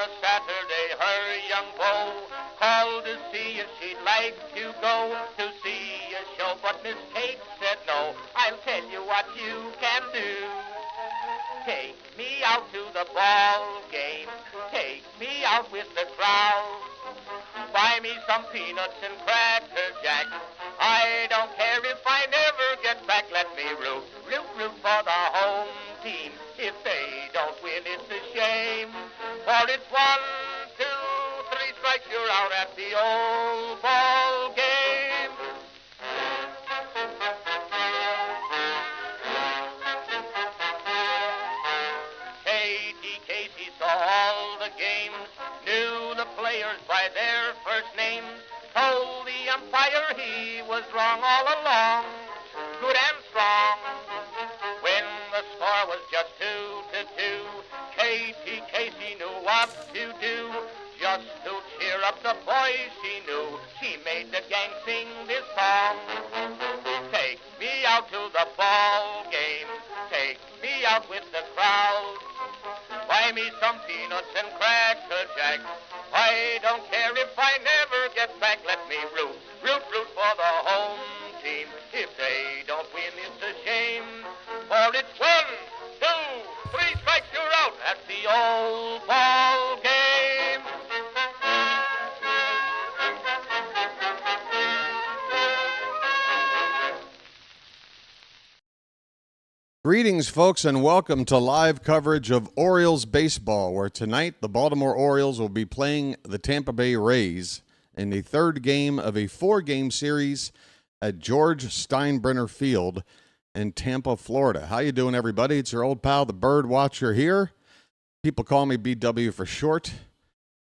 a Saturday, her young beau called to see if she'd like to go to see a show, but Miss Kate said no. I'll tell you what you can do. Take me out to the ball game. Take me out with the crowd. Buy me some peanuts and cracker jack. I don't care if I never get back. Let me root for the home team. If they don't win, it's a shame. For it's 1, 2, 3 strikes, you're out at the old ball game. Katie Casey saw all the games, knew the players by their first names, told the umpire he was wrong all along, good and strong. When the score was just 2-2, Katie Casey knew what to do. Just to cheer up the boys she knew, she made the gang sing this song. Take me out to the ball game, take me out with the crowd. Buy me some peanuts and cracker jack. I don't care if I never get back. Let me root for the home team. If they don't win, it's a shame. For it's 1, 2, 3 strikes, you're out at the old ball game. Greetings, folks, and welcome to live coverage of Orioles baseball, where tonight the Baltimore Orioles will be playing the Tampa Bay Rays in the third game of a 4-game series at George Steinbrenner Field in Tampa, Florida. How you doing, everybody? It's your old pal, the BirdWatcher here. People call me BW for short,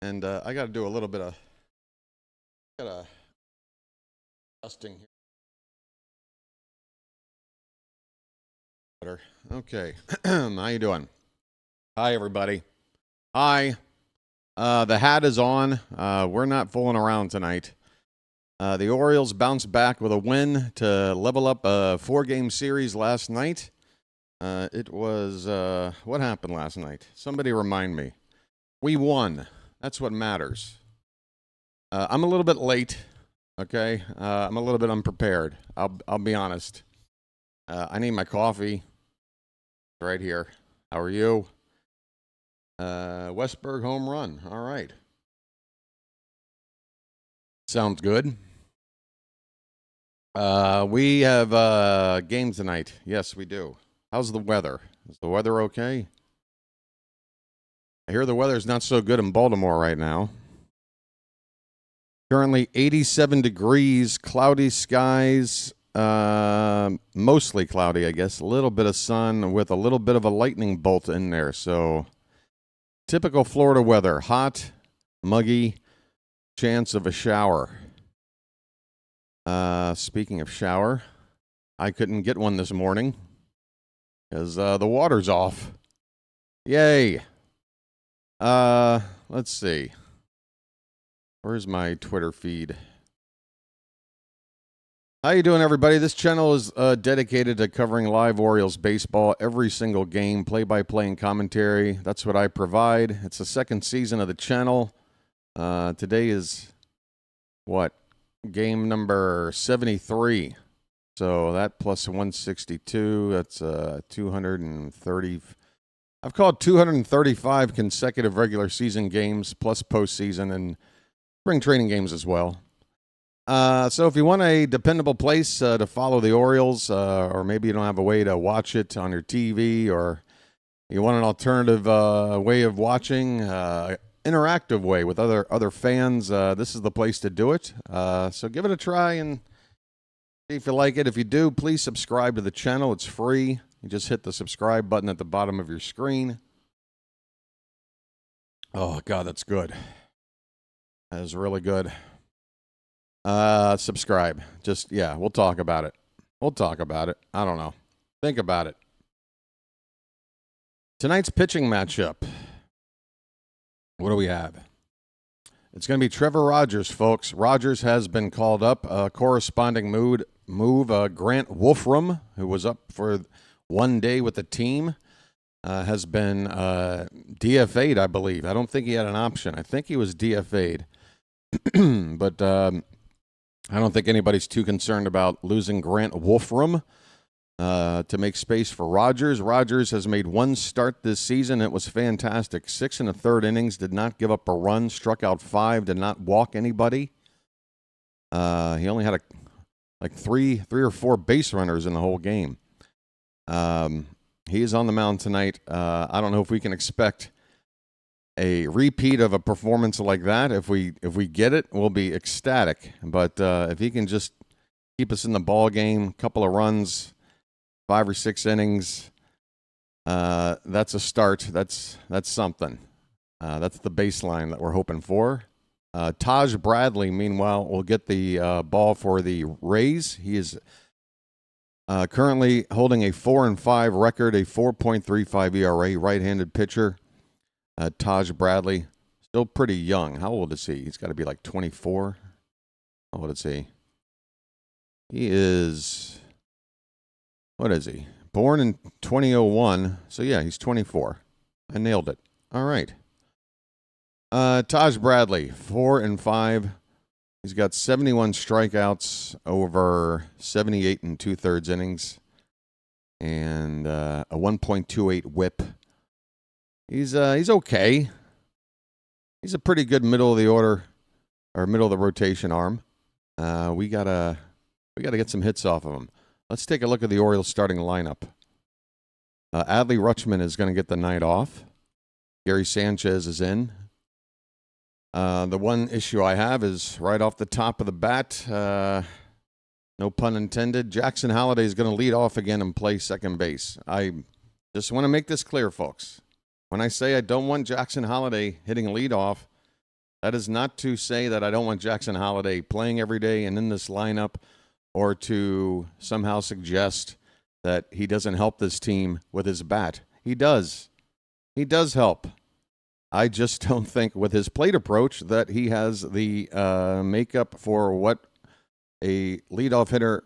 and I got to do a little bit of adjusting here. Okay. How you doing? Hi, everybody. Hi. The hat is on. We're not fooling around tonight. The Orioles bounced back with a win to level up a 4-game series last night. It was, what happened last night? Somebody remind me. We won. That's what matters. I'm a little bit late, okay? I'm a little bit unprepared. I'll be honest. I need my coffee. Right here. How are you? Westberg home run. All right. Sounds good. We have games tonight. Yes, we do. How's the weather? Is the weather okay? I hear the weather's not so good in Baltimore right now. Currently 87 degrees, cloudy skies. Mostly cloudy, I guess. A little bit of sun with a little bit of a lightning bolt in there. So, typical Florida weather. Hot, muggy, chance of a shower. Speaking of shower, I couldn't get one this morning because the water's off. Yay. Let's see. Where's my Twitter feed? How you doing, everybody? This channel is dedicated to covering live Orioles baseball, every single game, play-by-play and commentary. That's what I provide. It's the second season of the channel. Today is, what, game number 73. So that plus 162, that's 230. I've called 235 consecutive regular season games, plus postseason and spring training games as well. So if you want a dependable place to follow the Orioles, or maybe you don't have a way to watch it on your TV, or you want an alternative way of watching, interactive way with other fans, this is the place to do it. So give it a try and see if you like it. If you do, please subscribe to the channel. It's free. You just hit the subscribe button at the bottom of your screen. Oh, God, that's good. That is really good. Subscribe. Just, yeah, we'll talk about it. We'll talk about it. I don't know. Think about it. Tonight's pitching matchup. What do we have? It's going to be Trevor Rogers, folks. Rogers has been called up. Corresponding move, Grant Wolfram, who was up for one day with the team. has been DFA'd, I believe. I don't think he had an option. I think he was DFA'd. But I don't think anybody's too concerned about losing Grant Wolfram to make space for Rogers. Rogers has made one start this season. It was fantastic. 6 1/3 innings, did not give up a run, struck out 5, did not walk anybody. He only had three or four base runners in the whole game. He is on the mound tonight. I don't know if we can expect a repeat of a performance like that. If we get it, we'll be ecstatic. But if he can just keep us in the ball game, couple of runs, 5 or 6 innings, that's a start. That's something. That's the baseline that we're hoping for. Taj Bradley, meanwhile, will get the ball for the Rays. He is currently holding a 4-5 record, a 4.35 ERA, right-handed pitcher. Taj Bradley, still pretty young. How old is he? He's got to be like 24. How old is he? He is, what is he? Born in 2001. So, yeah, he's 24. I nailed it. All right. Taj Bradley, 4-5. He's got 71 strikeouts over 78 2/3 innings and a 1.28 WHIP. He's okay. He's a pretty good middle of the order or middle of the rotation arm. We gotta get some hits off of him. Let's take a look at the Orioles starting lineup. Adley Rutschman is going to get the night off. Gary Sanchez is in. The one issue I have is right off the top of the bat, no pun intended, Jackson Holliday is going to lead off again and play second base. I just want to make this clear, folks. When I say I don't want Jackson Holliday hitting leadoff, that is not to say that I don't want Jackson Holliday playing every day and in this lineup, or to somehow suggest that he doesn't help this team with his bat. He does. He does help. I just don't think with his plate approach that he has the makeup for what a leadoff hitter,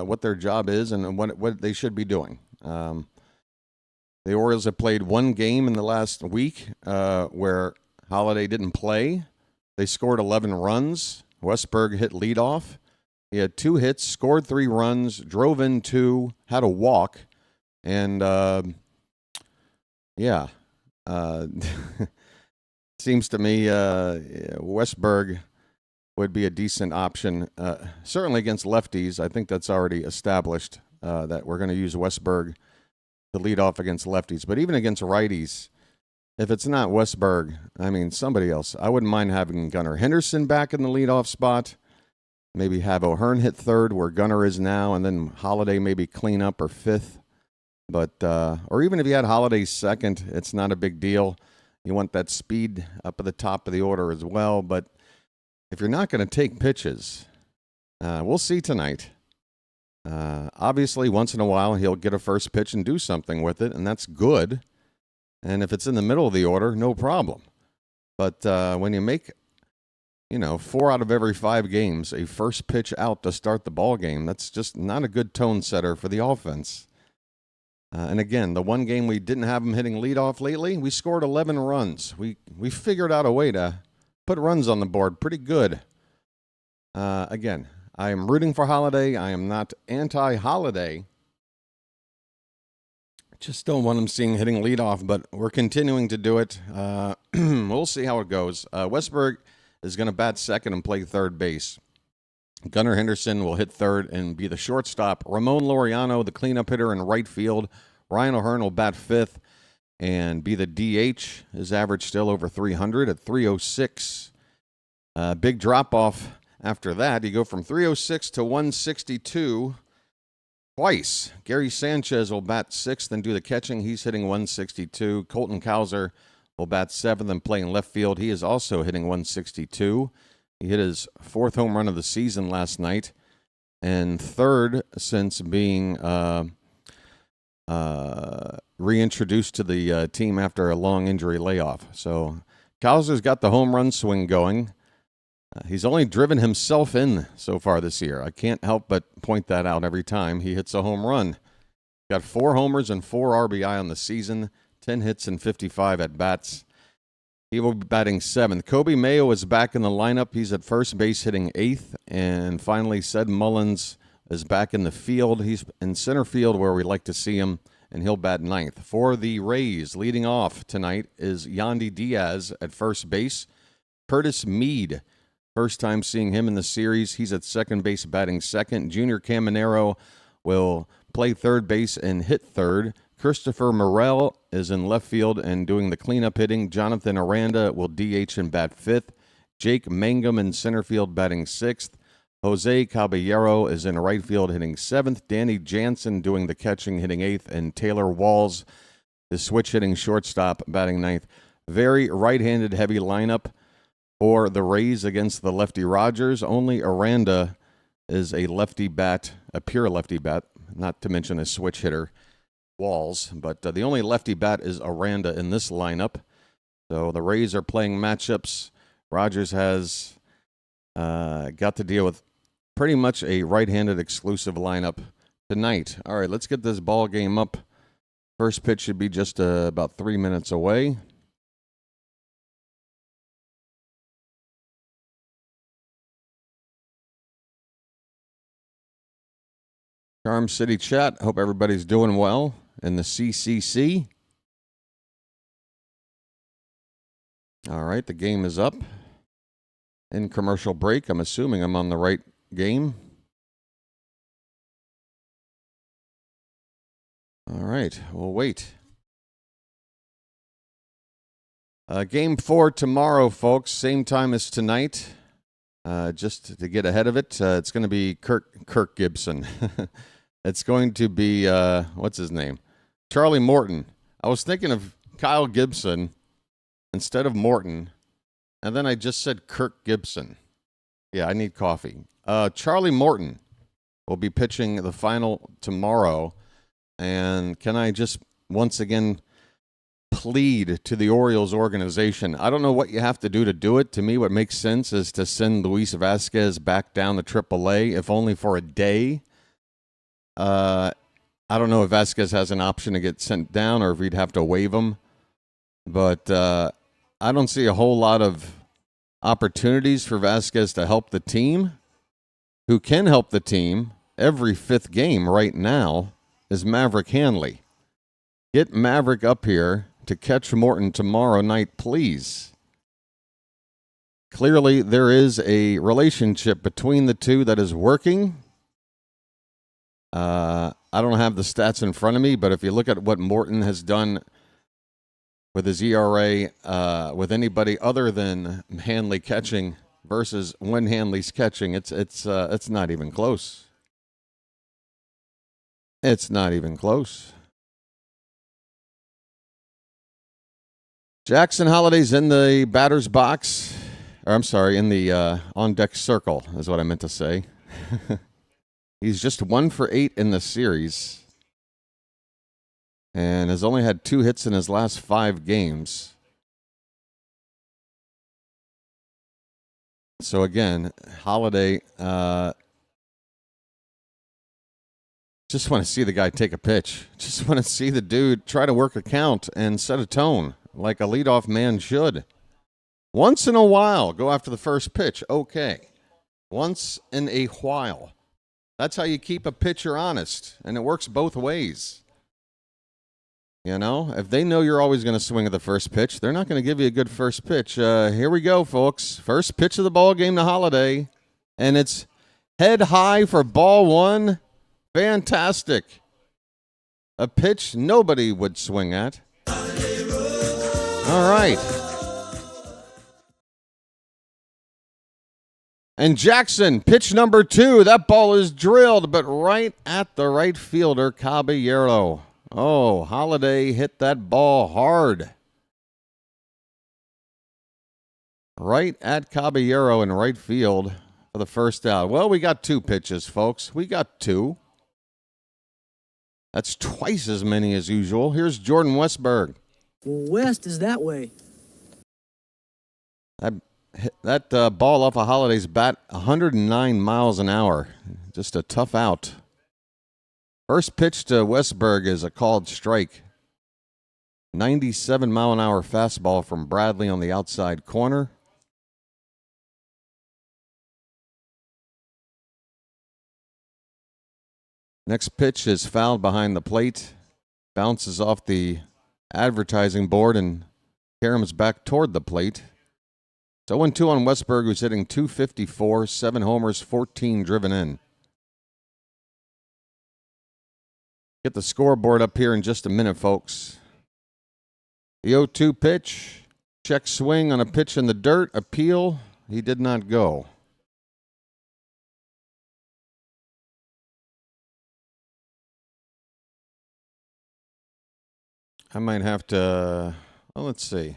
what their job is and what they should be doing. The Orioles have played one game in the last week where Holliday didn't play. They scored 11 runs. Westberg hit leadoff. He had 2 hits, scored 3 runs, drove in 2, had a walk, and seems to me Westberg would be a decent option, certainly against lefties. I think that's already established that we're going to use Westberg to lead off against lefties. But even against righties, if it's not Westberg, I mean, somebody else. I wouldn't mind having Gunnar Henderson back in the leadoff spot. Maybe have O'Hearn hit third where Gunnar is now, and then Holliday maybe clean up or fifth. But or even if you had Holliday second, it's not a big deal. You want that speed up at the top of the order as well. But if you're not going to take pitches, we'll see tonight. Obviously, once in a while, he'll get a first pitch and do something with it, and that's good. And if it's in the middle of the order, no problem. But when you make, 4 out of every 5 games, a first pitch out to start the ball game, that's just not a good tone setter for the offense. And again, the one game we didn't have him hitting leadoff lately, we scored 11 runs. We figured out a way to put runs on the board pretty good. Again, I am rooting for Holliday. I am not anti-Holliday. Just don't want him seeing hitting leadoff, but we're continuing to do it. We'll see how it goes. Westberg is going to bat second and play third base. Gunnar Henderson will hit third and be the shortstop. Ramon Laureano, the cleanup hitter in right field. Ryan O'Hearn will bat fifth and be the DH. His average still over 300 at 306. Big drop-off after that. You go from 306 to 162 twice. Gary Sanchez will bat sixth and do the catching. He's hitting 162. Colton Cowser will bat seventh and play in left field. He is also hitting 162. He hit his 4th home run of the season last night and 3rd since being reintroduced to the team after a long injury layoff. So Cowser's got the home run swing going. He's only driven himself in so far this year. I can't help but point that out every time he hits a home run. Got 4 homers and 4 RBI on the season. 10 hits and 55 at-bats. He will be batting 7th. Kobe Mayo is back in the lineup. He's at first base hitting 8th. And finally, Ced Mullins is back in the field. He's in center field where we like to see him, and he'll bat 9th. For the Rays, leading off tonight is Yandy Diaz at first base. Curtis Mead, first time seeing him in the series. He's at second base batting 2nd. Junior Caminero will play third base and hit 3rd. Christopher Morel is in left field and doing the cleanup hitting. Jonathan Aranda will DH and bat 5th. Jake Mangum in center field batting 6th. Jose Caballero is in right field hitting 7th. Danny Jansen doing the catching hitting 8th. And Taylor Walls is switch hitting shortstop batting 9th. Very right-handed heavy lineup for the Rays against the lefty Rogers. Only Aranda is a lefty bat, a pure lefty bat, not to mention a switch hitter. Walls, but the only lefty bat is Aranda in this lineup. So the Rays are playing matchups. Rogers has got to deal with pretty much a right-handed exclusive lineup tonight. All right, let's get this ball game up. First pitch should be just about 3 minutes away. Charm City chat, hope everybody's doing well in the CCC. All right, the game is up. In commercial break, I'm assuming I'm on the right game. All right, we'll wait. Game 4 tomorrow, folks. Same time as tonight. Just to get ahead of it, it's going to be Kirk Gibson. It's going to be, what's his name? Charlie Morton. I was thinking of Kyle Gibson instead of Morton, and then I just said Kirk Gibson. Yeah, I need coffee. Charlie Morton will be pitching the final tomorrow, and can I just once again plead to the Orioles organization? I don't know what you have to do it. To me, what makes sense is to send Luis Vasquez back down to AAA, if only for a day. I don't know if Vasquez has an option to get sent down or if we'd have to waive him. But I don't see a whole lot of opportunities for Vasquez to help the team. Who can help the team every 5th game right now is Maverick Hanley. Get Maverick up here to catch Morton tomorrow night, please. Clearly, there is a relationship between the two that is working. I don't have the stats in front of me, but if you look at what Morton has done with his ERA with anybody other than Hanley catching versus when Hanley's catching, it's not even close. It's not even close. Jackson Holliday's in the batter's box. Or I'm sorry, in the on-deck circle is what I meant to say. He's just 1 for 8 in the series and has only had 2 hits in his last 5 games. So again, Holliday, just want to see the guy take a pitch. Just want to see the dude try to work a count and set a tone like a leadoff man should. Once in a while, go after the first pitch. Okay. Once in a while. That's how you keep a pitcher honest, and it works both ways. You know, if they know you're always going to swing at the first pitch, they're not going to give you a good first pitch. Here we go, folks. First pitch of the ball game to Holliday, and it's head high for ball 1. Fantastic. A pitch nobody would swing at. All right. And Jackson, pitch number 2. That ball is drilled, but right at the right fielder, Caballero. Oh, Holliday hit that ball hard. Right at Caballero in right field for the first out. Well, we got 2 pitches, folks. We got 2. That's twice as many as usual. Here's Jordan Westberg. West is that way. That ball off of Holliday's bat, 109 miles an hour. Just a tough out. First pitch to Westberg is a called strike. 97-mile-an-hour fastball from Bradley on the outside corner. Next pitch is fouled behind the plate. Bounces off the advertising board and caroms back toward the plate. So 0-2 on Westberg, who's hitting .254, 7 homers, 14 driven in. Get the scoreboard up here in just a minute, folks. The 0-2 pitch. Check swing on a pitch in the dirt. Appeal. He did not go. I might have to, well, let's see.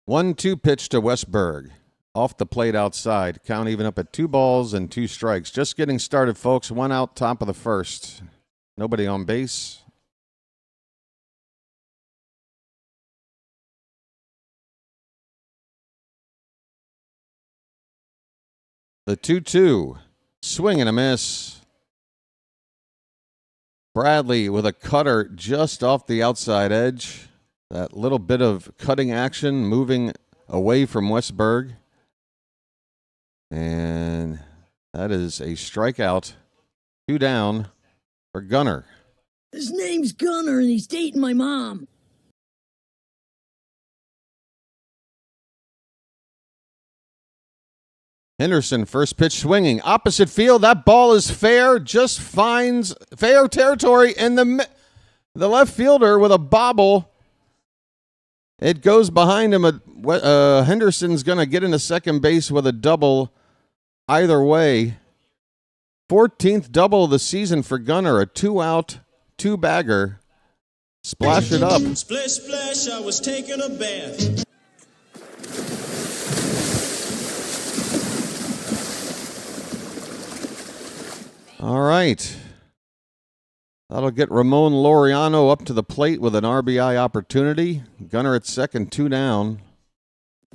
1-2 pitch to Westberg. Off the plate outside. Count even up at 2 balls and 2 strikes. Just getting started, folks. 1 out, top of the first. Nobody on base. The 2-2. Swing and a miss. Bradley with a cutter just off the outside edge. That little bit of cutting action moving away from Westberg. And that is a strikeout. 2 down for Gunnar. His name's Gunnar and he's dating my mom. Henderson, first pitch swinging. Opposite field. That ball is fair. Just finds fair territory. And the left fielder with a bobble. It goes behind him. Henderson's going to get into second base with a double either way. 14th double of the season for Gunnar. A 2-out, 2-bagger. Splash it up. Splish, splash, I was taking a bath. All right. That'll get Ramon Laureano up to the plate with an RBI opportunity. Gunnar at second, 2 down.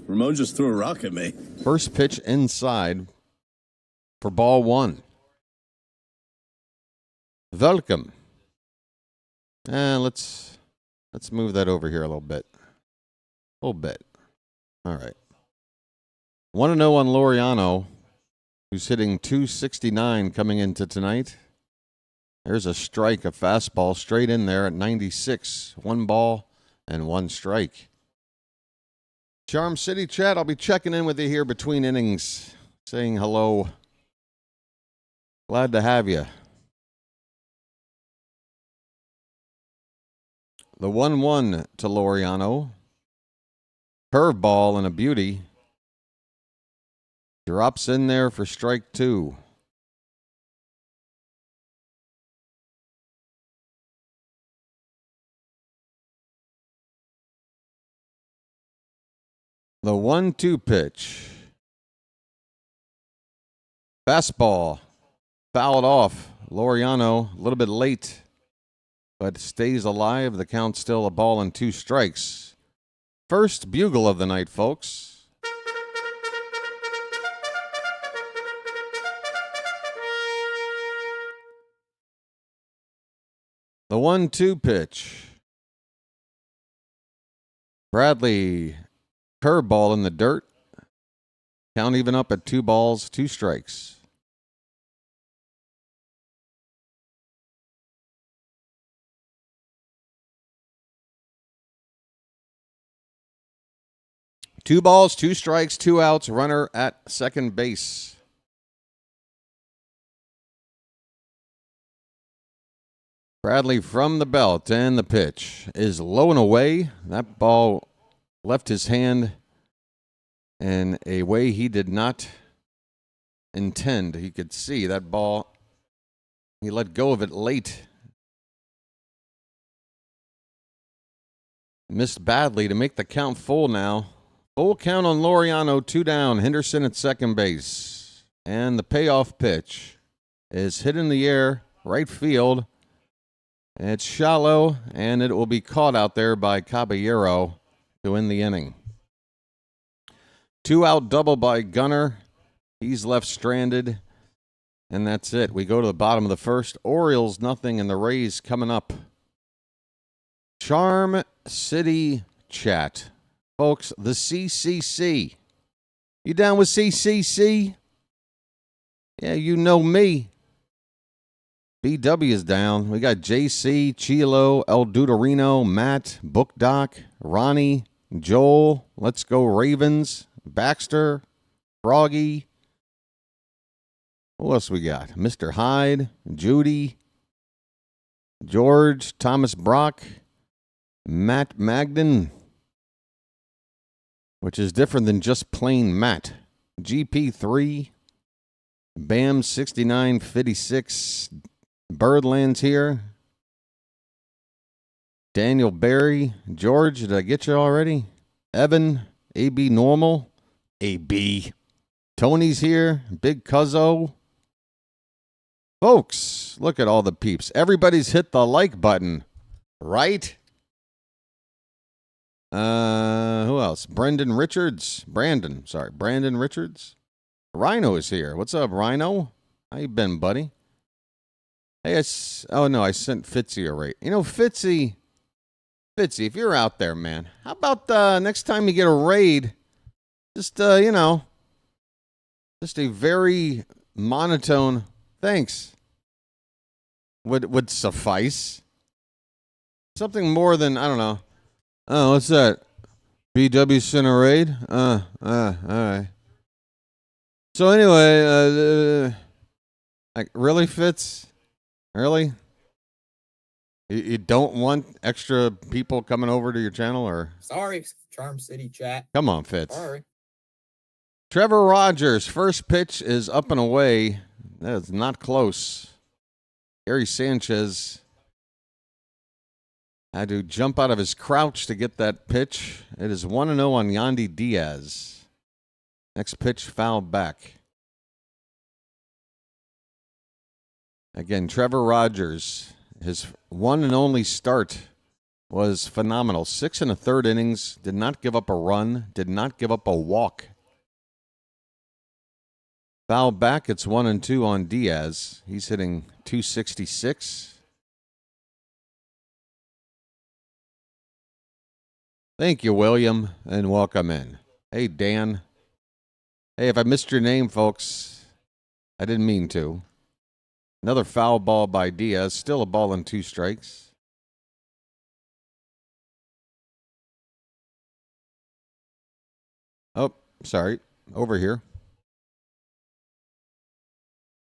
Ramon just threw a rock at me. First pitch inside for ball 1. Welcome. And let's move that over here a little bit. A little bit. All right. 1-0 on Laureano, who's hitting .269 coming into tonight. There's a strike, a fastball straight in there at 96. 1 ball and 1 strike. Charm City chat, I'll be checking in with you here between innings, saying hello. Glad to have you. The 1-1 to Laureano. Curveball and a beauty. Drops in there for strike 2. The 1-2 pitch. Fastball. Fouled off. Laureano a little bit late, but stays alive. The count's still a ball and 2 strikes. First bugle of the night, folks. The 1-2 pitch. Bradley, curveball in the dirt. Count even up at 2 balls, 2 strikes. Two balls, 2 strikes, 2 outs, runner at second base. Bradley from the belt, and the pitch is low and away. That ball left his hand in a way he did not intend. He could see that ball. He let go of it late. Missed badly to make the count full now. Full count on Laureano, 2 down. Henderson at second base. And the payoff pitch is hit in the air, right field. It's shallow, and it will be caught out there by Caballero to end the inning. 2-out double by Gunnar. He's left stranded. And that's it. We go to the bottom of the first. Orioles nothing, and the Rays coming up. Charm City Chat. Folks, the CCC. You down with CCC? Yeah, you know me. BW is down. We got JC, Chilo, El Duderino, Matt, Book Doc, Ronnie, Joel, Let's Go Ravens, Baxter, Froggy. Who else we got? Mr. Hyde, Judy, George, Thomas Brock, Matt Magden, which is different than just plain Matt. GP3, Bam 6956, Birdland's here. Daniel Barry, George, did I get you already? Evan, AB Normal, AB. Tony's here, Big Cuzzo. Folks, look at all the peeps. Everybody's hit the like button, right? Who else? Brandon Richards. Brandon Richards. Rhino is here. What's up, Rhino? How you been, buddy? Hey, I sent Fitzy a rate. You know, Fitzy, if you're out there, man, how about next time you get a raid, just, just a very monotone thanks would suffice. Something more than, I don't know. Oh, what's that? BW sent a raid? All right. So anyway, like, really, Fitz? Really? You don't want extra people coming over to your channel, or? Sorry, Charm City Chat. Come on, Fitz. Sorry. Trevor Rogers, first pitch is up and away. That is not close. Gary Sanchez had to jump out of his crouch to get that pitch. It is 1-0 on Yandy Diaz. Next pitch, foul back. Again, Trevor Rogers, his one and only start was phenomenal. 6 1/3 innings, did not give up a run, did not give up a walk. Foul back, it's 1-2 on Diaz. He's hitting .266. Thank you, William, and welcome in. Hey, Dan. Hey, if I missed your name, folks, I didn't mean to. Another foul ball by Diaz. Still a ball and 2 strikes. Oh, sorry. Over here.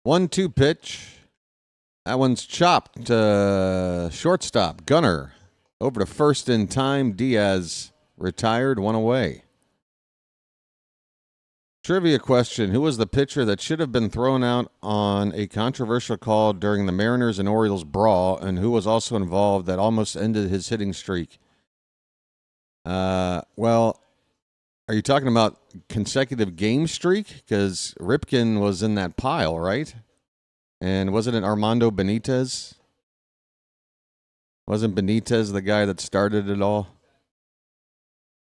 1-2 pitch. That one's chopped. Shortstop, Gunner. Over to first in time. Diaz retired, 1 away. Trivia question. Who was the pitcher that should have been thrown out on a controversial call during the Mariners and Orioles brawl, and who was also involved that almost ended his hitting streak? Well, are you talking about consecutive game streak? Because Ripken was in that pile, right? And wasn't it Armando Benitez? Wasn't Benitez the guy that started it all?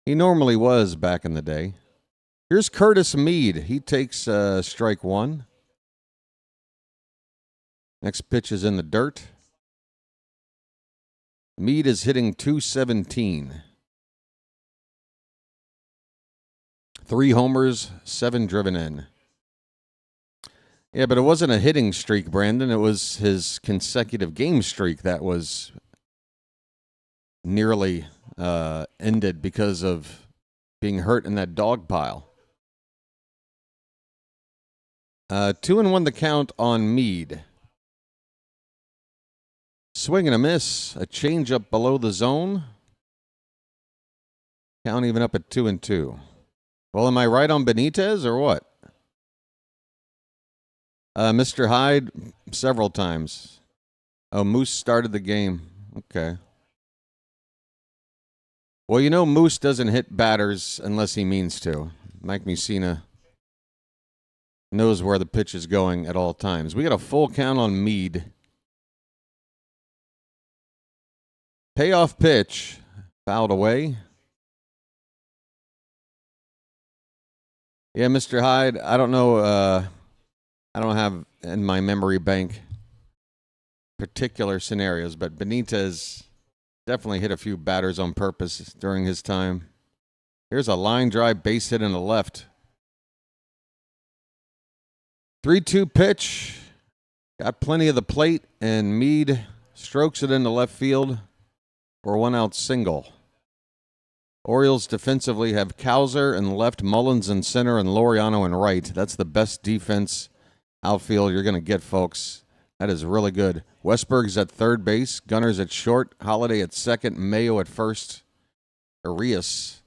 He normally was back in the day. Here's Curtis Mead. He takes strike 1. Next pitch is in the dirt. Mead is hitting .217. 3 homers, 7 driven in. Yeah, but it wasn't a hitting streak, Brandon. It was his consecutive game streak that was nearly ended because of being hurt in that dog pile. 2-1 the count on Mead. Swing and a miss. A changeup below the zone. Count even up at 2-2. Well, am I right on Benitez or what? Mr. Hyde, several times. Oh, Moose started the game. Okay. Well, you know Moose doesn't hit batters unless he means to. Mike Mussina knows where the pitch is going at all times. We got a full count on Mead. Payoff pitch. Fouled away. Yeah, Mr. Hyde, I don't know I don't have in my memory bank particular scenarios, but Benitez definitely hit a few batters on purpose during his time. Here's a line drive base hit in the left. 3-2 pitch. Got plenty of the plate, and Meade strokes it into left field for a 1-out single. Orioles defensively have Cowser in left, Mullins in center, and Laureano in right. That's the best defense outfield you're going to get, folks. That is really good. Westberg's at third base, Gunner's at short, Holiday at second, Mayo at first. Arias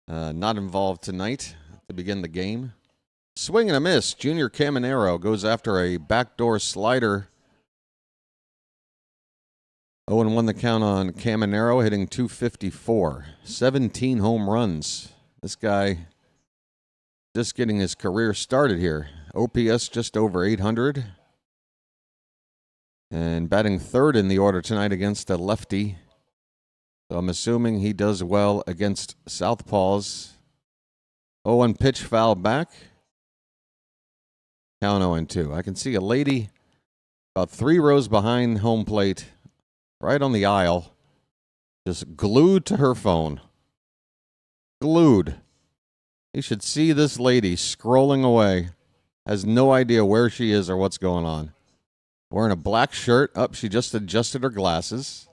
not involved tonight to begin the game. Swing and a miss. Junior Caminero goes after a backdoor slider. 0-1 the count on Caminero, hitting .254. 17 home runs. This guy just getting his career started here. OPS just over 800. And batting third in the order tonight against a lefty. So I'm assuming he does well against southpaws. 0-1 pitch foul back. Count 0-2. I can see a lady about 3 rows behind home plate, right on the aisle, just glued to her phone. Glued. You should see this lady scrolling away. Has no idea where she is or what's going on. Wearing a black shirt. Up, she just adjusted her glasses.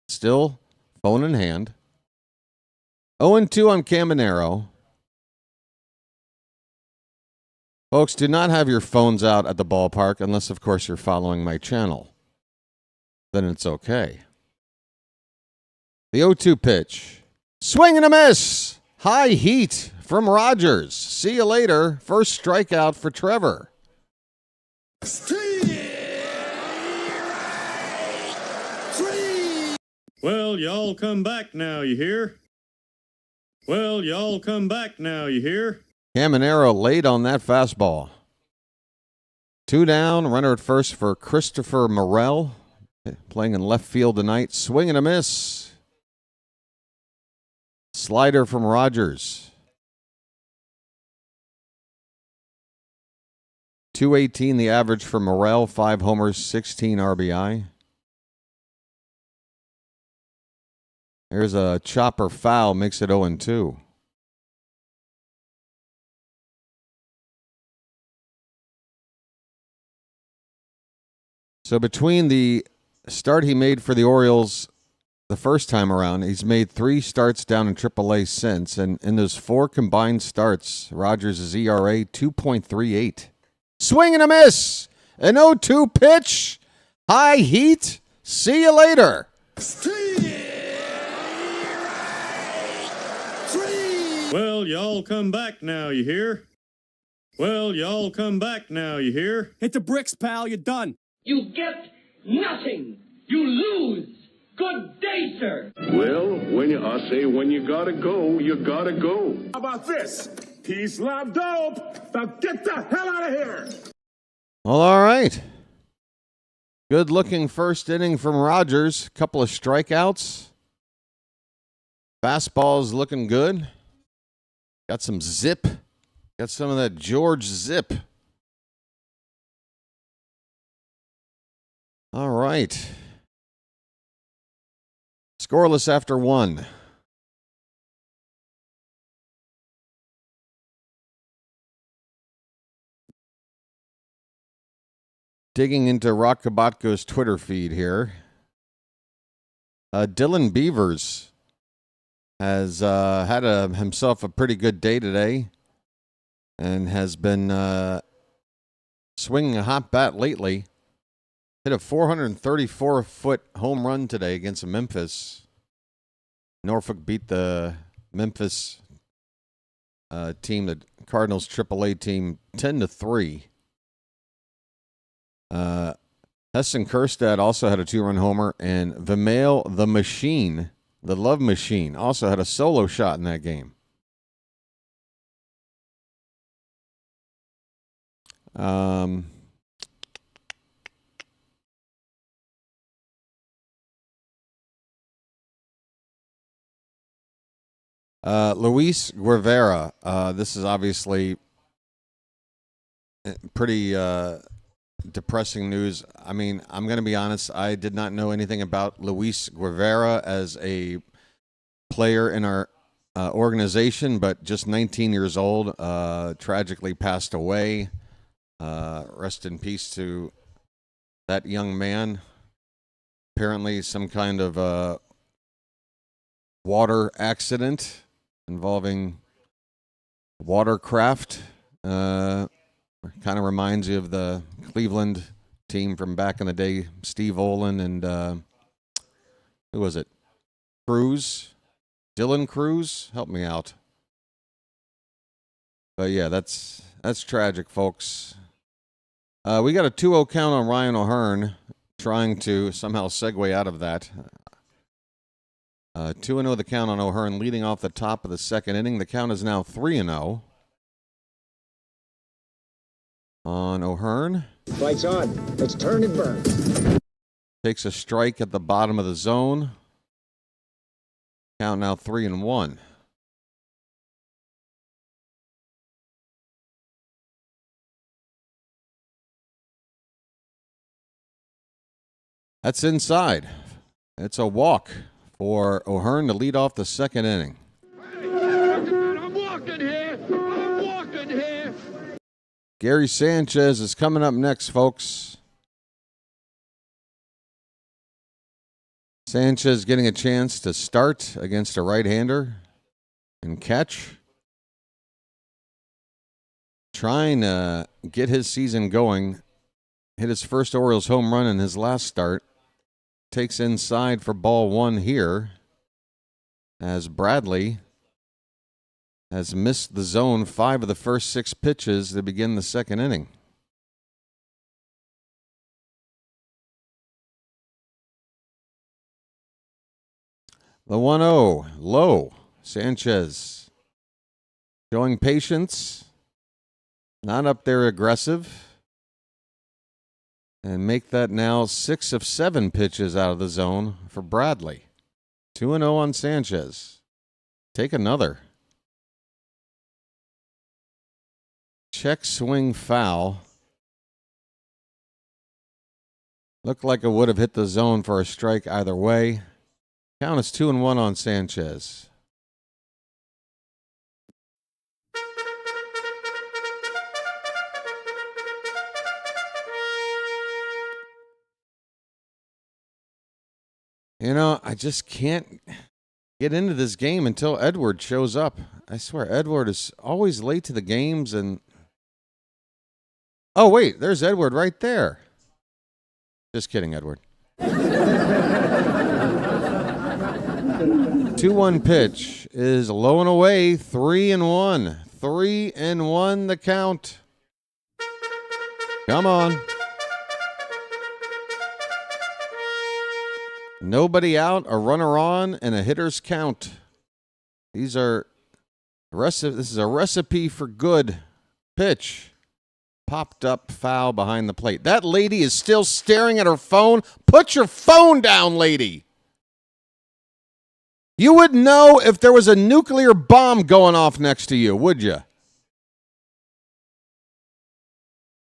Still, phone in hand. 0-2 on Caminero. Folks, do not have your phones out at the ballpark unless, of course, you're following my channel. Then it's okay. The 0-2 pitch. Swing and a miss. High heat from Rogers. See you later. First strikeout for Trevor. Well, y'all come back now, you hear? Well, y'all come back now, you hear? Caminero late on that fastball. 2 down, runner at first for Christopher Morel, playing in left field tonight. Swing and a miss. Slider from Rogers. 218 the average for Morel, 5 homers, 16 RBI. There's a chopper foul, makes it 0-2. So between the start he made for the Orioles the first time around, he's made 3 starts down in AAA since, and in those 4 combined starts, Rogers' ERA 2.38. Swing and a miss! An 0-2 pitch! High heat! See you later! Well, y'all come back now, you hear? Well, y'all come back now, you hear? Hit the bricks, pal. You're done. You get nothing. You lose. Good day, sir. Well, when you gotta go, you gotta go. How about this? Peace, love, dope. Now get the hell out of here. Well, all right. Good-looking first inning from Rogers. Couple of strikeouts. Fastball's looking good. Got some zip. Got some of that George zip. All right. Scoreless after 1. Digging into Rock Kabatko's Twitter feed here. Dylan Beavers has had himself a pretty good day today and has been swinging a hot bat lately. Hit a 434-foot home run today against Memphis. Norfolk beat the Memphis team, the Cardinals AAA team, 10-3. Heston Kjerstad also had a 2-run homer, and Vimael the Machine, the Love Machine, also had a solo shot in that game. Luis Guevara. This is obviously Pretty depressing news. I mean, I'm going to be honest. I did not know anything about Luis Guevara as a player in our organization, but just 19 years old, tragically passed away. Rest in peace to that young man. Apparently some kind of water accident involving watercraft. Kind of reminds you of the Cleveland team from back in the day, Steve Olin and who was it? Dylan Cruz? Help me out. But yeah, that's tragic, folks. We got a 2-0 count on Ryan O'Hearn, trying to somehow segue out of that. 2-0 the count on O'Hearn, leading off the top of the second inning. The count is now 3-0 on O'Hearn. Lights on. Let's turn and burn. Takes a strike at the bottom of the zone. Count now 3-1. That's inside. It's a walk for O'Hearn to lead off the second inning. I'm walking here. I'm walking here. Gary Sanchez is coming up next, folks. Sanchez getting a chance to start against a right-hander and catch. Trying to get his season going. Hit his first Orioles home run in his last start. Takes inside for ball one here, as Bradley has missed the zone 5 of the first 6 pitches to begin the second inning. The 1-0, low. Sanchez showing patience, not up there aggressive. And make that now 6 of 7 pitches out of the zone for Bradley. 2-0 on Sanchez. Take another. Check swing foul. Looked like it would have hit the zone for a strike either way. Count is 2-1 on Sanchez. You know, I just can't get into this game until Edward shows up. I swear, Edward is always late to the games and... Oh, wait, there's Edward right there. Just kidding, Edward. 2-1 pitch is low and away, 3-1. 3-1 the count. Come on. Nobody out, a runner on, and a hitter's count. This is a recipe for good. Pitch. Popped up foul behind the plate. That lady is still staring at her phone. Put your phone down, lady. You would know if there was a nuclear bomb going off next to you, would you?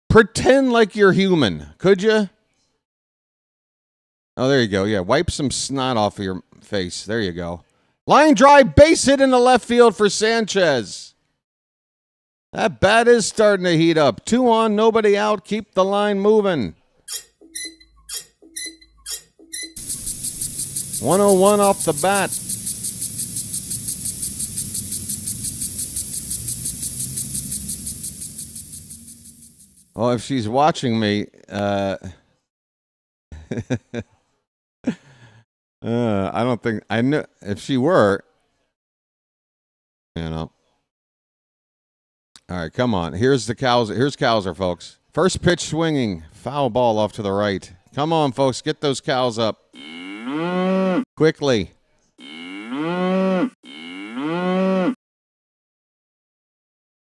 Pretend like you're human, could you? Oh, there you go. Yeah, wipe some snot off of your face. There you go. Line drive, base hit in the left field for Sanchez. That bat is starting to heat up. 2 on, nobody out. Keep the line moving. 101 off the bat. Well, if she's watching me, I don't think I know if she were, you know. All right, come on. Here's Cowser, folks. First pitch swinging, foul ball off to the right. Come on, folks, get those cows up quickly.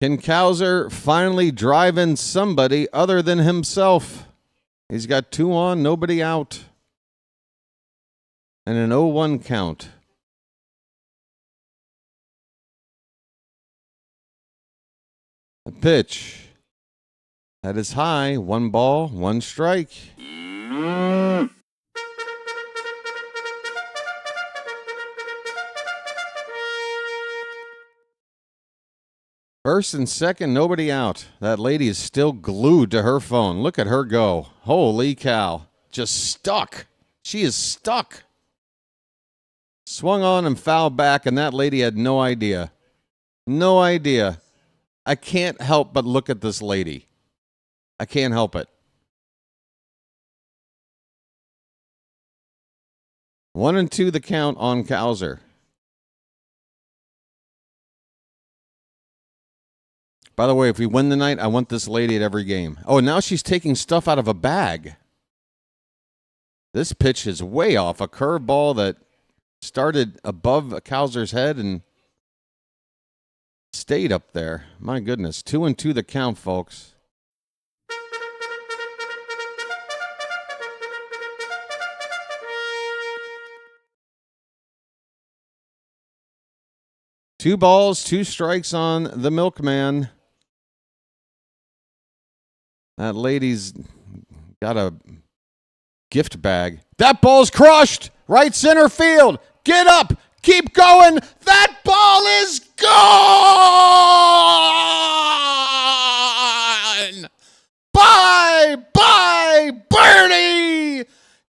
Can Cowser finally drive in somebody other than himself? He's got 2 on, nobody out. And an 0-1 count. A pitch. That is high. 1 ball, 1 strike. First and second, nobody out. That lady is still glued to her phone. Look at her go. Holy cow. Just stuck. She is stuck. Swung on and fouled back, and that lady had no idea. No idea. I can't help but look at this lady. I can't help it. 1-2 the count on Cowser. By the way, if we win tonight, I want this lady at every game. Oh, now she's taking stuff out of a bag. This pitch is way off. A curveball that started above Cowser's head and stayed up there. My goodness. 2-2 the count, folks. Two balls, 2 strikes on the milkman. That lady's got a gift bag. That ball's crushed. Right center field. Get up. Keep going. That ball is gone. Bye, Bernie.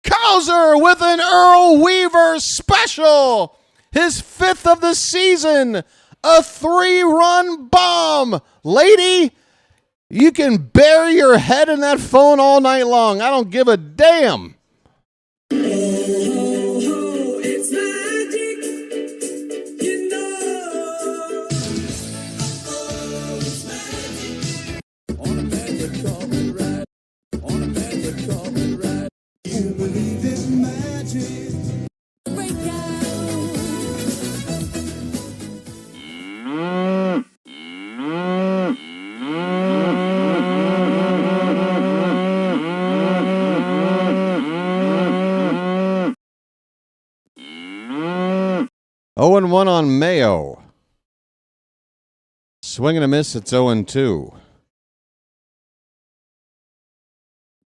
Cowser with an Earl Weaver special. His 5th of the season. A 3-run bomb. Lady, you can bury your head in that phone all night long. I don't give a damn. It's magic, you know. It's magic. On a magic carpet ride. On a magic carpet ride. You believe in magic. Break out. 0-1 on Mayo. Swing and a miss. It's 0-2.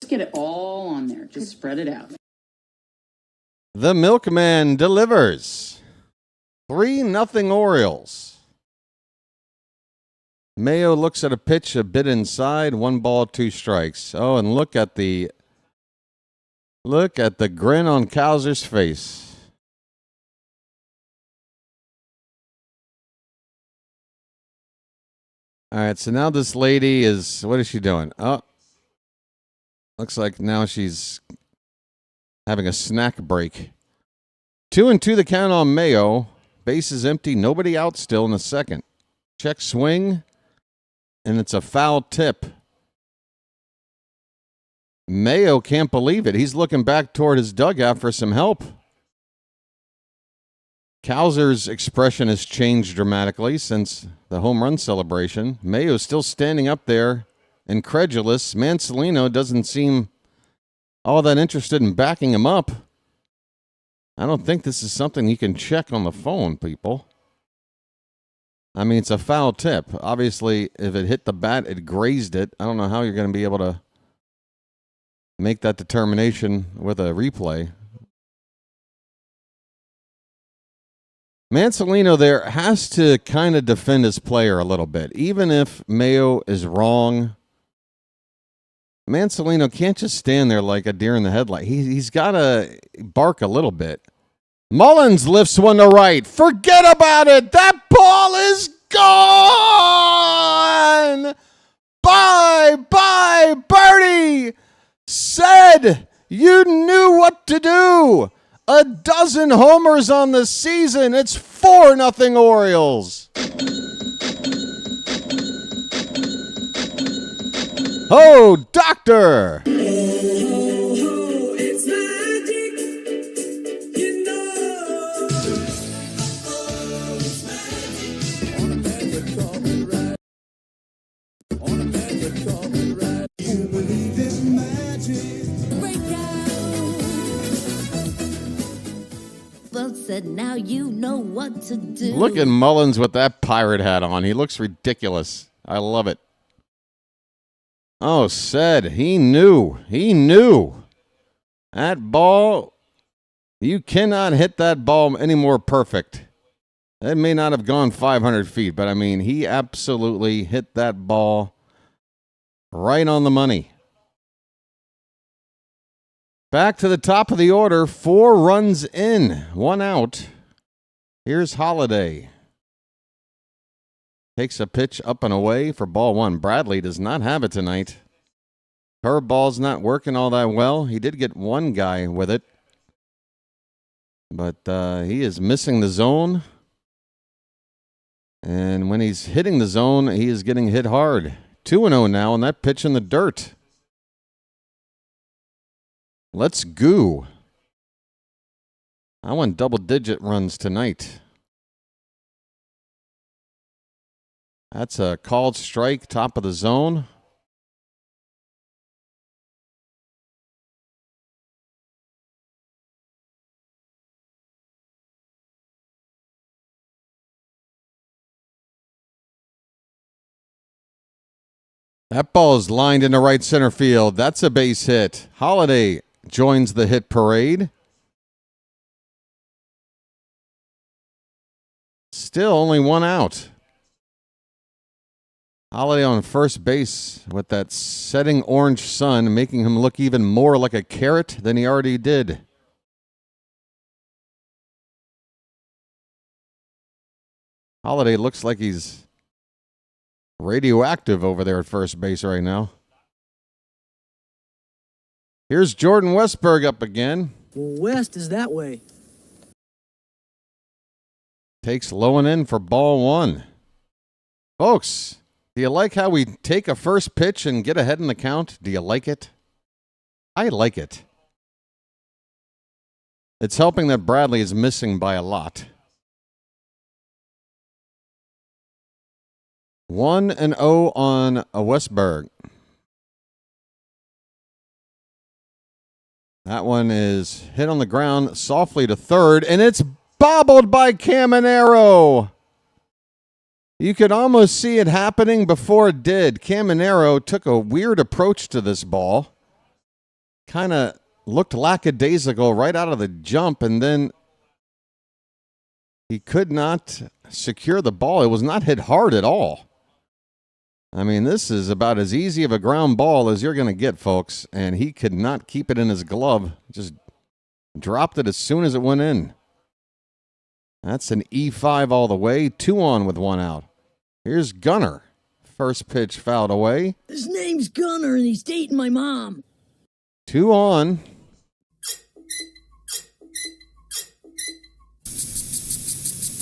Just get it all on there. Just spread it out. The milkman delivers. 3-0 Orioles. Mayo looks at a pitch a bit inside. 1 ball, 2 strikes. Oh, and look at the grin on Cowser's face. All right, so now this lady is, what is she doing? Oh, looks like now she's having a snack break. 2-2 the count on Mayo. Base is empty. Nobody out still in the second. Check swing, and it's a foul tip. Mayo can't believe it. He's looking back toward his dugout for some help. Cowser's expression has changed dramatically since the home run celebration. Mayo's still standing up there, incredulous. Mansolino doesn't seem all that interested in backing him up. I don't think this is something you can check on the phone, people. I mean, it's a foul tip. Obviously, if it hit the bat, it grazed it. I don't know how you're going to be able to make that determination with a replay. Mansolino there has to kind of defend his player a little bit. Even if Mayo is wrong, Mansolino can't just stand there like a deer in the headlight. He's got to bark a little bit. Mullins lifts one to right. Forget about it. That ball is gone. Bye, Birdie. Said you knew what to do. 12 homers on the season. It's 4-0 Orioles. Oh, doctor. It's magic, you know. It's magic. On a magic carpet ride. On a magic carpet ride. You believe in magic. Break out. Well said, now you know what to do. Look at Mullins with that pirate hat on. He looks ridiculous. I love it. Oh, said he knew. He knew. That ball, you cannot hit that ball any more perfect. It may not have gone 500 feet, but I mean, he absolutely hit that ball right on the money. Back to the top of the order, 4 runs in, 1 out. Here's Holiday. Takes a pitch up and away for ball 1. Bradley does not have it tonight. Curveball's not working all that well. He did get one guy with it. But he is missing the zone. And when he's hitting the zone, he is getting hit hard. 2-0 now, and that pitch in the dirt. Let's go. I want double-digit runs tonight. That's a called strike, top of the zone. That ball is lined into right center field. That's a base hit. Holiday joins the hit parade. Still only 1 out. Holiday on first base with that setting orange sun, making him look even more like a carrot than he already did. Holiday looks like he's radioactive over there at first base right now. Here's Jordan Westburg up again. Well, West is that way. Takes low and in for ball 1. Folks, do you like how we take a first pitch and get ahead in the count? Do you like it? I like it. It's helping that Bradley is missing by a lot. 1-0 on a Westburg. That one is hit on the ground softly to third, and it's bobbled by Caminero. You could almost see it happening before it did. Caminero took a weird approach to this ball. Kind of looked lackadaisical right out of the jump, and then he could not secure the ball. It was not hit hard at all. I mean, this is about as easy of a ground ball as you're going to get, folks. And he could not keep it in his glove. Just dropped it as soon as it went in. That's an E5 all the way. 2 on with 1 out. Here's Gunner. First pitch fouled away. His name's Gunner, and he's dating my mom. 2 on.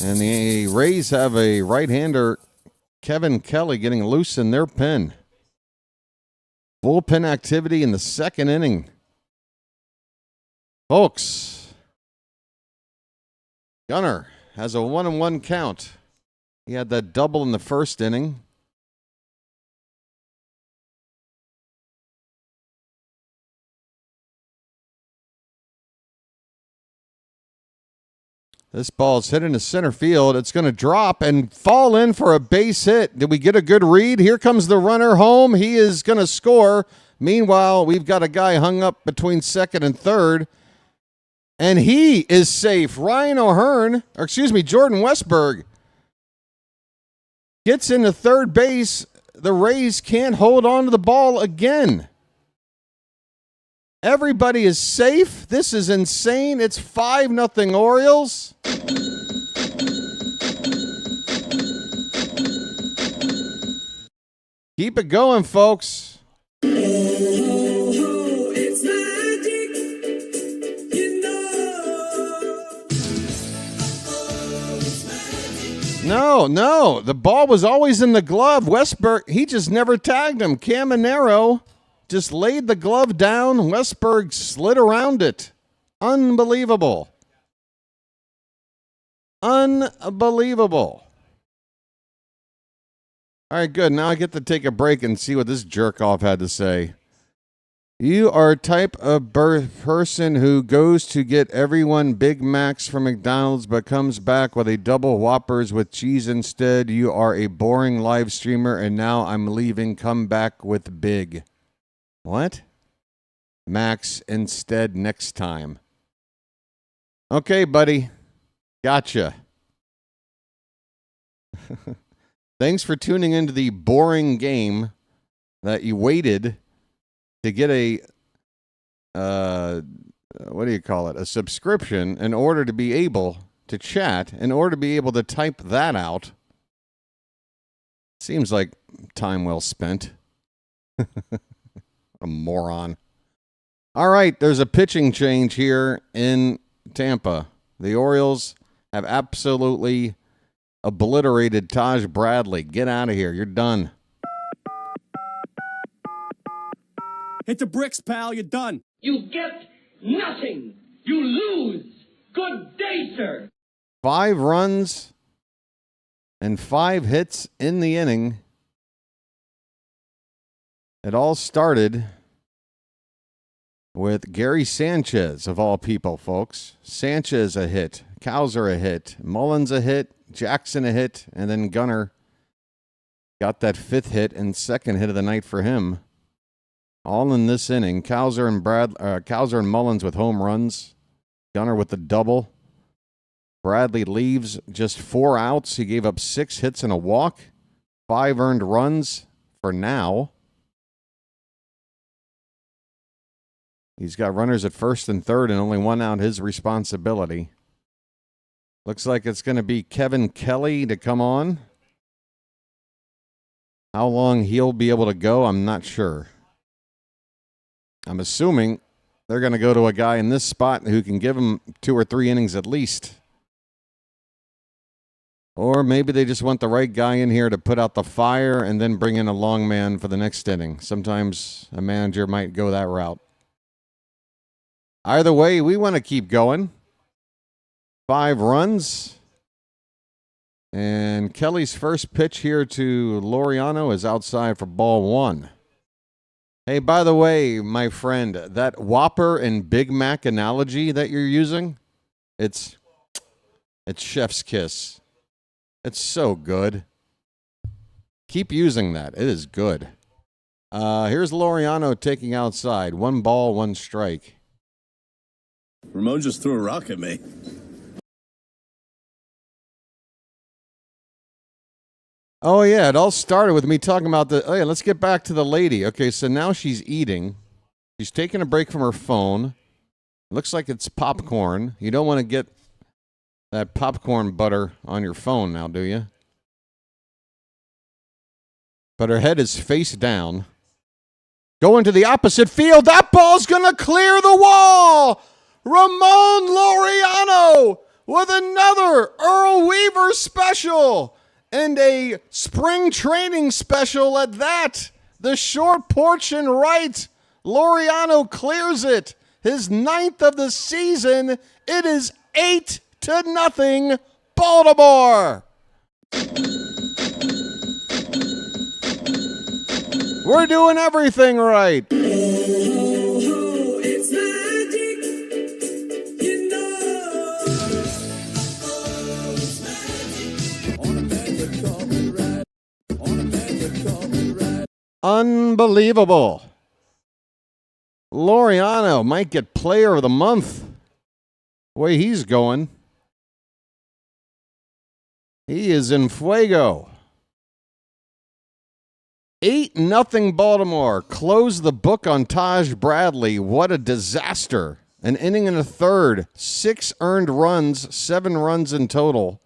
And the Rays have a right-hander, Kevin Kelly, getting loose in their pen. Bullpen activity in the second inning. Folks, Gunner has a 1-1 count. He had that double in the first inning. This ball's hit into center field. It's going to drop and fall in for a base hit. Did we get a good read? Here comes the runner home. He is going to score. Meanwhile, we've got a guy hung up between second and third. And he is safe. Jordan Westburg gets into third base. The Rays can't hold on to the ball again. Everybody is safe. This is insane. It's 5-0 Orioles. Keep it going, folks. It's magic, you know. No. The ball was always in the glove. Westburg, he just never tagged him. Caminero just laid the glove down. Westburg slid around it. Unbelievable. Unbelievable. All right, good. Now I get to take a break and see what this jerk-off had to say. You are type of person who goes to get everyone Big Macs from McDonald's but comes back with a double Whoppers with cheese instead. You are a boring live streamer, and now I'm leaving. Come back with big. What? Max instead next time. Okay, buddy. Gotcha. Thanks for tuning into the boring game that you waited to get a, what do you call it? A subscription in order to be able to chat, in order to be able to type that out. Seems like time well spent. A moron. All right, there's a pitching change here in Tampa. The Orioles have absolutely obliterated Taj Bradley. Get out of here. You're done. Hit the bricks, pal. You're done. You get nothing. You lose. Good day, sir. 5 runs and 5 hits in the inning. It all started with Gary Sanchez, of all people, folks. Sanchez a hit, Cowser a hit, Mullins a hit, Jackson a hit, and then Gunnar got that 5th hit and 2nd hit of the night for him. All in this inning. Cowser and Mullins with home runs. Gunnar with the double. Bradley leaves just 4 outs. He gave up 6 hits and a walk. 5 earned runs for now. He's got runners at first and third and only 1 out, his responsibility. Looks like it's going to be Kevin Kelly to come on. How long he'll be able to go, I'm not sure. I'm assuming they're going to go to a guy in this spot who can give him 2 or 3 innings at least. Or maybe they just want the right guy in here to put out the fire and then bring in a long man for the next inning. Sometimes a manager might go that route. Either way, we want to keep going. 5 runs. And Kelly's first pitch here to Laureano is outside for ball 1. Hey, by the way, my friend, that Whopper and Big Mac analogy that you're using, it's chef's kiss. It's so good. Keep using that. It is good. Here's Laureano taking outside. 1 ball, 1 strike. Ramon just threw a rock at me. Oh, yeah, it all started with me talking about oh, yeah, let's get back to the lady. Okay, so now she's eating. She's taking a break from her phone. Looks like it's popcorn. You don't want to get that popcorn butter on your phone now, do you? But her head is face down. Going to the opposite field. That ball's going to clear the wall. Ramon Laureano with another Earl Weaver special. And a spring training special at that. The short porch and right. Laureano clears it. His 9th of the season. It is 8-0 Baltimore. We're doing everything right. Unbelievable. Laureano might get player of the month. The way he's going. He is in fuego. 8-0 Baltimore. Close the book on Taj Bradley. What a disaster. An inning and a third. 6 earned runs. 7 runs in total.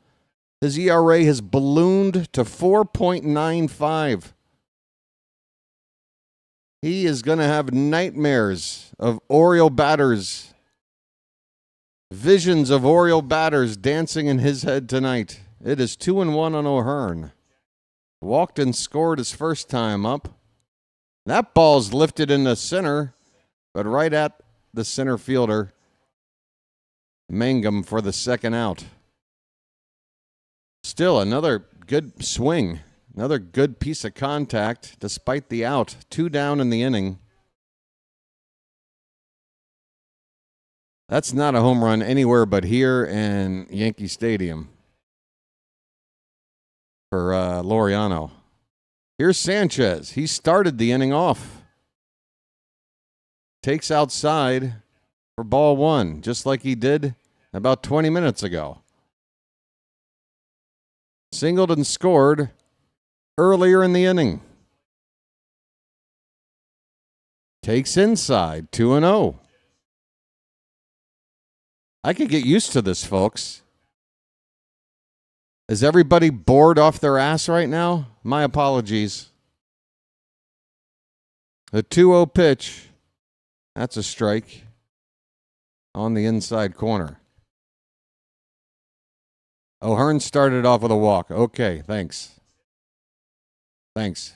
His ERA has ballooned to 4.95. He is going to have nightmares of Oriole batters. Visions of Oriole batters dancing in his head tonight. It is 2-1 on O'Hearn. Walked and scored his first time up. That ball's lifted in the center, but right at the center fielder. Mangum for the 2nd out. Still another good swing. Another good piece of contact despite the out. 2 down in the inning. That's not a home run anywhere but here in Yankee Stadium for Laureano. Here's Sanchez. He started the inning off. Takes outside for ball one, just like he did about 20 minutes ago. Singled and scored earlier in the inning. Takes inside, 2-0. I could get used to this, folks. Is everybody bored off their ass right now? My apologies. The 2-0 pitch. That's a strike on the inside corner. O'Hearn started off with a walk. Okay, thanks. Thanks.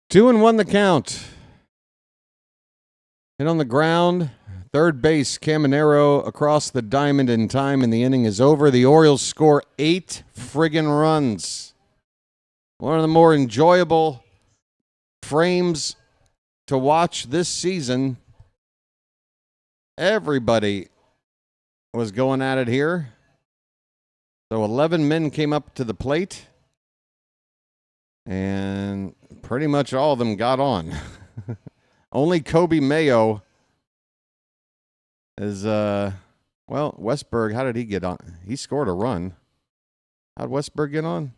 Two and one the count. Hit on the ground. Third base, Caminero across the diamond in time, and the inning is over. The Orioles score 8 friggin' runs. One of the more enjoyable frames to watch this season. Everybody was going at it here. So 11 men came up to the plate, and pretty much all of them got on. Only Kobe Mayo is, Westberg, how did he get on? He scored a run. How'd Westberg get on?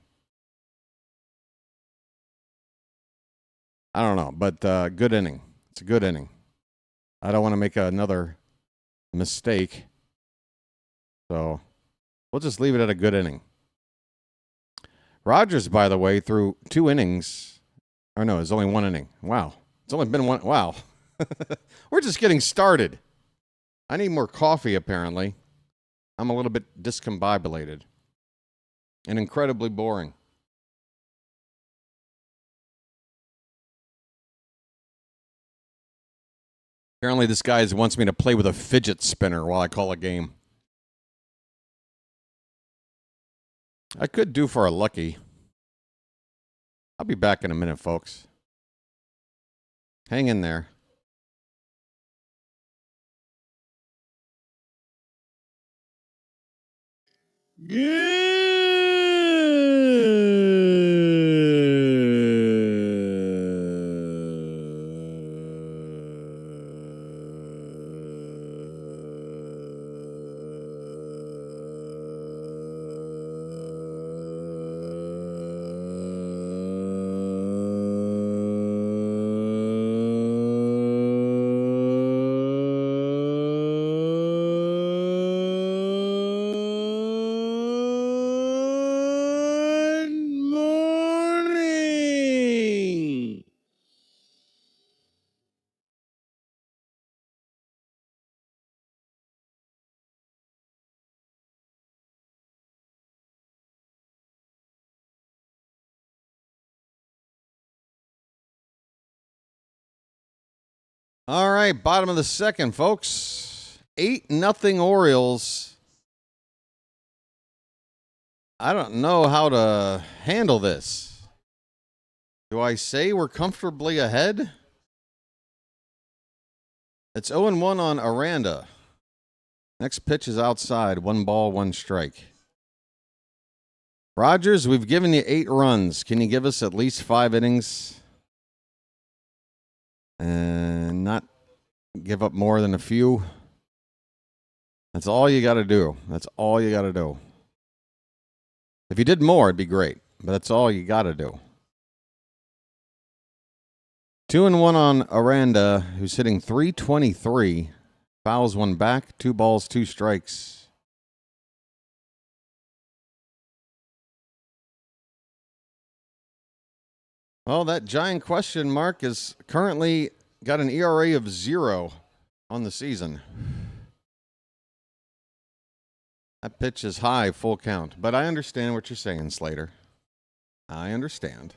I don't know, but good inning. It's a good inning. I don't want to make another mistake. So we'll just leave it at a good inning. Rogers, by the way, threw 2 innings. Or no, it's only 1 inning. Wow. It's only been 1. Wow. We're just getting started. I need more coffee, apparently. I'm a little bit discombobulated and incredibly boring. Apparently, this guy wants me to play with a fidget spinner while I call a game. I could do for a lucky. I'll be back in a minute, folks. Hang in there. All right, bottom of the second, folks. 8-0 Orioles. I don't know how to handle this. Do I say we're comfortably ahead? It's 0-1 on Aranda. Next pitch is outside. 1 ball, 1 strike. Rogers, we've given you 8 runs. Can you give us at least 5 innings? And not give up more than a few. That's all you got to do. That's all you got to do. If you did more, it'd be great. But that's all you got to do. 2-1 on Aranda, who's hitting .323. Fouls 1 back. 2 balls, 2 strikes. Well, that giant question mark is currently got an ERA of 0 on the season. That pitch is high, full count. But I understand what you're saying, Slater. I understand.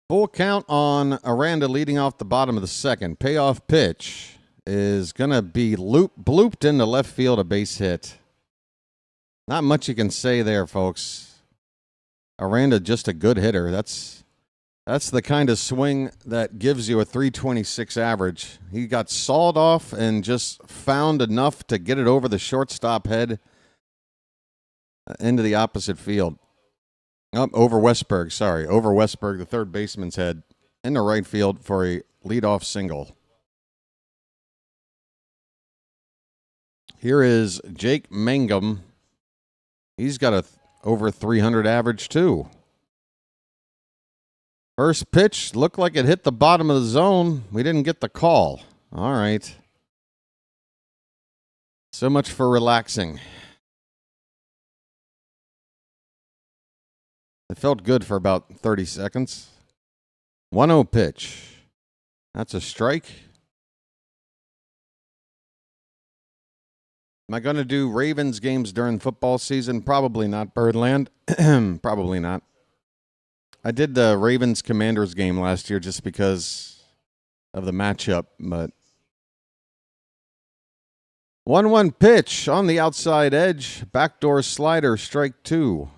Full count on Aranda leading off the bottom of the second. Payoff pitch is going to be blooped into left field, a base hit. Not much you can say there, folks. Aranda just a good hitter. That's the kind of swing that gives you a 326 average. He got sawed off and just found enough to get it over the shortstop head into the opposite field. Over Westberg, the third baseman's head, in the right field for a leadoff single. Here is Jake Mangum. He's got a over 300 average too. First pitch looked like it hit the bottom of the zone. We didn't get the call. All right. So much for relaxing. It felt good for about 30 seconds. 1-0 pitch. That's a strike. Am I going to do Ravens games during football season? Probably not, Birdland. Probably not. I did the Ravens-Commanders game last year just because of the matchup, but 1-1 pitch on the outside edge. Backdoor slider, strike 2.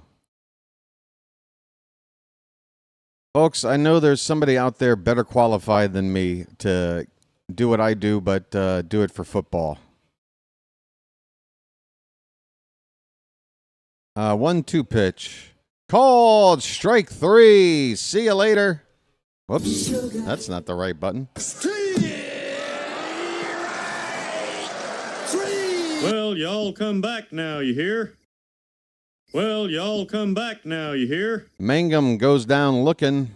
Folks, I know there's somebody out there better qualified than me to do what I do, but do it for football. 1-2 pitch. Called strike 3. See you later. Whoops. That's not the right button. Well, y'all come back now, you hear? Well, y'all come back now, you hear? Mangum goes down looking.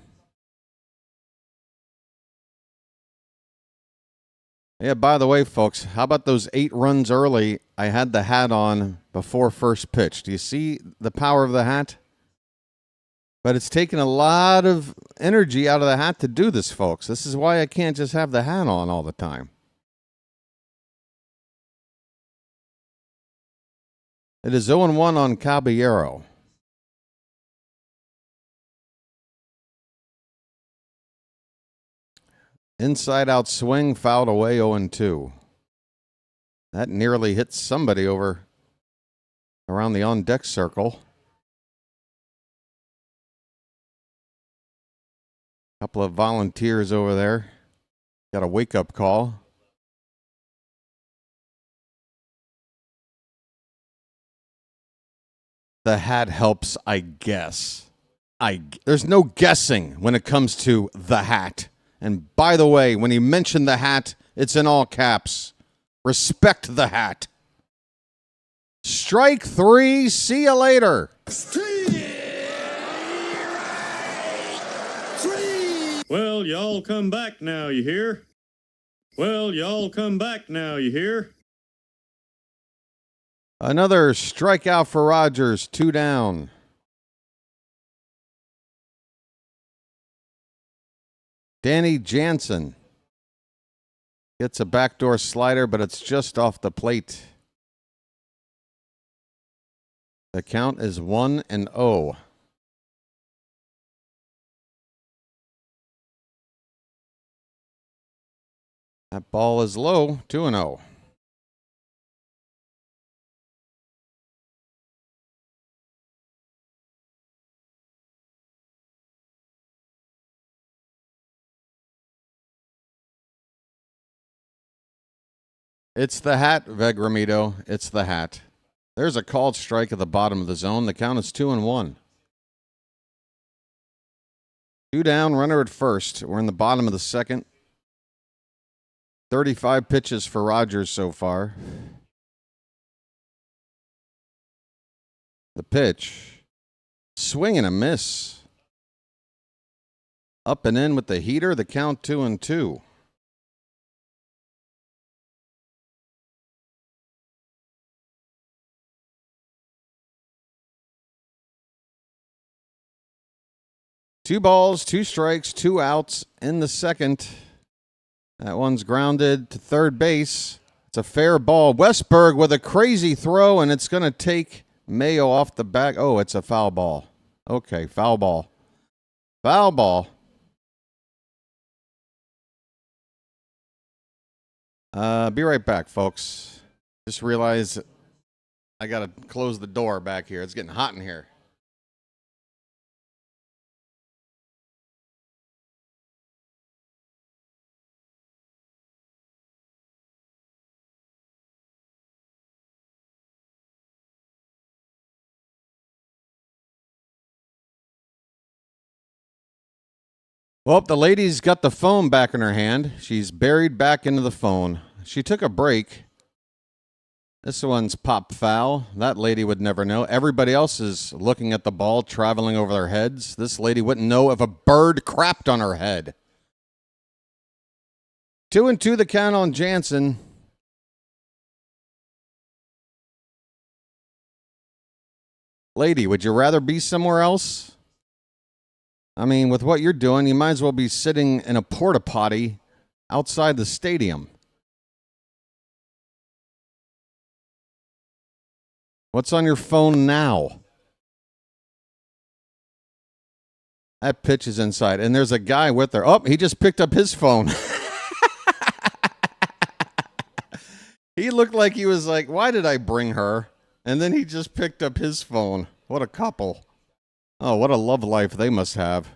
Yeah, by the way, folks, how about those 8 runs early? I had the hat on before first pitch. Do you see the power of the hat? But it's taken a lot of energy out of the hat to do this, folks. This is why I can't just have the hat on all the time. It is 0-1 on Caballero. Inside out swing, fouled away, 0-2. That nearly hit somebody over around the on-deck circle. Couple of volunteers over there. Got a wake-up call. The hat helps, I guess. There's no guessing when it comes to the hat. And by the way, when you mention the hat, it's in all caps. Respect the hat. Strike 3. See you later. Well, y'all come back now, you hear? Well, y'all come back now, you hear? Another strikeout for Rogers. 2 down. Danny Jansen gets a backdoor slider, but it's just off the plate. The count is 1-0. That ball is low. 2-0. It's the hat, Vegramito. It's the hat. There's a called strike at the bottom of the zone. The count is 2-1. 2 down, runner at first. We're in the bottom of the second. 35 pitches for Rogers so far. The pitch. Swing and a miss. Up and in with the heater. The count 2-2. Two balls, 2 strikes, 2 outs in the second. That one's grounded to third base. It's a fair ball. Westberg with a crazy throw, and it's going to take Mayo off the back. Oh, it's a foul ball. Okay, foul ball. Foul ball. Be right back, folks. Just realized I got to close the door back here. It's getting hot in here. Well, the lady's got the phone back in her hand. She's buried back into the phone. She took a break. This one's pop foul. That lady would never know. Everybody else is looking at the ball, traveling over their heads. This lady wouldn't know if a bird crapped on her head. 2-2 the count on Jansen. Lady, would you rather be somewhere else? I mean, with what you're doing, you might as well be sitting in a porta potty outside the stadium. What's on your phone now? That pitch is inside, and there's a guy with her. Oh, he just picked up his phone. He looked like he was like, why did I bring her? And then he just picked up his phone. What a couple. Oh, what a love life they must have.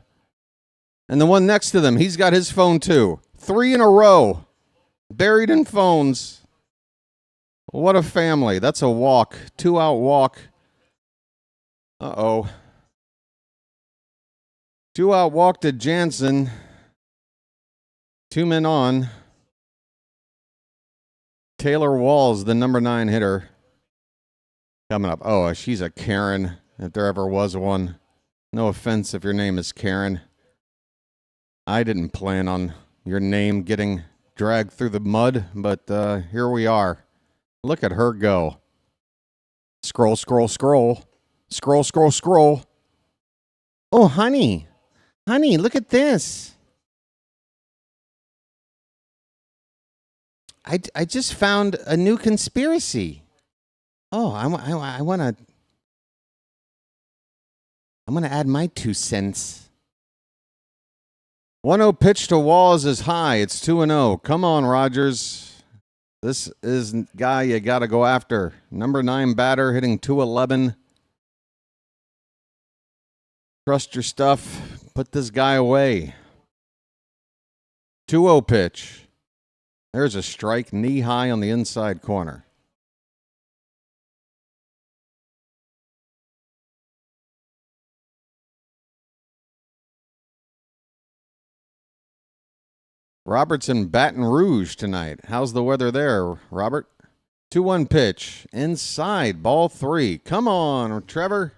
And the one next to them, he's got his phone too. 3 in a row. Buried in phones. What a family. That's a walk. 2-out walk. Uh-oh. 2-out walk to Jansen. 2 men on. Taylor Walls, the number 9 hitter. Coming up. Oh, she's a Karen, if there ever was one. No offense if your name is Karen. I didn't plan on your name getting dragged through the mud, but here we are. Look at her go. Scroll, scroll, scroll. Scroll, scroll, scroll. Oh, honey. Honey, look at this. I just found a new conspiracy. Oh, I'm going to add my 2 cents. 1-0 pitch to Walls is high. It's 2-0. Come on, Rogers. This is guy you got to go after. Number 9 batter hitting .211. Trust your stuff. Put this guy away. 2-0 pitch. There's a strike knee high on the inside corner. Robert's in Baton Rouge tonight. How's the weather there, Robert? 2-1 pitch. Inside. Ball 3. Come on, Trevor.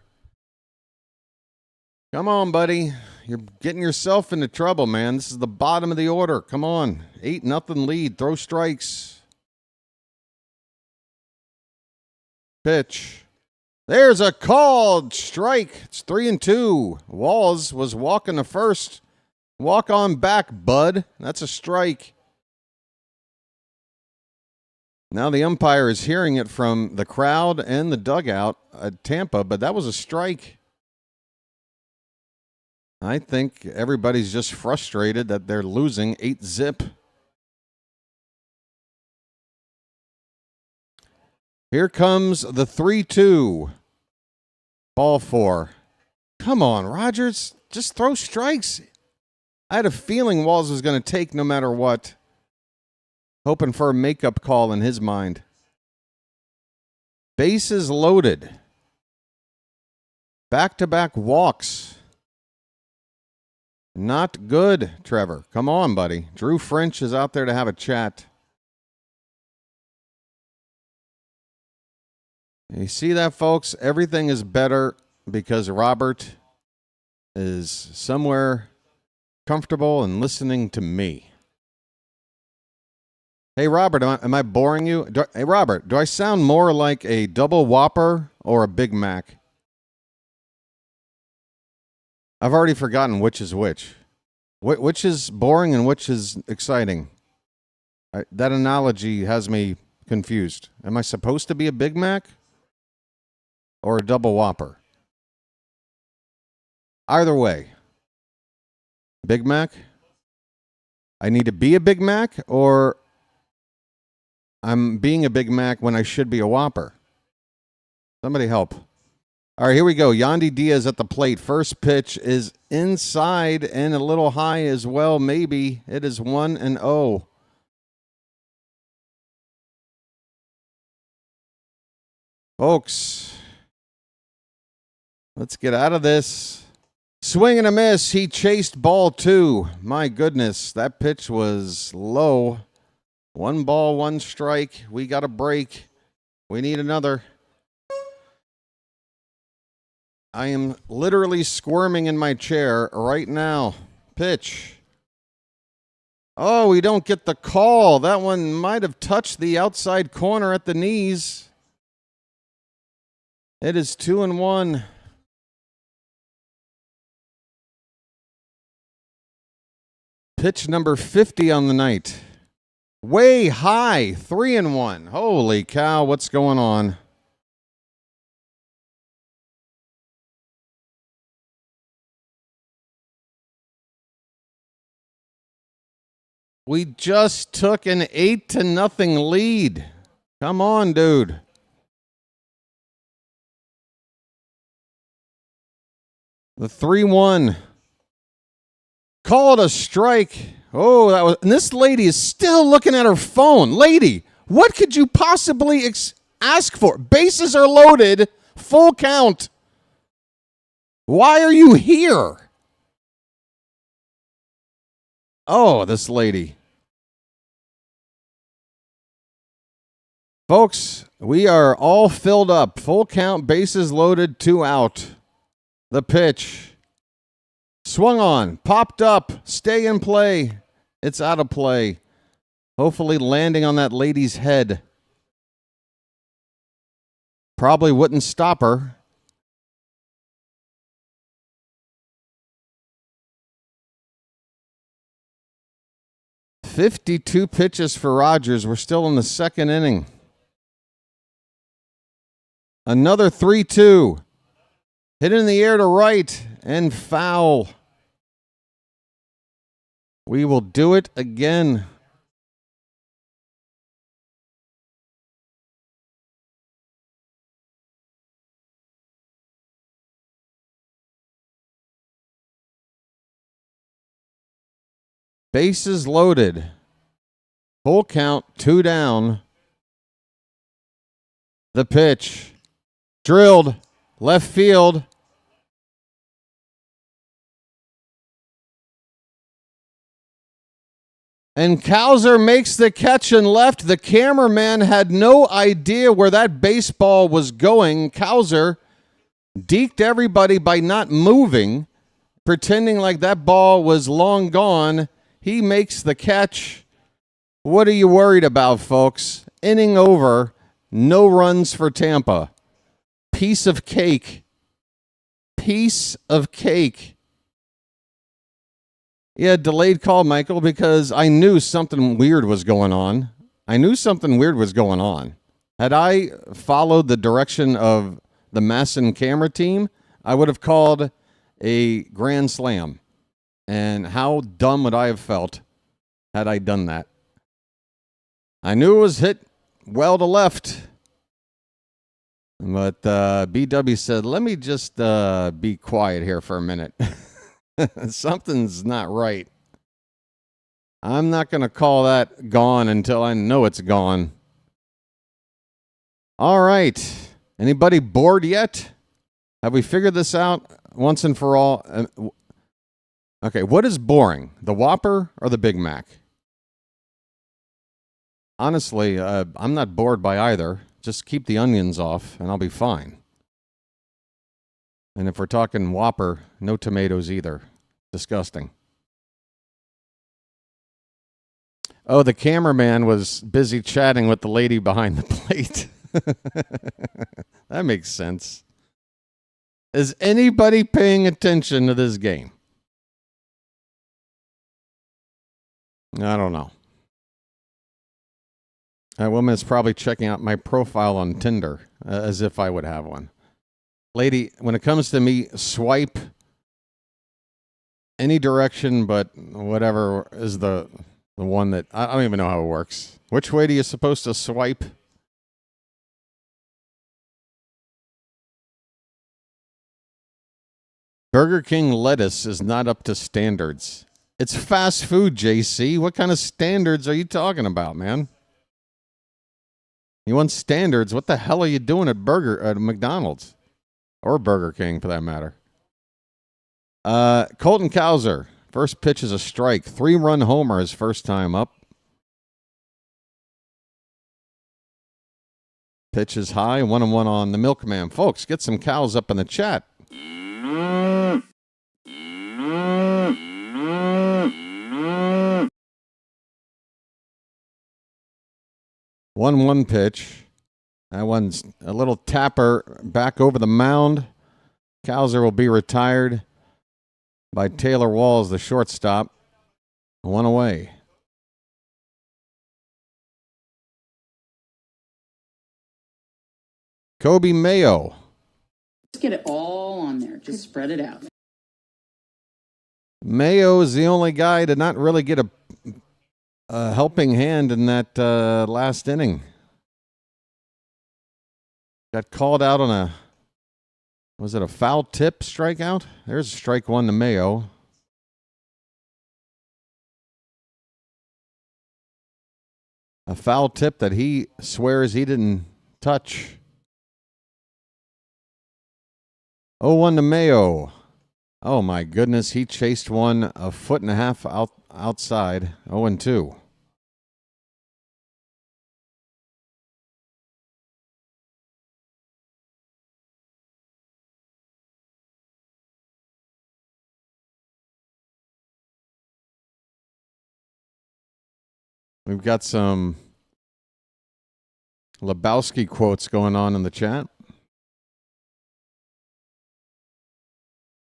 Come on, buddy. You're getting yourself into trouble, man. This is the bottom of the order. Come on. 8-0 lead. Throw strikes. Pitch. There's a called strike. It's 3-2. Walls was walking to first. Walk on back, bud. That's a strike. Now the umpire is hearing it from the crowd and the dugout at Tampa, but that was a strike. I think everybody's just frustrated that they're losing 8-zip. Here comes the 3-2. Ball 4. Come on, Rogers. Just throw strikes. I had a feeling Walls was going to take no matter what. Hoping for a makeup call in his mind. Bases loaded. Back-to-back walks. Not good, Trevor. Come on, buddy. Drew French is out there to have a chat. You see that, folks? Everything is better because Robert is somewhere comfortable and listening to me. Hey, Robert, am I boring you? Hey, Robert, do I sound more like a double Whopper or a Big Mac? I've already forgotten which is which. Which is boring and which is exciting? That analogy has me confused. Am I supposed to be a Big Mac or a double Whopper? Either way. Big Mac? I need to be a Big Mac or I'm being a Big Mac when I should be a Whopper. Somebody help. All right, here we go. Yandy Diaz at the plate. First pitch is inside and a little high as well, maybe. It is 1-0. Folks, let's get out of this. Swing and a miss. He chased ball 2. My goodness, that pitch was low. 1 ball, 1 strike. We got a break. We need another. I am literally squirming in my chair right now. Pitch. Oh, we don't get the call. That one might have touched the outside corner at the knees. It is 2-1. Pitch number 50 on the night. Way high. 3-1. Holy cow, what's going on? We just took an 8-0 lead. Come on, dude. The 3-1. Called a strike. Oh, that was. And this lady is still looking at her phone. Lady, what could you possibly ask for? Bases are loaded. Full count. Why are you here? Oh, this lady. Folks, we are all filled up. Full count, bases loaded, 2 out. The pitch. Swung on, popped up, stay in play. It's out of play. Hopefully landing on that lady's head. Probably wouldn't stop her. "52 pitches for Rogers. We're still in the second inning. Another 3-2. Hit in the air to right and foul. We will do it again. Bases loaded. Full count, 2 down. The pitch. Drilled. Left field. And Cowser makes the catch and left. The cameraman had no idea where that baseball was going. Cowser deked everybody by not moving, pretending like that ball was long gone. He makes the catch. What are you worried about, folks? Inning over. No runs for Tampa. Piece of cake. Piece of cake. Yeah, delayed call, Michael, because I knew something weird was going on. Had I followed the direction of the Masson camera team, I would have called a grand slam. And how dumb would I have felt had I done that? I knew it was hit well to left. But BW said, let me just be quiet here for a minute. Something's not right. I'm not going to call that gone until I know it's gone. All right. Anybody bored yet? Have we figured this out once and for all? Okay, what is boring? The Whopper or the Big Mac? Honestly, I'm not bored by either. Just keep the onions off and I'll be fine. And if we're talking Whopper, no tomatoes either. Disgusting. Oh, the cameraman was busy chatting with the lady behind the plate. That makes sense. Is anybody paying attention to this game? I don't know. That woman is probably checking out my profile on Tinder, as if I would have one. Lady, when it comes to me, swipe any direction but whatever The one that I don't even know how it works. Which way are you supposed to swipe? Burger King lettuce is not up to standards. It's fast food, JC. What kind of standards are you talking about, man? You want standards? What the hell are you doing at McDonald's? Or Burger King, for that matter. Colton Cowser. First pitch is a strike. 3-run homer his first time up. Pitch is high. 1-1 on the Milkman. Folks, get some cows up in the chat. 1-1 pitch. That one's a little tapper back over the mound. Cowser will be retired by Taylor Walls, the shortstop. 1 away. Kobe Mayo. Just get it all on there. Just spread it out. Mayo is the only guy to not really get a helping hand in that last inning. Got called out on was it a foul tip strikeout? There's strike 1 to Mayo. A foul tip that he swears he didn't touch. 0-1 to Mayo. Oh my goodness, he chased one 1.5 foot outside. 0-2. We've got some Lebowski quotes going on in the chat.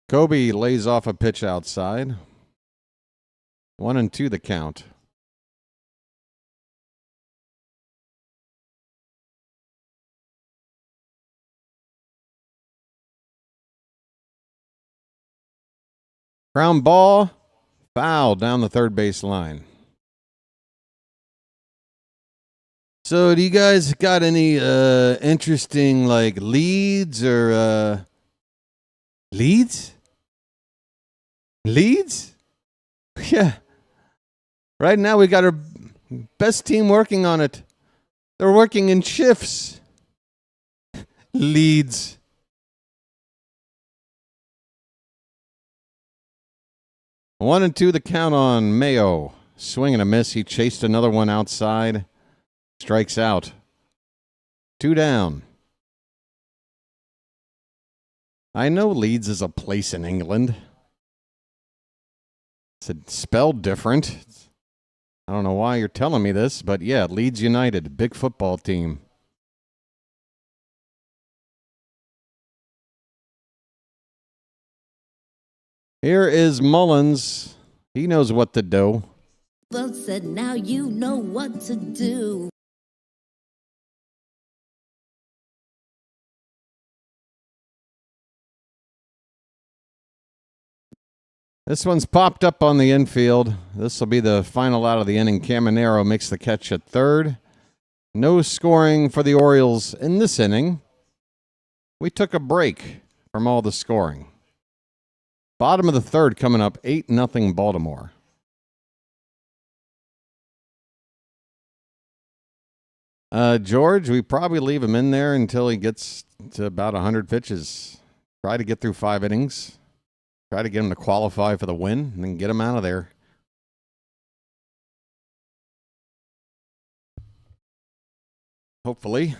Kobe lays off a pitch outside. 1-2 the count. Ground ball, foul down the third base line. So do you guys got any interesting like leads or leads? Leads? Yeah. Right now we got our best team working on it. They're working in shifts. Leads. 1-2 the count on Mayo. Swing and a miss. He chased another one outside. Strikes out. 2 down. I know Leeds is a place in England. It's spelled different. I don't know why you're telling me this, but yeah, Leeds United, big football team. Here is Mullins. He knows what to do. Well said, now you know what to do. This one's popped up on the infield. This will be the final out of the inning. Caminero makes the catch at third. No scoring for the Orioles in this inning. We took a break from all the scoring. Bottom of the third coming up, 8-0 Baltimore. George, we probably leave him in there until he gets to about 100 pitches. Try to get through 5 innings. Try to get him to qualify for the win and then get him out of there. Hopefully.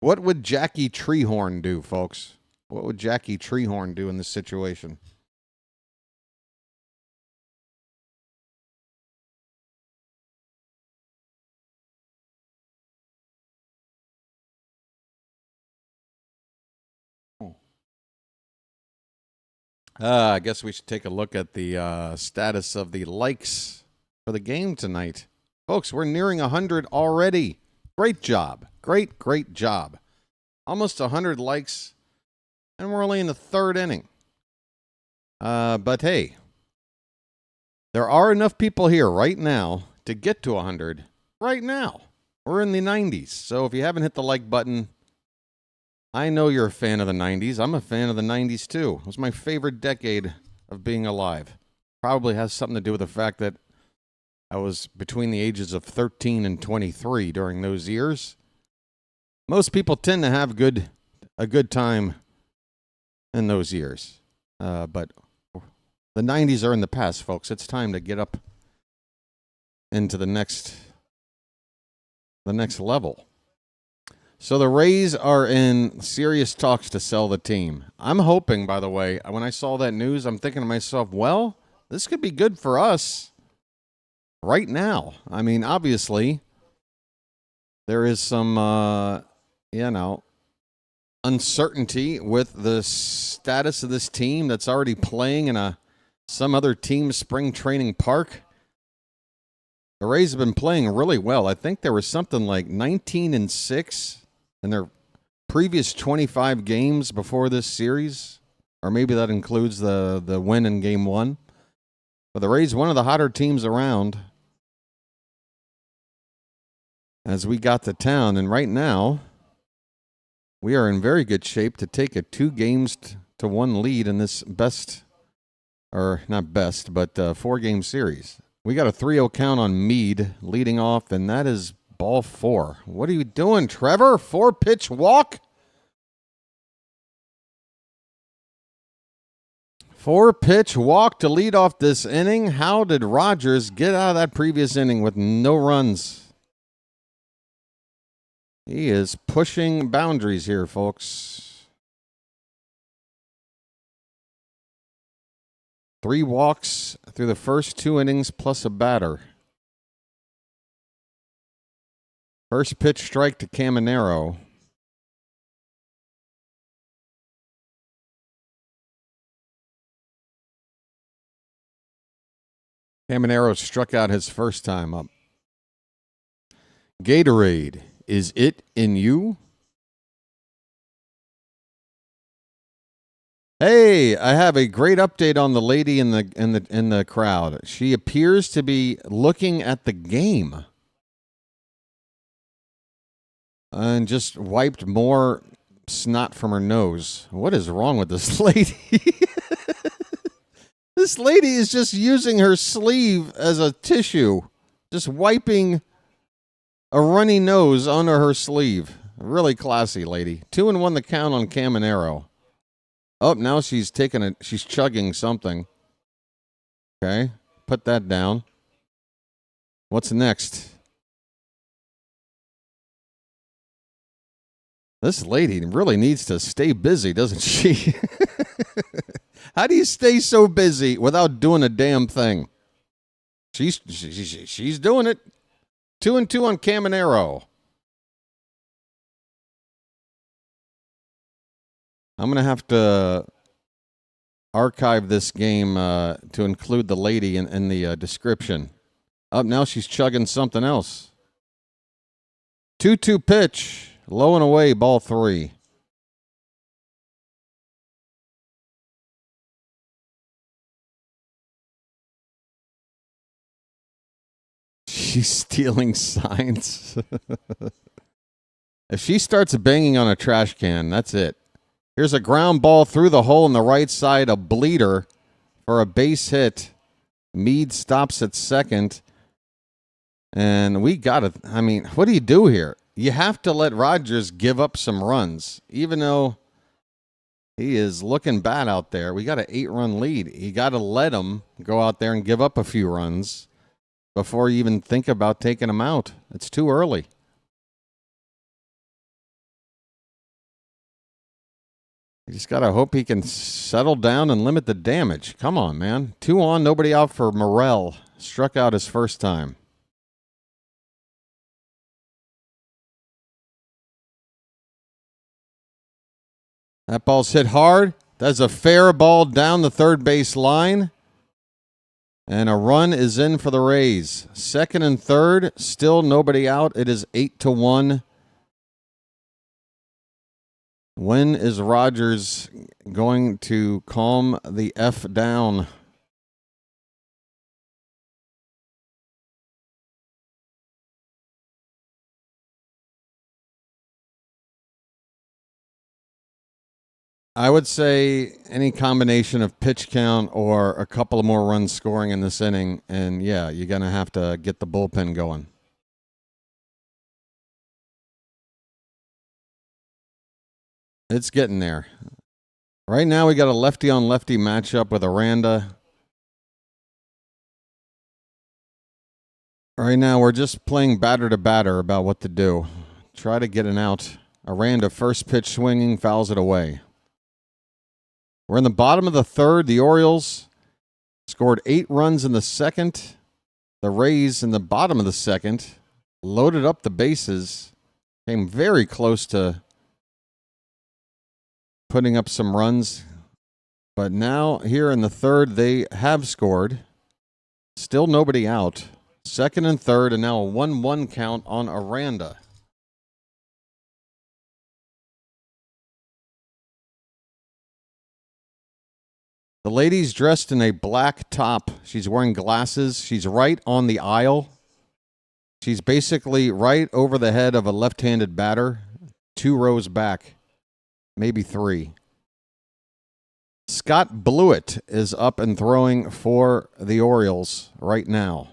What would Jackie Treehorn do, folks? What would Jackie Treehorn do in this situation? I guess we should take a look at the status of the likes for the game tonight. Folks, we're nearing 100 already. Great job. Great job. Almost 100 likes, and we're only in the third inning. But hey, there are enough people here right now to get to 100 right now. We're in the 90s. So if you haven't hit the like button, I know you're a fan of the 90s. I'm a fan of the 90s too. It was my favorite decade of being alive. Probably has something to do with the fact that I was between the ages of 13 and 23 during those years. Most people tend to have a good time in those years. But the 90s are in the past, folks. It's time to get up into the next level. So the Rays are in serious talks to sell the team. I'm hoping, by the way, when I saw that news, I'm thinking to myself, well, this could be good for us right now. I mean, obviously, there is some, uncertainty with the status of this team that's already playing in some other team's spring training park. The Rays have been playing really well. I think there was something like 19-6 in their previous 25 games before this series, or maybe that includes the win in Game 1. But the Rays, one of the hotter teams around, as we got to town, and right now we are in very good shape to take a 2-1 lead in this not best, but 4-game series. We got a 3-0 count on Meade leading off, and that is ball 4. What are you doing, Trevor? 4-pitch walk? 4-pitch walk to lead off this inning. How did Rogers get out of that previous inning with no runs? He is pushing boundaries here, folks. 3 walks through the first 2 innings plus a batter. First pitch strike to Caminero. Caminero struck out his first time up. Gatorade, is it in you? Hey, I have a great update on the lady in the crowd. She appears to be looking at the game and just wiped more snot from her nose. What is wrong with this lady? This lady is just using her sleeve as a tissue, just wiping a runny nose onto her sleeve. Really classy lady. 2-1 the count on Caminero. Oh, now she's chugging something. Okay, put that down. What's next? This lady really needs to stay busy, doesn't she? How do you stay so busy without doing a damn thing? She's doing it. 2-2 on Caminero. I'm going to have to archive this game to include the lady in the description. Up now she's chugging something else. 2-2 pitch. Low and away, ball 3. She's stealing signs. If she starts banging on a trash can, that's it. Here's a ground ball through the hole in the right side, a bleeder for a base hit. Meade stops at second. And we got to, I mean, what do you do here? You have to let Rogers give up some runs, even though he is looking bad out there. We got an 8-run lead. You got to let him go out there and give up a few runs before you even think about taking him out. It's too early. You just got to hope he can settle down and limit the damage. Come on, man. 2 on, nobody out for Morel. Struck out his first time. That ball's hit hard. That's a fair ball down the third base line. And a run is in for the Rays. Second and third, still nobody out. It is 8-1. When is Rogers going to calm the F down? I would say any combination of pitch count or a couple of more runs scoring in this inning, and yeah, you're going to have to get the bullpen going. It's getting there. Right now, we got a lefty-on-lefty matchup with Aranda. Right now, we're just playing batter to batter about what to do. Try to get an out. Aranda, first pitch swinging, fouls it away. We're in the bottom of the third. The Orioles scored 8 runs in the second. The Rays in the bottom of the second loaded up the bases. Came very close to putting up some runs. But now, here in the third, they have scored. Still nobody out. Second and third, and now a 1-1 count on Aranda. The lady's dressed in a black top. She's wearing glasses. She's right on the aisle. She's basically right over the head of a left-handed batter, 2 rows back, maybe 3. Scott Blewett is up and throwing for the Orioles right now.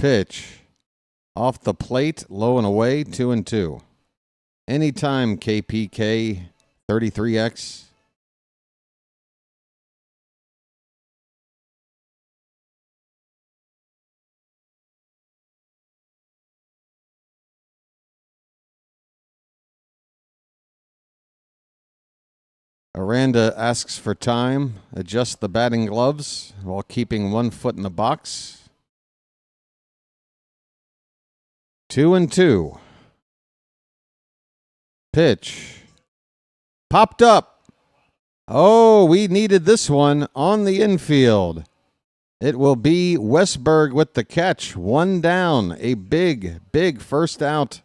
Pitch off the plate, low and away, 2-2. Anytime, KPK 33X. Aranda asks for time, adjusts the batting gloves while keeping 1 foot in the box. 2-2. Pitch. Popped up. Oh, we needed this one on the infield. It will be Westberg with the catch. 1 down. A big, big first out.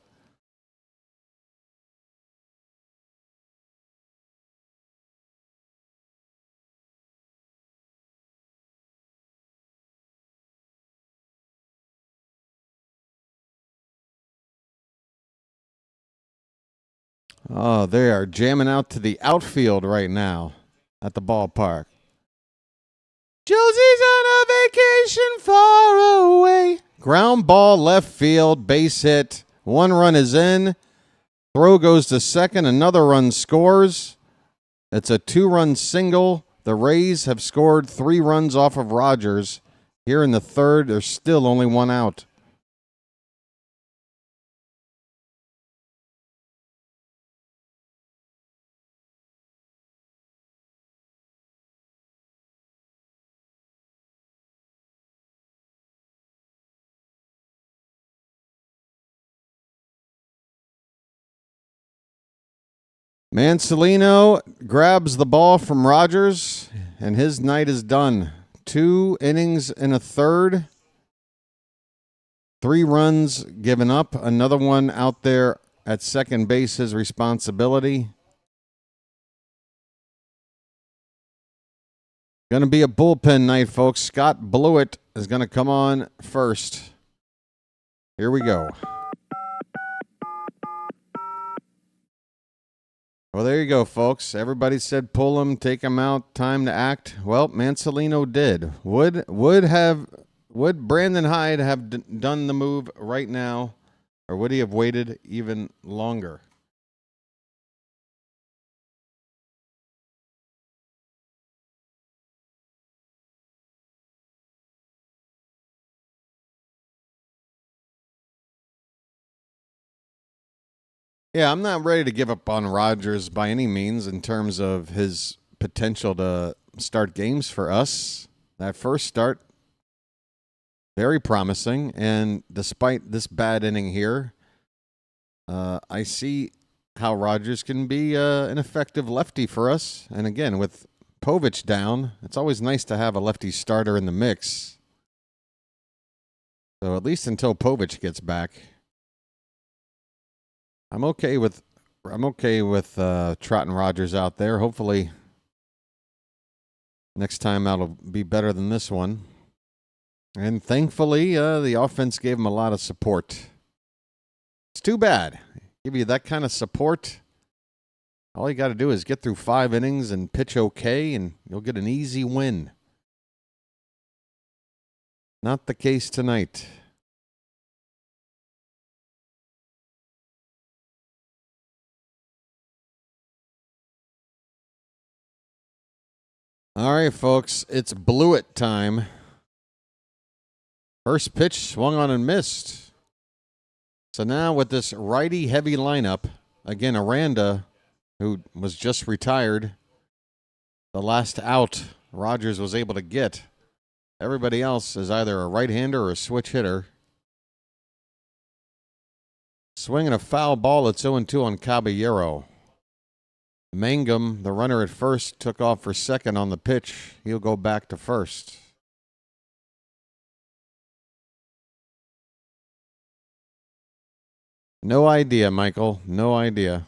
Oh, they are jamming out to the outfield right now at the ballpark. Josie's on a vacation far away. Ground ball left field, base hit. 1 run is in. Throw goes to second. Another run scores. It's a 2-run single. The Rays have scored 3 runs off of Rogers. Here in the third, there's still only 1 out. Mancelino grabs the ball from Rogers, and his night is done. 2 innings in a third. 3 runs given up. Another one out there at second base, his responsibility. Going to be a bullpen night, folks. Scott Blewett is going to come on first. Here we go. Well, there you go, folks. Everybody said pull him, take him out, time to act. Well, Mancelino did. Would Brandon Hyde have done the move right now, or would he have waited even longer? Yeah, I'm not ready to give up on Rogers by any means in terms of his potential to start games for us. That first start, very promising. And despite this bad inning here, I see how Rogers can be an effective lefty for us. And again, with Povich down, it's always nice to have a lefty starter in the mix. So at least until Povich gets back. I'm okay with trotting Rodgers out there. Hopefully next time that'll be better than this one. And thankfully, the offense gave him a lot of support. It's too bad. Give you that kind of support. All you got to do is get through 5 innings and pitch okay, and you'll get an easy win. Not the case tonight. All right, folks, it's blew it time. First pitch swung on and missed. So now with this righty-heavy lineup, again, Aranda, who was just retired, the last out Rodgers was able to get. Everybody else is either a right-hander or a switch hitter. Swinging a foul ball, it's 0-2 on Caballero. Mangum, the runner at first, took off for second on the pitch. He'll go back to first. No idea, Michael. No idea.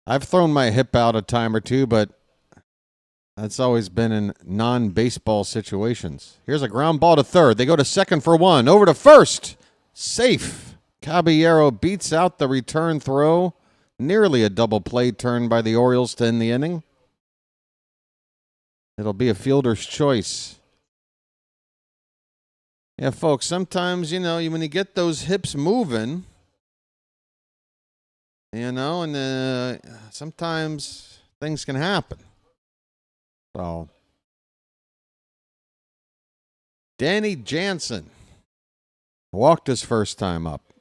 I've thrown my hip out a time or two, but that's always been in non-baseball situations. Here's a ground ball to third. They go to second for 1. Over to first. Safe. Caballero beats out the return throw. Nearly a double play turn by the Orioles to end the inning. It'll be a fielder's choice. Yeah, folks, sometimes, when you get those hips moving, and sometimes things can happen. So, Danny Jansen walked his first time up.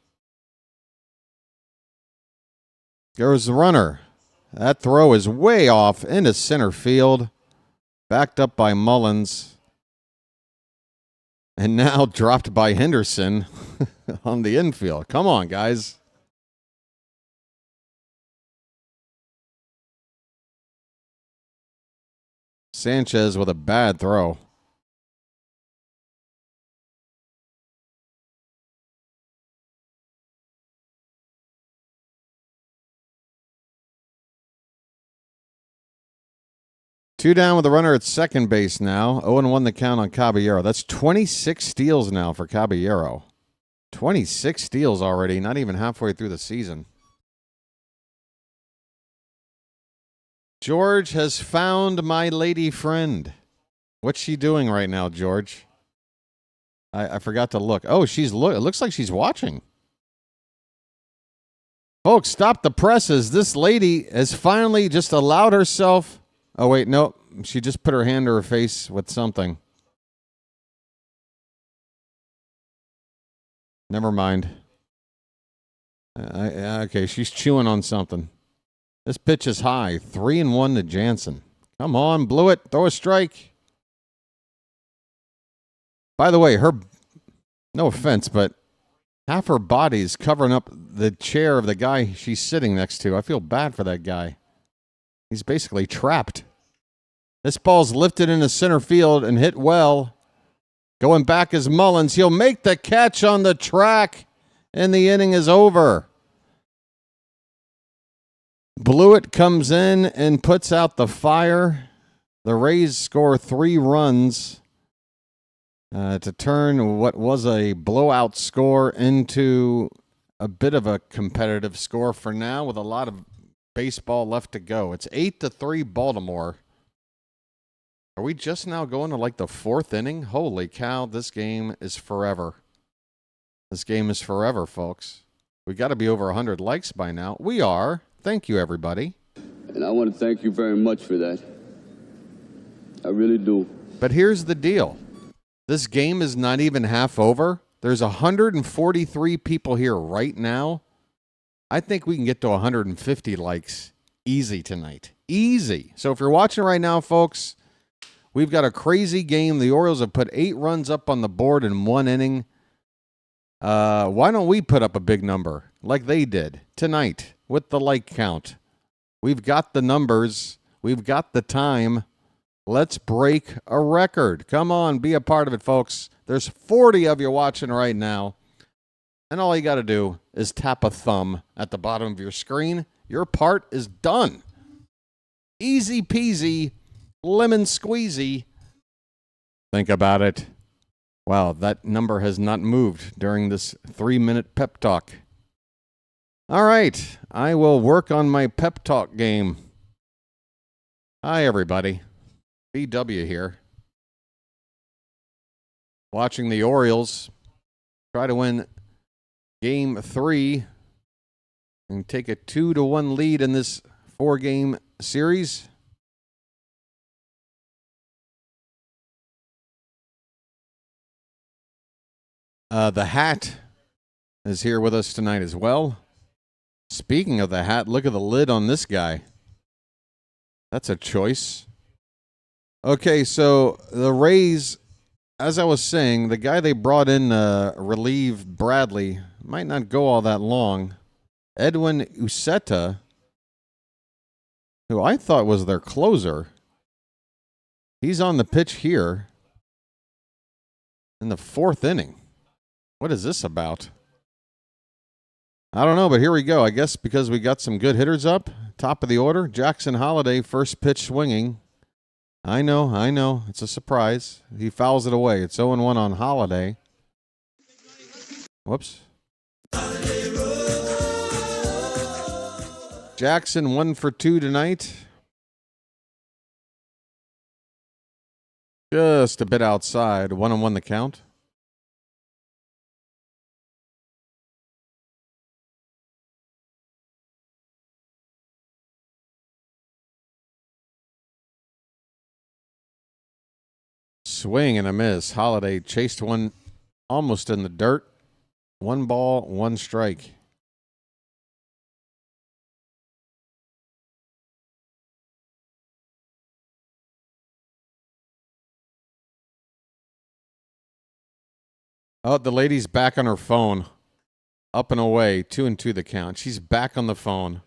Goes the runner. That throw is way off into center field. Backed up by Mullins. And now dropped by Henderson on the infield. Come on, guys. Sanchez with a bad throw. Two down with the runner at second base now. 0-1 the count on Caballero. That's 26 steals now for Caballero. 26 steals already, not even halfway through the season. George has found my lady friend. What's she doing right now, George? I forgot to look. Oh, it looks like she's watching. Folks, stop the presses. This lady has finally just allowed herself... Oh, wait, no. She just put her hand to her face with something. Never mind. Okay, she's chewing on something. This pitch is high. 3-1 to Jansen. Come on, blew it. Throw a strike. By the way, no offense, but half her body is covering up the chair of the guy she's sitting next to. I feel bad for that guy. He's basically trapped. This ball's lifted into center field and hit well. Going back is Mullins. He'll make the catch on the track, and the inning is over. Blewett comes in and puts out the fire. The Rays score 3 runs to turn what was a blowout score into a bit of a competitive score for now with a lot of baseball left to go. It's 8-3 Baltimore. Are we just now going to like the 4th inning? Holy cow, this game is forever. This game is forever, folks. We got to be over 100 likes by now. We are. Thank you, everybody. And I want to thank you very much for that. I really do. But here's the deal. This game is not even half over. There's 143 people here right now. I think we can get to 150 likes easy tonight. Easy. So if you're watching right now, folks, we've got a crazy game. The Orioles have put 8 runs up on the board in 1 inning. Why don't we put up a big number like they did tonight with the like count? We've got the numbers. We've got the time. Let's break a record. Come on, be a part of it, folks. There's 40 of you watching right now. And all you got to do is tap a thumb at the bottom of your screen. Your part is done. Easy peasy, lemon squeezy. Think about it. Wow, that number has not moved during this 3-minute pep talk. All right, I will work on my pep talk game. Hi, everybody. BW here. Watching the Orioles try to win Game 3 and take a 2-1 lead in this 4-game series. The Hat is here with us tonight as well. Speaking of the hat, look at the lid on this guy. That's a choice. Okay, so the Rays, as I was saying, the guy they brought in relieve Bradley might not go all that long. Edwin Uceta, who I thought was their closer, he's on the pitch here in the 4th inning. What is this about? I don't know, but here we go. I guess because we got some good hitters up. Top of the order, Jackson Holliday, first pitch swinging. I know. It's a surprise. He fouls it away. It's 0-1 on Holliday. Whoops. Jackson 1 for 2 tonight. Just a bit outside. 1-1 the count. Swing and a miss. Holliday chased one almost in the dirt. 1 ball, 1 strike. Oh, the lady's back on her phone. Up and away. 2-2 the count. She's back on the phone.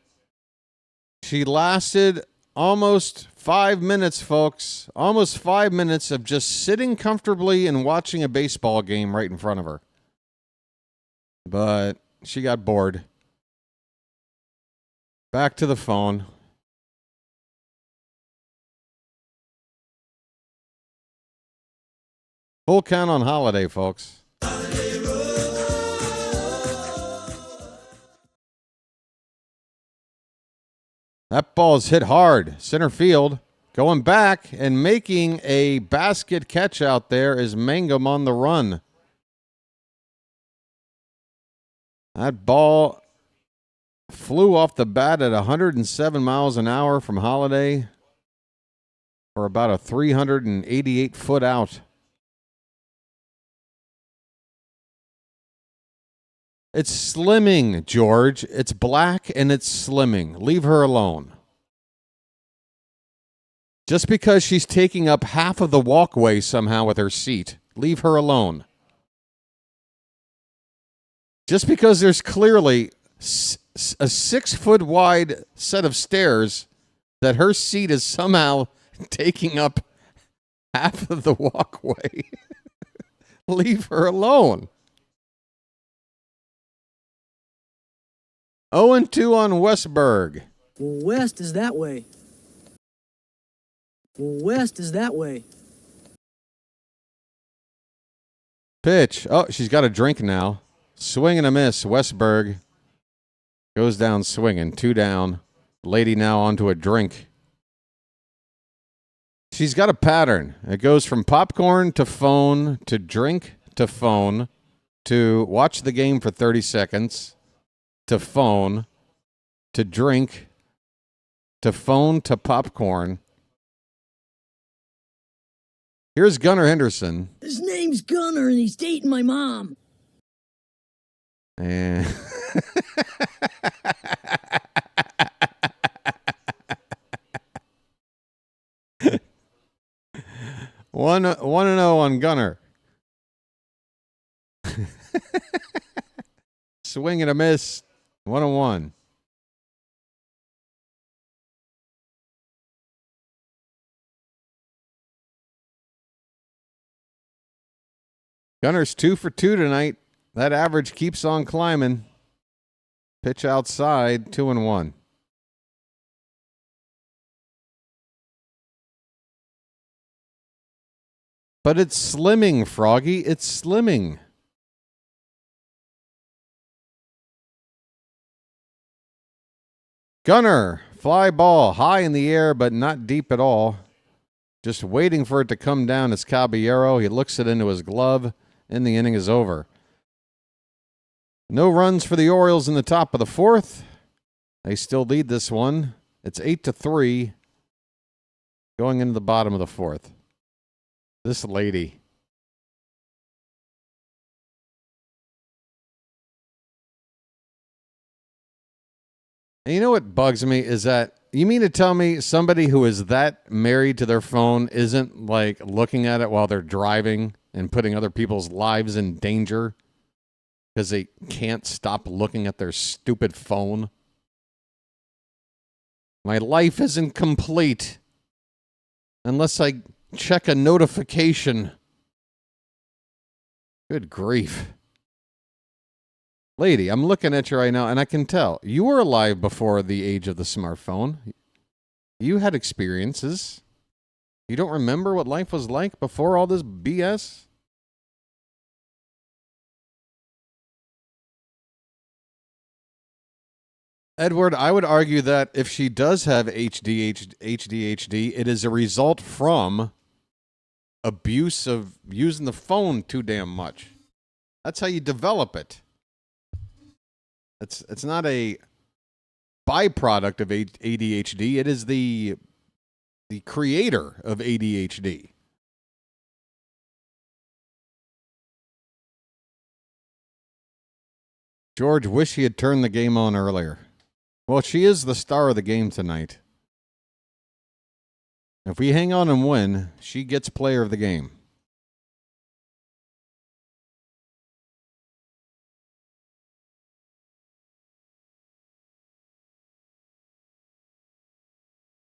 She lasted almost 5 minutes, folks. Almost 5 minutes of just sitting comfortably and watching a baseball game right in front of her. But she got bored. Back to the phone. Full count on Holliday, folks. That ball is hit hard. Center field. Going back and making a basket catch out there is Mangum on the run. That ball flew off the bat at 107 miles an hour from Holliday for about a 388-foot out. It's slimming, George. It's black and it's slimming. Leave her alone. Just because she's taking up half of the walkway somehow with her seat, leave her alone. Just because there's clearly a 6-foot wide set of stairs that her seat is somehow taking up half of the walkway, leave her alone. 0-2 on Westberg. West is that way. West is that way. Pitch. Oh, she's got a drink now. Swing and a miss. Westberg goes down swinging. 2 down. Lady now onto a drink. She's got a pattern. It goes from popcorn to phone to drink to phone to watch the game for 30 seconds to phone to drink to phone to popcorn. Here's Gunnar Henderson. His name's Gunnar and he's dating my mom. And one and 0 on Gunnar. Swing and a miss. 1-1. Gunner's 2 for 2 tonight. That average keeps on climbing. Pitch outside, 2-1. But it's slimming, Froggy. It's slimming. Gunner, fly ball, high in the air, but not deep at all. Just waiting for it to come down as Caballero. He looks it into his glove, and the inning is over. No runs for the Orioles in the top of the fourth. They still lead this one. It's 8-3 going into the bottom of the fourth. This lady. And you know what bugs me is that you mean to tell me somebody who is that married to their phone isn't like looking at it while they're driving and putting other people's lives in danger because they can't stop looking at their stupid phone? My life isn't complete unless I check a notification. Good grief. Lady, I'm looking at you right now, and I can tell you were alive before the age of the smartphone. You had experiences. You don't remember what life was like before all this BS? Edward, I would argue that if she does have ADHD, it is a result from abuse of using the phone too damn much. That's how you develop it. It's not a byproduct of ADHD. It is the creator of ADHD. George, wish he had turned the game on earlier. Well, she is the star of the game tonight. If we hang on and win, she gets player of the game.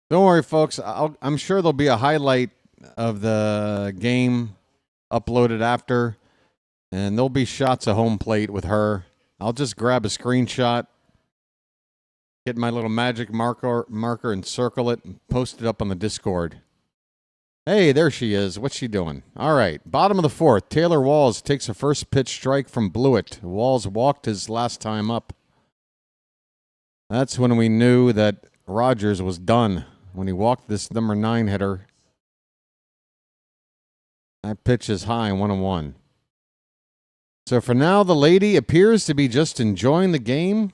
Don't worry, folks. I'm sure there'll be a highlight of the game uploaded after, and there'll be shots of home plate with her. I'll just grab a screenshot, get my little magic marker and circle it and post it up on the Discord. Hey, there she is. What's she doing? All right, bottom of the fourth. Taylor Walls takes a first pitch strike from Blewett. Walls walked his last time up. That's when we knew that Rogers was done. When he walked this number 9 hitter. That pitch is high, 1-1. So for now, the lady appears to be just enjoying the game.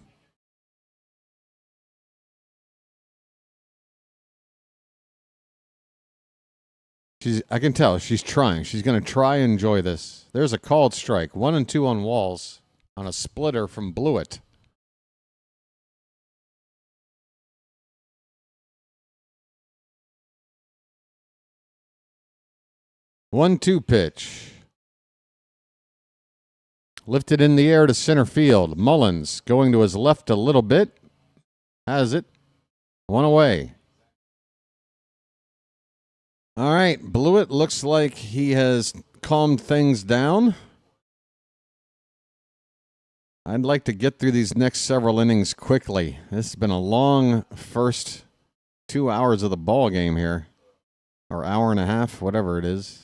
I can tell she's trying. She's going to try and enjoy this. There's a called strike. 1-2 on Walls on a splitter from Blewett. One-two pitch. Lifted in the air to center field. Mullins going to his left a little bit. Has it. One away. All right. Blewett looks like he has calmed things down. I'd like to get through these next several innings quickly. This has been a long first 2 hours of the ball game here. Or hour and a half, whatever it is.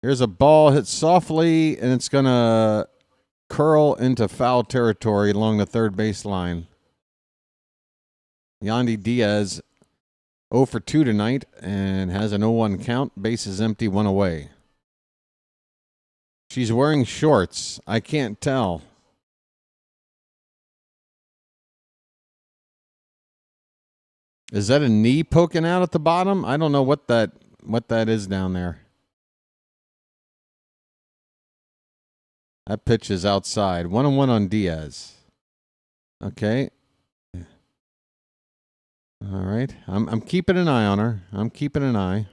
Here's a ball hit softly, and it's going to curl into foul territory along the third baseline. Yandy Diaz 0 for 2 tonight and has an 0-1 count. Base is empty, 1 away. She's wearing shorts. I can't tell. Is that a knee poking out at the bottom? I don't know what that is down there. That pitch is outside. 1-1 on Diaz. Okay. All right. I'm keeping an eye on her. I'm keeping an eye.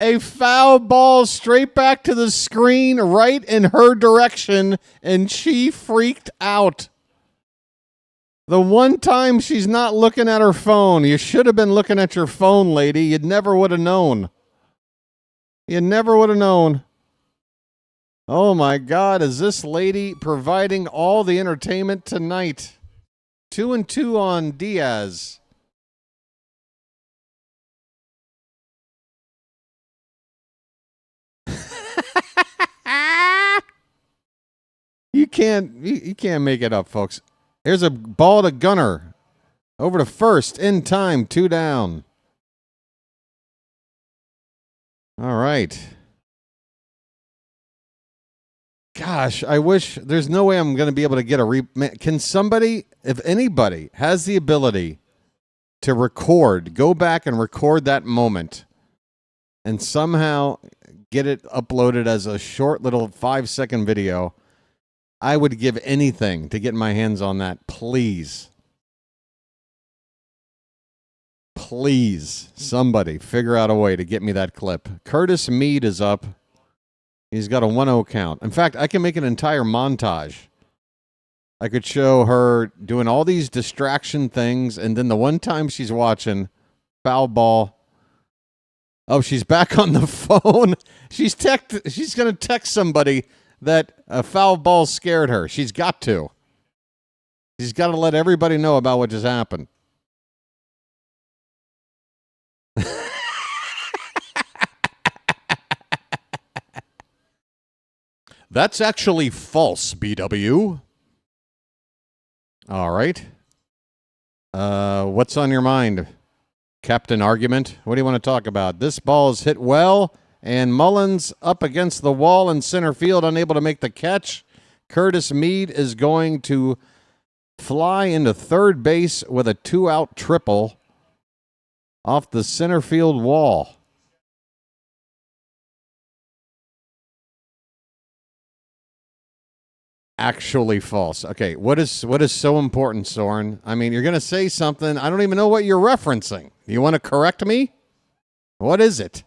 a foul ball straight back to the screen right in her direction, and she freaked out. The one time she's not looking at her phone. You should have been looking at your phone, lady. You never would have known. You never would have known. Oh, my God. Is this lady providing all the entertainment tonight? 2-2 on Diaz. You can't make it up, folks. Here's a ball to Gunner. Over to first. In time. 2 down. All right. Gosh, I wish there's no way I'm going to be able to get a can somebody, if anybody has the ability to record, go back and record that moment and somehow get it uploaded as a short little 5-second video, I would give anything to get my hands on that. Please. Please, somebody figure out a way to get me that clip. Curtis Mead is up. He's got a 1-0 count. In fact, I can make an entire montage. I could show her doing all these distraction things, and then the one time she's watching, foul ball. Oh, she's back on the phone. She's going to text somebody that a foul ball scared her. She's got to. She's got to let everybody know about what just happened. That's actually false, BW. All right. What's on your mind, Captain Argument? What do you want to talk about? This ball is hit well, and Mullins up against the wall in center field, unable to make the catch. Curtis Mead is going to fly into third base with a 2-out triple off the center field wall. Actually false. Okay, what is so important, Soren? I mean, you're going to say something. I don't even know what you're referencing. You want to correct me? What is it?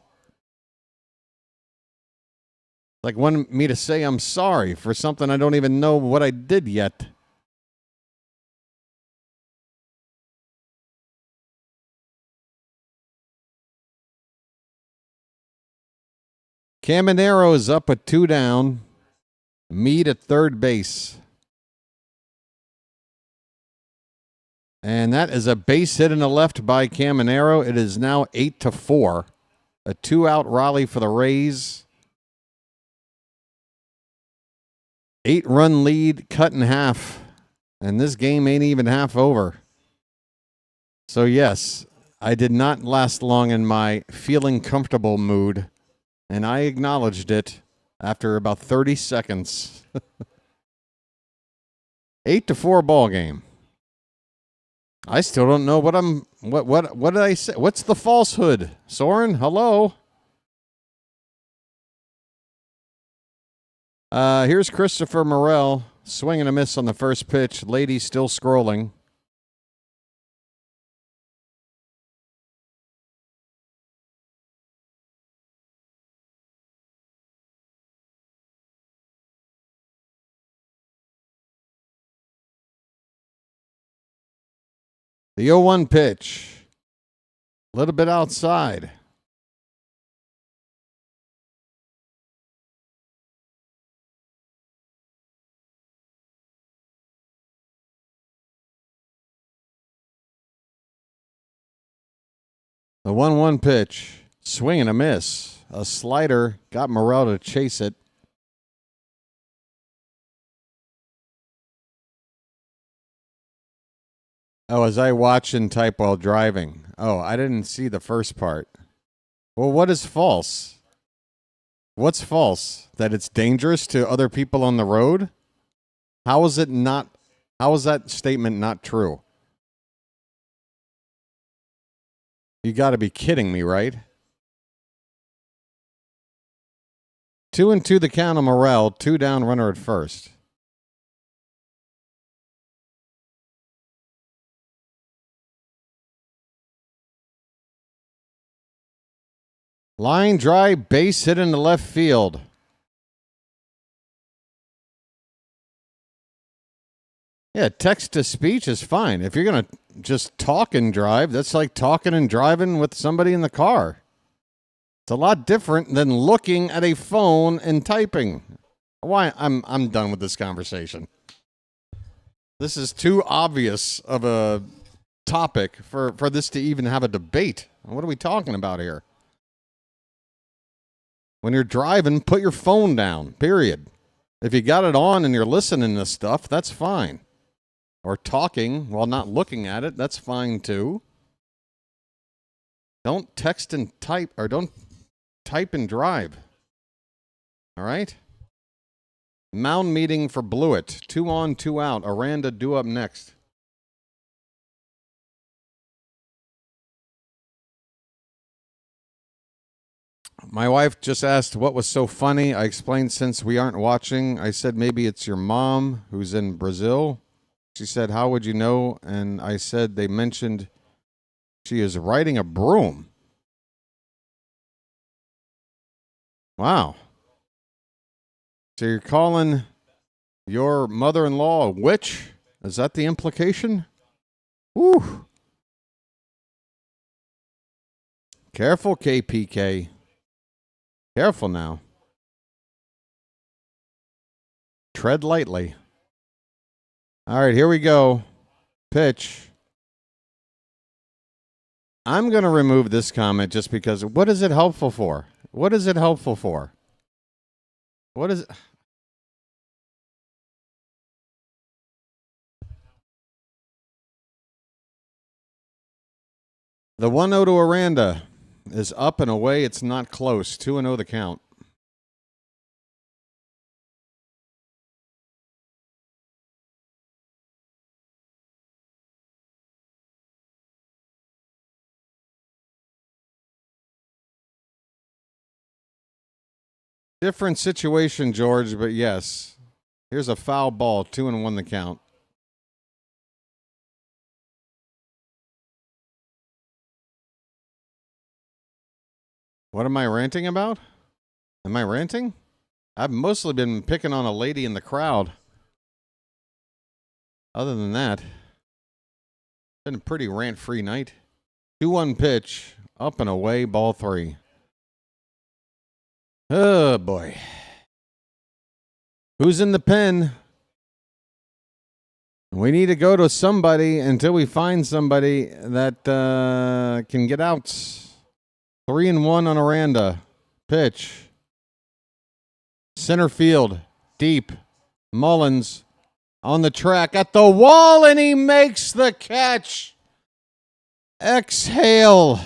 Like wanting me to say I'm sorry for something I don't even know what I did yet. Caminero is up with 2 down. Mead at third base. And that is a base hit in the left by Caminero. It is now 8-4. A 2-out rally for the Rays. 8-run lead cut in half. And this game ain't even half over. So yes, I did not last long in my feeling comfortable mood. And I acknowledged it. After about 30 seconds. 8-4 ball game. I still don't know what did I say? What's the falsehood? Soren, hello? Here's Christopher Morel. Swing and a miss on the first pitch. Lady still scrolling. The 0-1 pitch. A little bit outside. The 1-1 pitch. Swing and a miss. A slider got Morel to chase it. Oh, as I watch and type while driving. Oh, I didn't see the first part. Well, what is false? What's false? That it's dangerous to other people on the road? How is it not? How is that statement not true? You got to be kidding me, right? 2-2 the count on Morel. 2 down, runner at first. Line drive, base hit in the left field. Yeah, text to speech is fine. If you're going to just talk and drive, that's like talking and driving with somebody in the car. It's a lot different than looking at a phone and typing. Why? I'm done with this conversation. This is too obvious of a topic for this to even have a debate. What are we talking about here? When you're driving, put your phone down, period. If you got it on and you're listening to stuff, that's fine. Or talking while not looking at it, that's fine too. Don't text and type, or don't type and drive. All right? Mound meeting for Blewett. 2 on, 2 out. Aranda due up next. My wife just asked what was so funny. I explained since we aren't watching. I said maybe it's your mom who's in Brazil. She said, how would you know? And I said they mentioned she is riding a broom. Wow. So you're calling your mother-in-law a witch? Is that the implication? Whew. Careful, KPK. Careful now. Tread lightly. All right, here we go. Pitch. I'm going to remove this comment just because what is it helpful for? What is it helpful for? What is it? The 1-0 to Aranda is up and away. It's not close. 2-0 the count. Different situation, George, but yes. Here's a foul ball, 2-1 the count. What am I ranting about? Am I ranting? I've mostly been picking on a lady in the crowd. Other than that, been a pretty rant-free night. 2-1 pitch, up and away, ball 3. Oh, boy. Who's in the pen? We need to go to somebody until we find somebody that can get outs. 3-1 on Aranda. Pitch. Center field. Deep. Mullins on the track at the wall, and he makes the catch. Exhale.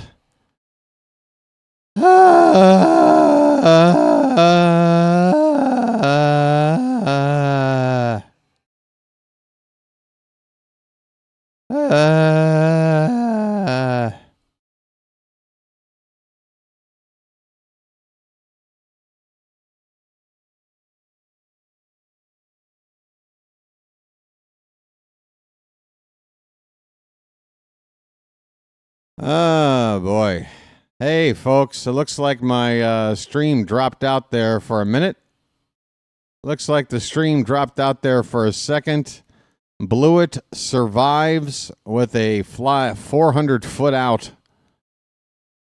Oh, boy. Hey, folks, it looks like my stream dropped out there for a minute. Looks like the stream dropped out there for a second. Blewett survives with a fly 400 foot out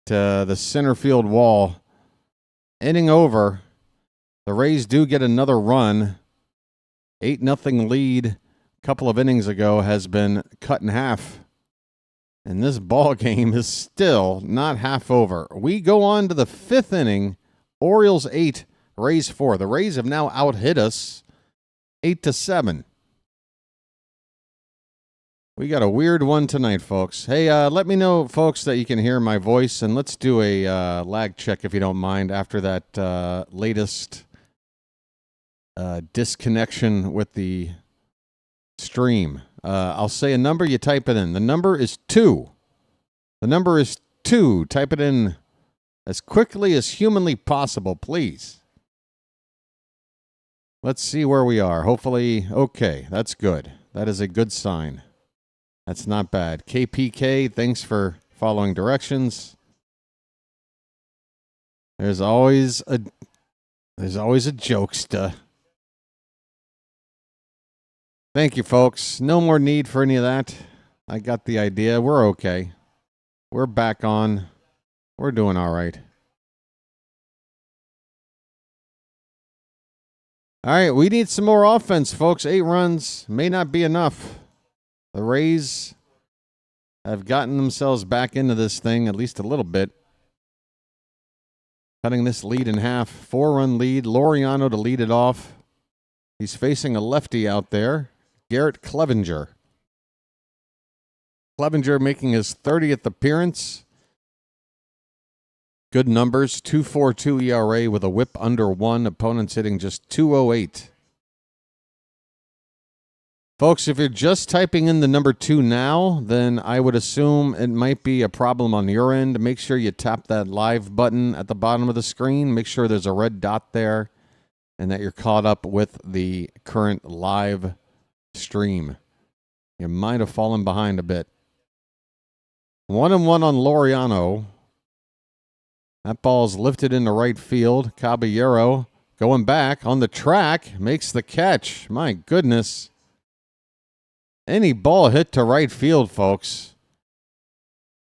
to the center field wall. Inning over. The Rays do get another run. 8-0 lead a couple of innings ago has been cut in half. And this ball game is still not half over. We go on to the 5th inning. Orioles 8, Rays 4. The Rays have now out-hit us 8-7. We got a weird one tonight, folks. Hey, let me know, folks, that you can hear my voice, and let's do a lag check, if you don't mind, after that latest disconnection with the stream. I'll say a number, you type it in. The number is 2. The number is 2. Type it in as quickly as humanly possible, please. Let's see where we are. Hopefully, okay, that's good. That is a good sign. That's not bad. KPK, thanks for following directions. There's always a jokester. Thank you, folks. No more need for any of that. I got the idea. We're okay. We're back on. We're doing all right. All right, we need some more offense, folks. 8 runs may not be enough. The Rays have gotten themselves back into this thing at least a little bit. Cutting this lead in half. 4-run lead. Laureano to lead it off. He's facing a lefty out there. Garrett Clevenger. Clevenger making his 30th appearance. Good numbers. 2.42 ERA with a whip under 1. Opponents hitting just 2.08. Folks, if you're just typing in the number 2 now, then I would assume it might be a problem on your end. Make sure you tap that live button at the bottom of the screen. Make sure there's a red dot there and that you're caught up with the current live stream. You might have fallen behind a bit. 1-1 on Laureano. That ball's lifted into right field. Caballero going back on the track. Makes the catch. My goodness. Any ball hit to right field, folks,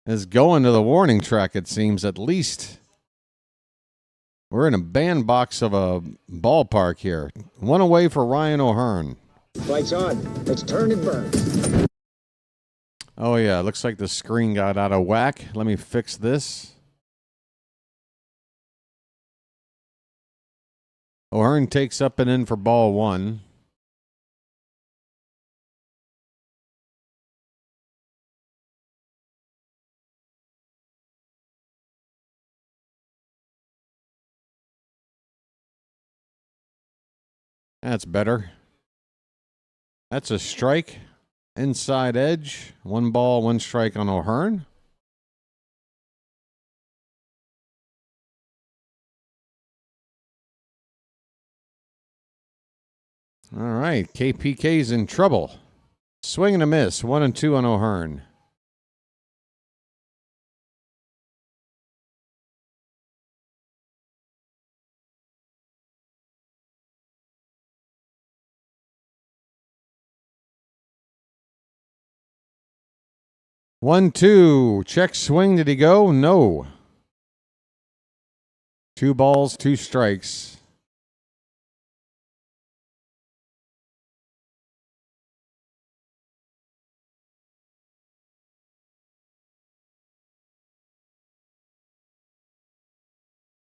is going to the warning track, it seems, at least. We're in a bandbox of a ballpark here. 1 away for Ryan O'Hearn. Lights on. Let's turn and burn. Oh, yeah. Looks like the screen got out of whack. Let me fix this. O'Hearn takes up and in for ball 1. That's better. That's a strike. Inside edge. 1 ball, 1 strike on O'Hearn. All right. KPK's in trouble. Swing and a miss. 1-2 on O'Hearn. One, two. Check swing. Did he go? No. 2 balls, 2 strikes.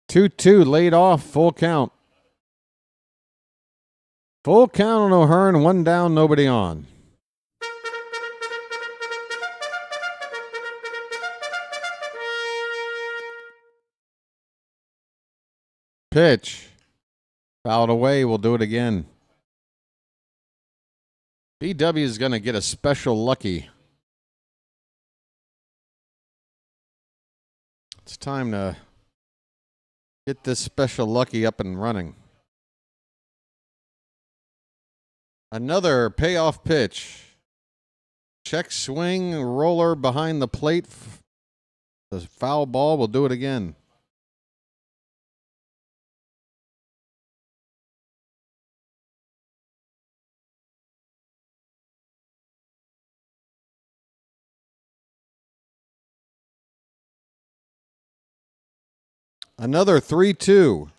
Two laid off. Full count. Full count on O'Hearn. 1 down, nobody on. Pitch. Fouled away. We'll do it again. BW is going to get a special lucky. It's time to get this special lucky up and running. Another payoff pitch. Check swing, roller behind the plate. The foul ball. We'll do it again. Another 3-2.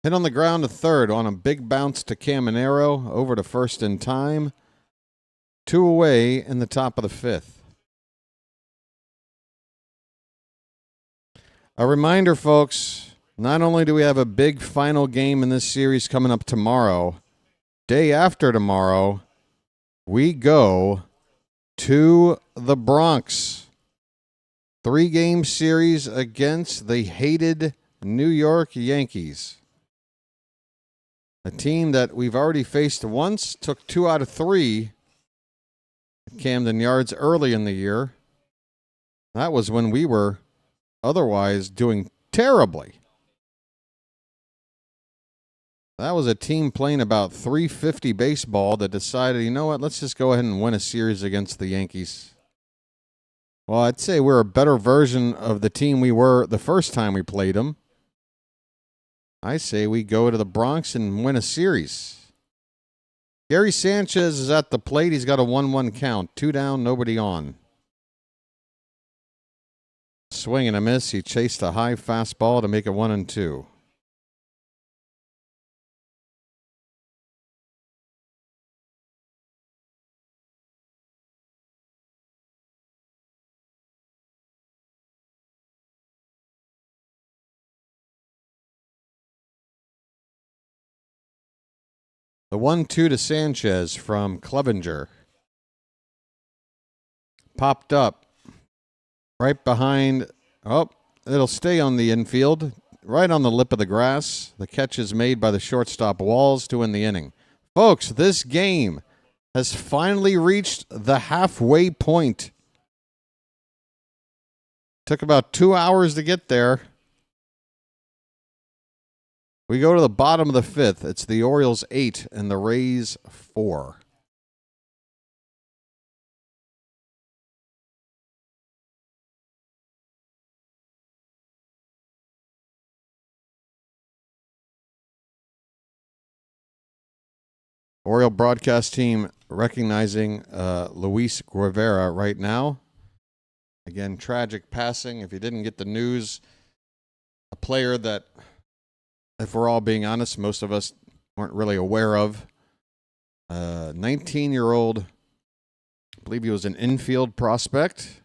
Hit on the ground to third on a big bounce to Caminero. Over to first in time. 2 away in the top of the 5th. A reminder, folks, not only do we have a big final game in this series coming up tomorrow, day after tomorrow, we go to the Bronx. 3-game series against the hated New York Yankees. A team that we've already faced once, took 2 out of 3 at Camden Yards early in the year. That was when we were otherwise doing terribly. That was a team playing about .350 baseball that decided, you know what, let's just go ahead and win a series against the Yankees. Well, I'd say we're a better version of the team we were the first time we played them. I say we go to the Bronx and win a series. Gary Sanchez is at the plate. He's got a 1-1 count. 2 down, nobody on. Swing and a miss. He chased a high fastball to make it 1-2. The 1-2 to Sanchez from Clevenger. Popped up. Right behind. Oh, it'll stay on the infield. Right on the lip of the grass. The catch is made by the shortstop Walls to win the inning. Folks, this game has finally reached the halfway point. Took about 2 hours to get there. We go to the bottom of the 5th. It's the Orioles 8 and the Rays 4. Oriole broadcast team recognizing Luis Guevara right now. Again, tragic passing. If you didn't get the news, a player that, if we're all being honest, most of us weren't really aware of. 19-year-old, I believe he was an infield prospect.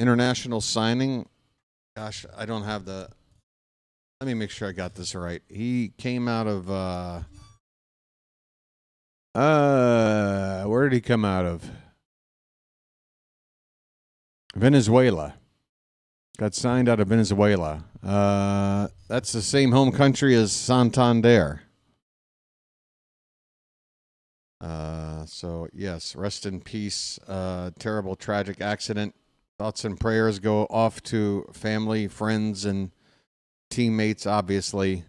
International signing. Gosh, I don't have the... Let me make sure I got this right. He came out of... where did he come out of? Venezuela. Got signed out of Venezuela. That's the same home country as Santander. So, yes, rest in peace. Terrible, tragic accident. Thoughts and prayers go off to family, friends, and teammates, obviously.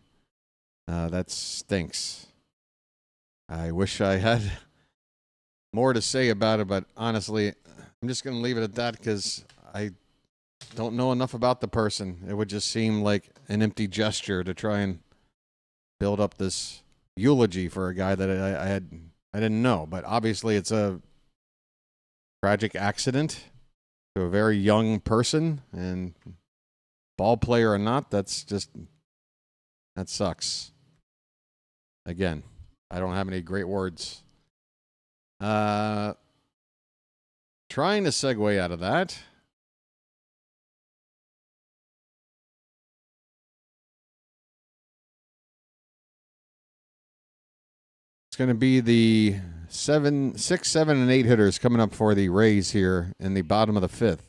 That stinks. I wish I had more to say about it, but honestly, I'm just going to leave it at that because I don't know enough about the person. It would just seem like an empty gesture to try and build up this eulogy for a guy that I didn't know. But obviously, it's a tragic accident to a very young person, and ball player or not, that sucks. Again, I don't have any great words. Trying to segue out of that. It's going to be the 6, 7, and 8 hitters coming up for the Rays here in the bottom of the 5th.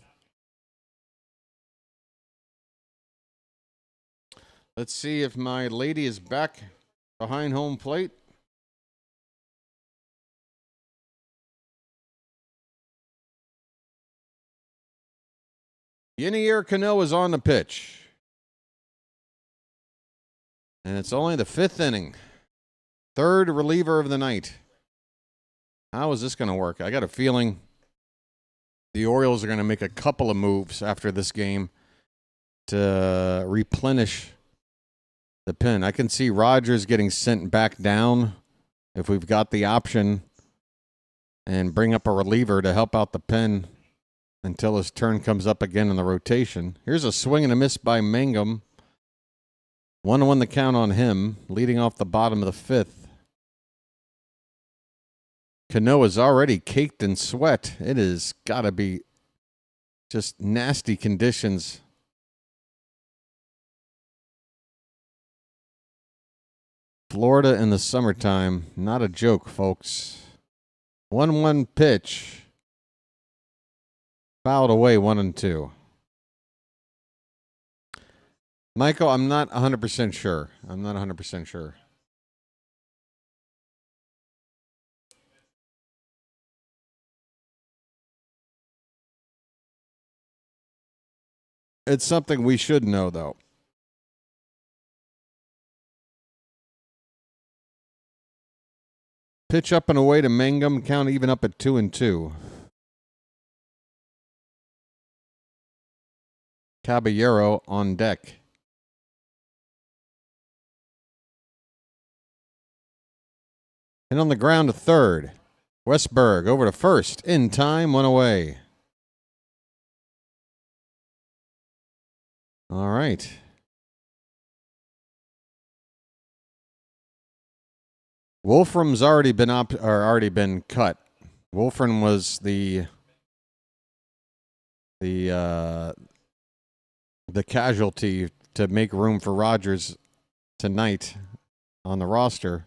Let's see if my lady is back behind home plate. Yenier Cano is on the pitch. And it's only the 5th inning. 3rd reliever of the night. How is this going to work? I got a feeling the Orioles are going to make a couple of moves after this game to replenish the pen. I can see Rogers getting sent back down if we've got the option and bring up a reliever to help out the pen until his turn comes up again in the rotation. Here's a swing and a miss by Mangum. 1-1 the count on him, leading off the bottom of the 5th. Cano is already caked in sweat. It has got to be just nasty conditions. Florida in the summertime, not a joke, folks. 1-1 pitch. Fouled away, 1-2. Michael, I'm not 100% sure. I'm not 100% sure. It's something we should know, though. Pitch up and away to Mangum, count even up at 2-2. Caballero on deck. And on the ground to third. Westberg over to first. In time, one away. All right. Wolfram's already been cut. Wolfram was the casualty to make room for Rogers tonight on the roster.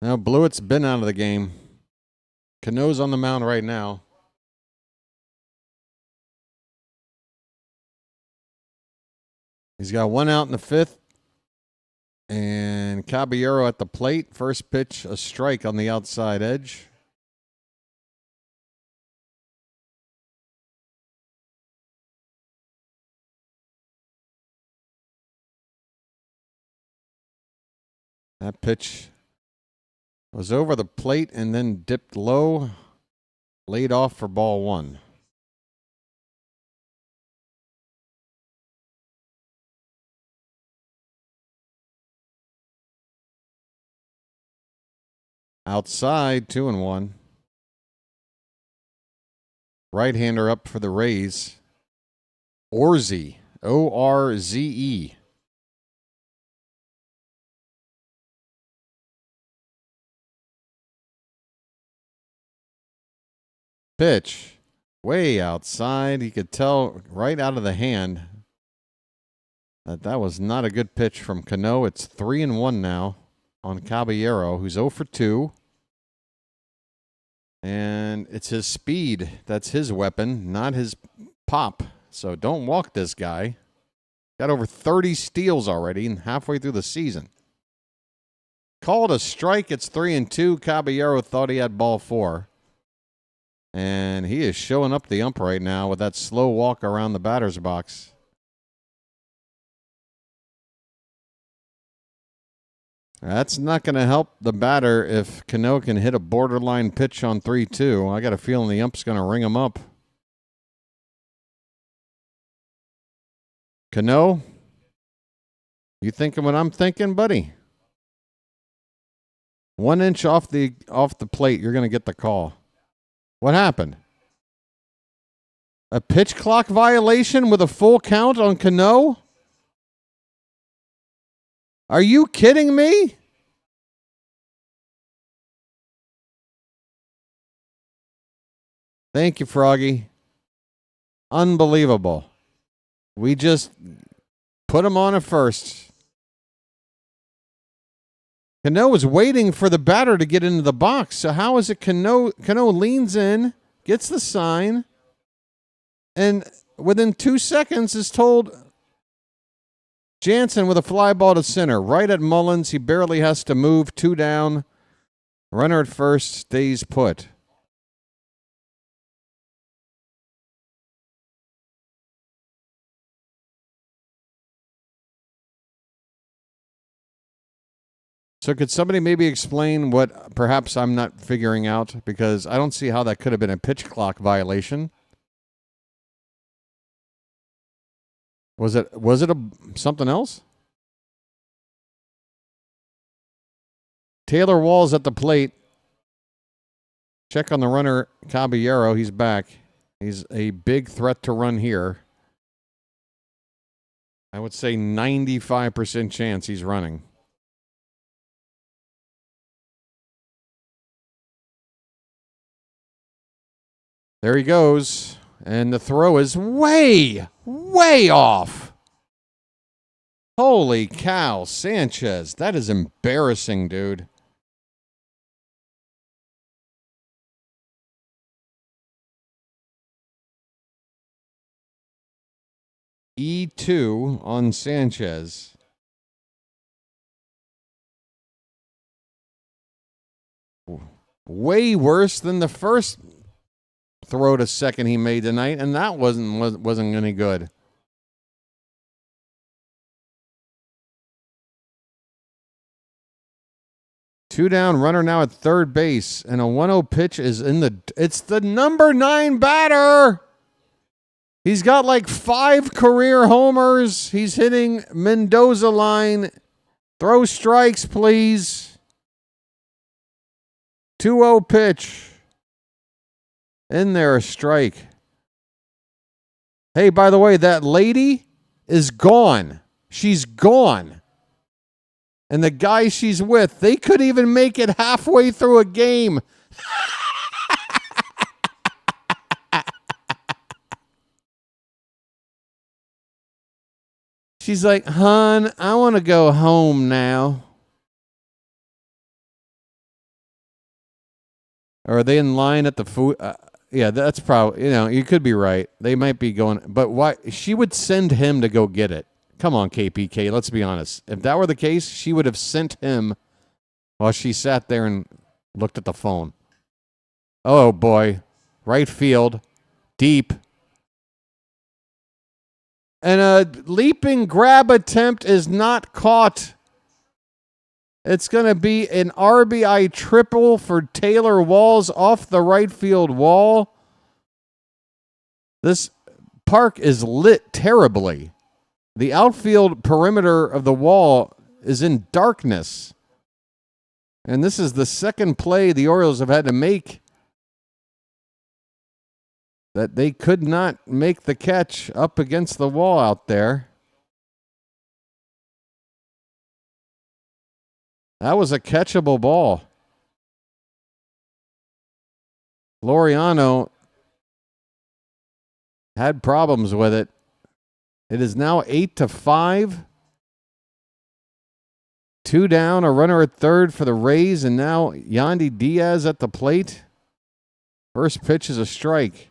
Now Blewett's been out of the game. Cano's on the mound right now. He's got one out in the fifth. And Caballero at the plate. First pitch, a strike on the outside edge. That pitch was over the plate and then dipped low, laid off for ball one. Outside, 2-1. Right-hander up for the Rays. Orze, O-R-Z-E. Pitch, way outside. You could tell right out of the hand that was not a good pitch from Cano. It's 3-1 now on Caballero, who's 0 for 2. And it's his speed that's his weapon, not his pop. So don't walk this guy. Got over 30 steals already and halfway through the season. Called a strike. It's 3-2. Caballero thought he had ball 4. And he is showing up the ump right now with that slow walk around the batter's box. That's not going to help the batter if Cano can hit a borderline pitch on 3-2. I got a feeling the ump's going to ring him up. Cano, you thinking what I'm thinking, buddy? 1 inch off the plate, you're going to get the call. What happened? A pitch clock violation with a full count on Cano? Are you kidding me? Thank you, Froggy. Unbelievable. We just put him on at first. Cano was waiting for the batter to get into the box. So how is it Cano leans in, gets the sign, and within 2 seconds is told Jansen with a fly ball to center. Right at Mullins. He barely has to move. 2 down. Runner at first stays put. So could somebody maybe explain what perhaps I'm not figuring out? Because I don't see how that could have been a pitch clock violation. Was it something else? Taylor Wall's at the plate. Check on the runner, Caballero. He's back. He's a big threat to run here. I would say 95% chance he's running. There he goes. And the throw is way off. Holy cow, Sanchez. That is embarrassing, dude. E2 on Sanchez. Way worse than the first throw to second he made tonight, and that wasn't any good. Two down, runner now at third base, and a 1-0 pitch is it's the number 9 batter. He's got like 5 career homers. He's hitting Mendoza line Throw strikes, please. 2-0 pitch. In there, a strike. Hey, by the way, that lady is gone. She's gone. And the guy she's with, they could even make it halfway through a game. She's like, hon, I want to go home now. Or are they in line at the food? Yeah, that's probably, you could be right. They might be going, but why? She would send him to go get it. Come on, KPK, let's be honest. If that were the case, she would have sent him while she sat there and looked at the phone. Oh, boy. Right field. Deep. And a leaping grab attempt is not caught. It's going to be an RBI triple for Taylor Walls off the right field wall. This park is lit terribly. The outfield perimeter of the wall is in darkness. And this is the second play the Orioles have had to make that they could not make the catch up against the wall out there. That was a catchable ball. Laureano had problems with it. It is now 8-5. 2 down, a runner at third for the Rays, and now Yandy Diaz at the plate. First pitch is a strike.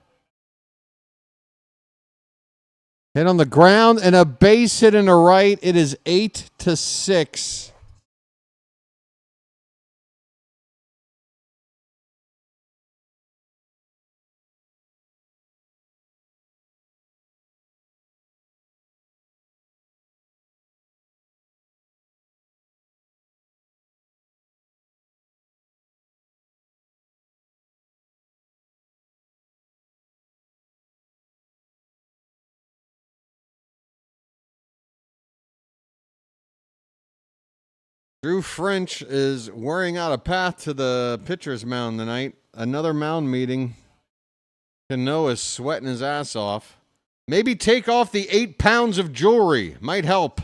Hit on the ground and a base hit in the right. It is 8-6. Drew French is wearing out a path to the pitcher's mound tonight. Another mound meeting. Cano is sweating his ass off. Maybe take off the 8 pounds of jewelry. Might help.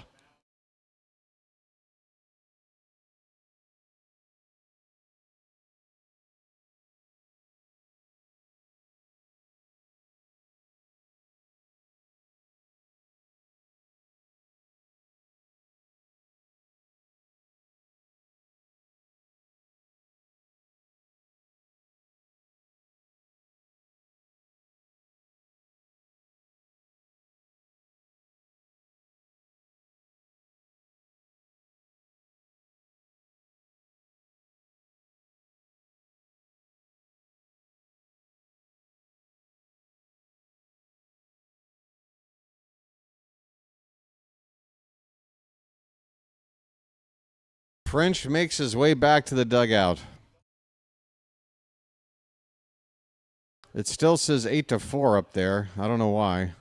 French makes his way back to the dugout. It still says 8-4 up there. I don't know why.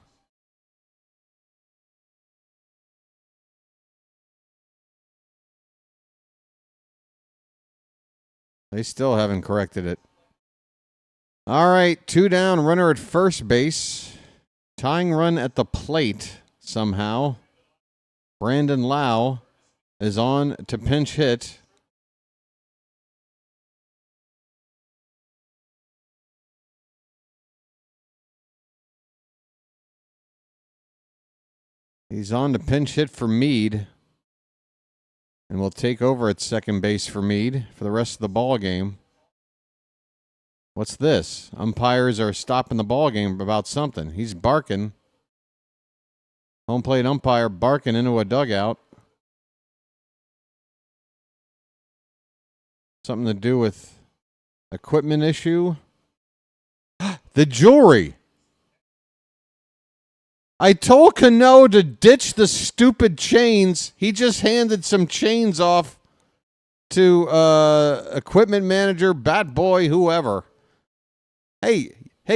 They still haven't corrected it. All right, 2 down, runner at first base. Tying run at the plate somehow. Brandon Lau is on to pinch hit. He's on to pinch hit for Meade. And will take over at second base for Meade for the rest of the ball game. What's this? Umpires are stopping the ball game about something. He's barking. Home plate umpire barking into a dugout. Something to do with equipment issue. The jewelry. I told Cano to ditch the stupid chains. He just handed some chains off to equipment manager, bat boy, whoever. Hey,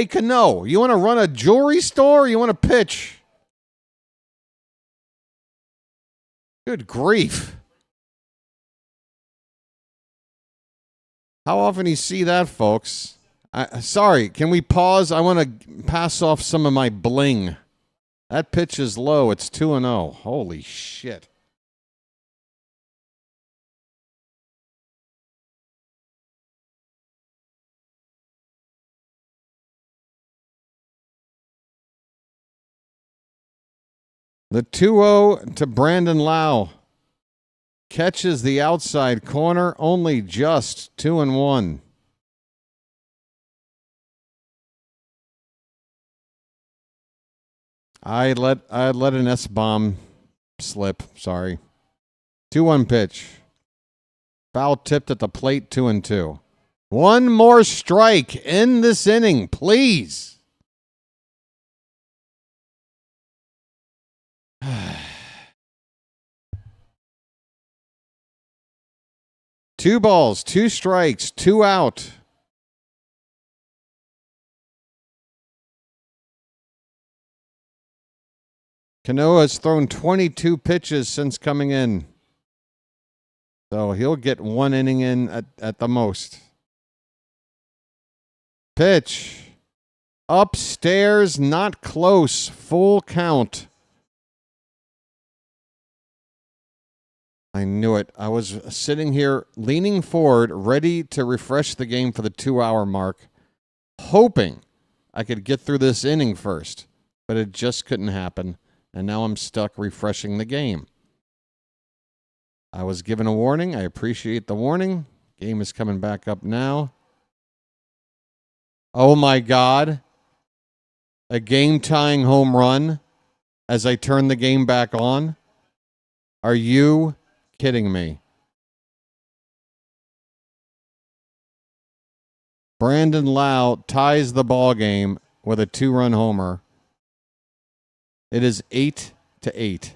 Cano, you want to run a jewelry store or you want to pitch? Good grief. How often do you see that, folks? Sorry, can we pause? I want to pass off some of my bling. That pitch is low. It's 2-0. Holy shit. The 2-0 to Brandon Lau. Catches the outside corner, only just 2-1. I let an S-bomb slip. Sorry. 2-1 pitch. Foul tipped at the plate, 2-2. One more strike in this inning, please. Two balls, two strikes, 2 out. Cano has thrown 22 pitches since coming in. So he'll get 1 inning in at the most. Pitch. Upstairs, not close. Full count. I knew it. I was sitting here leaning forward, ready to refresh the game for the 2-hour mark, hoping I could get through this inning first. But it just couldn't happen, and now I'm stuck refreshing the game. I was given a warning. I appreciate the warning. Game is coming back up now. Oh, my God. A game-tying home run as I turn the game back on? Are you kidding me? Brandon Lau ties the ball game with a 2-run homer. It is 8-8.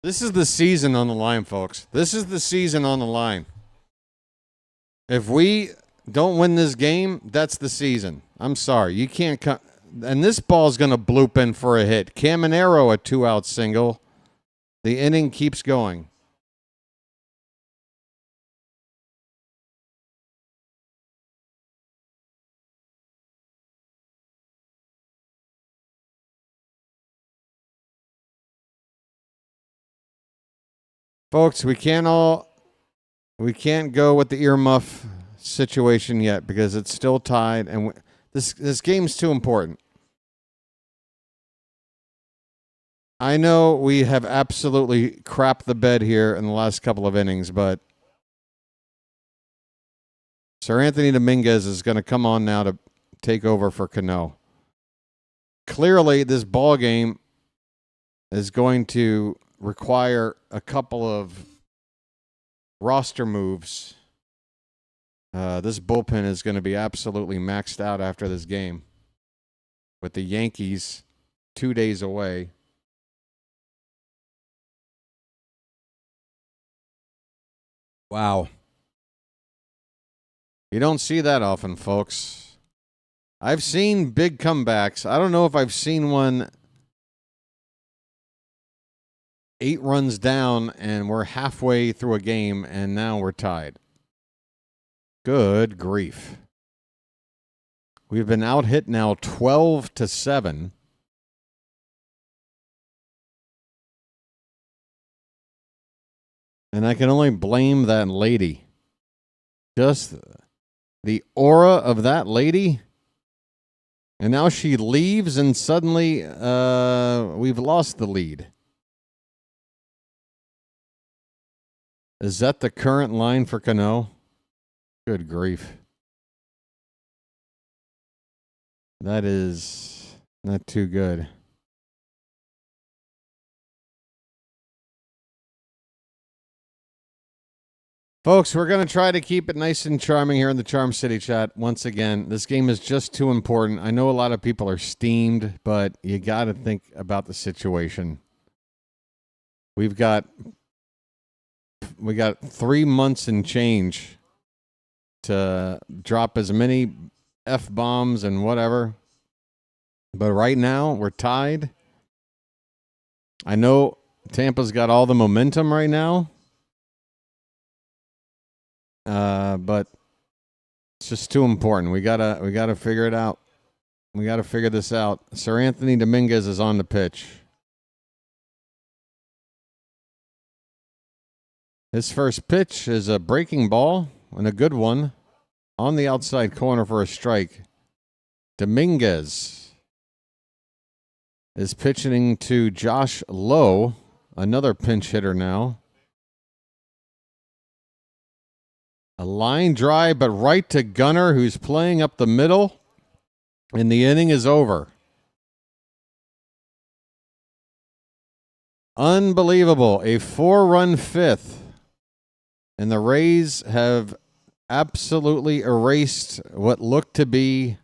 This is the season on the line, folks. This is the season on the line. If we don't win this game, that's the season. I'm sorry. You can't come. And this ball's going to bloop in for a hit. Caminero, a 2-out single. The inning keeps going. Folks, we can't go with the earmuff situation yet because it's still tied, and this game's too important. I know we have absolutely crapped the bed here in the last couple of innings, but Sir Anthony Dominguez is going to come on now to take over for Cano. Clearly, this ball game is going to require a couple of roster moves. This bullpen is going to be absolutely maxed out after this game with the Yankees 2 days away. Wow. You don't see that often, folks. I've seen big comebacks. I don't know if I've seen one 8 runs down and we're halfway through a game and now we're tied. Good grief. We've been out hit now 12-7. And I can only blame that lady. Just the aura of that lady. And now she leaves and suddenly we've lost the lead. Is that the current line for Cano? Good grief. That is not too good. Folks, we're going to try to keep it nice and charming here in the Charm City chat. Once again, this game is just too important. I know a lot of people are steamed, but you got to think about the situation. We got 3 months and change to drop as many F-bombs and whatever. But right now, we're tied. I know Tampa's got all the momentum right now. But it's just too important. We gotta figure it out. We gotta figure this out. Sir Anthony Dominguez is on the pitch. His first pitch is a breaking ball and a good one on the outside corner for a strike. Dominguez is pitching to Josh Lowe, another pinch hitter now. A line drive, but right to Gunnar, who's playing up the middle, and the inning is over. Unbelievable. A 4-run fifth. And the Rays have absolutely erased what looked to be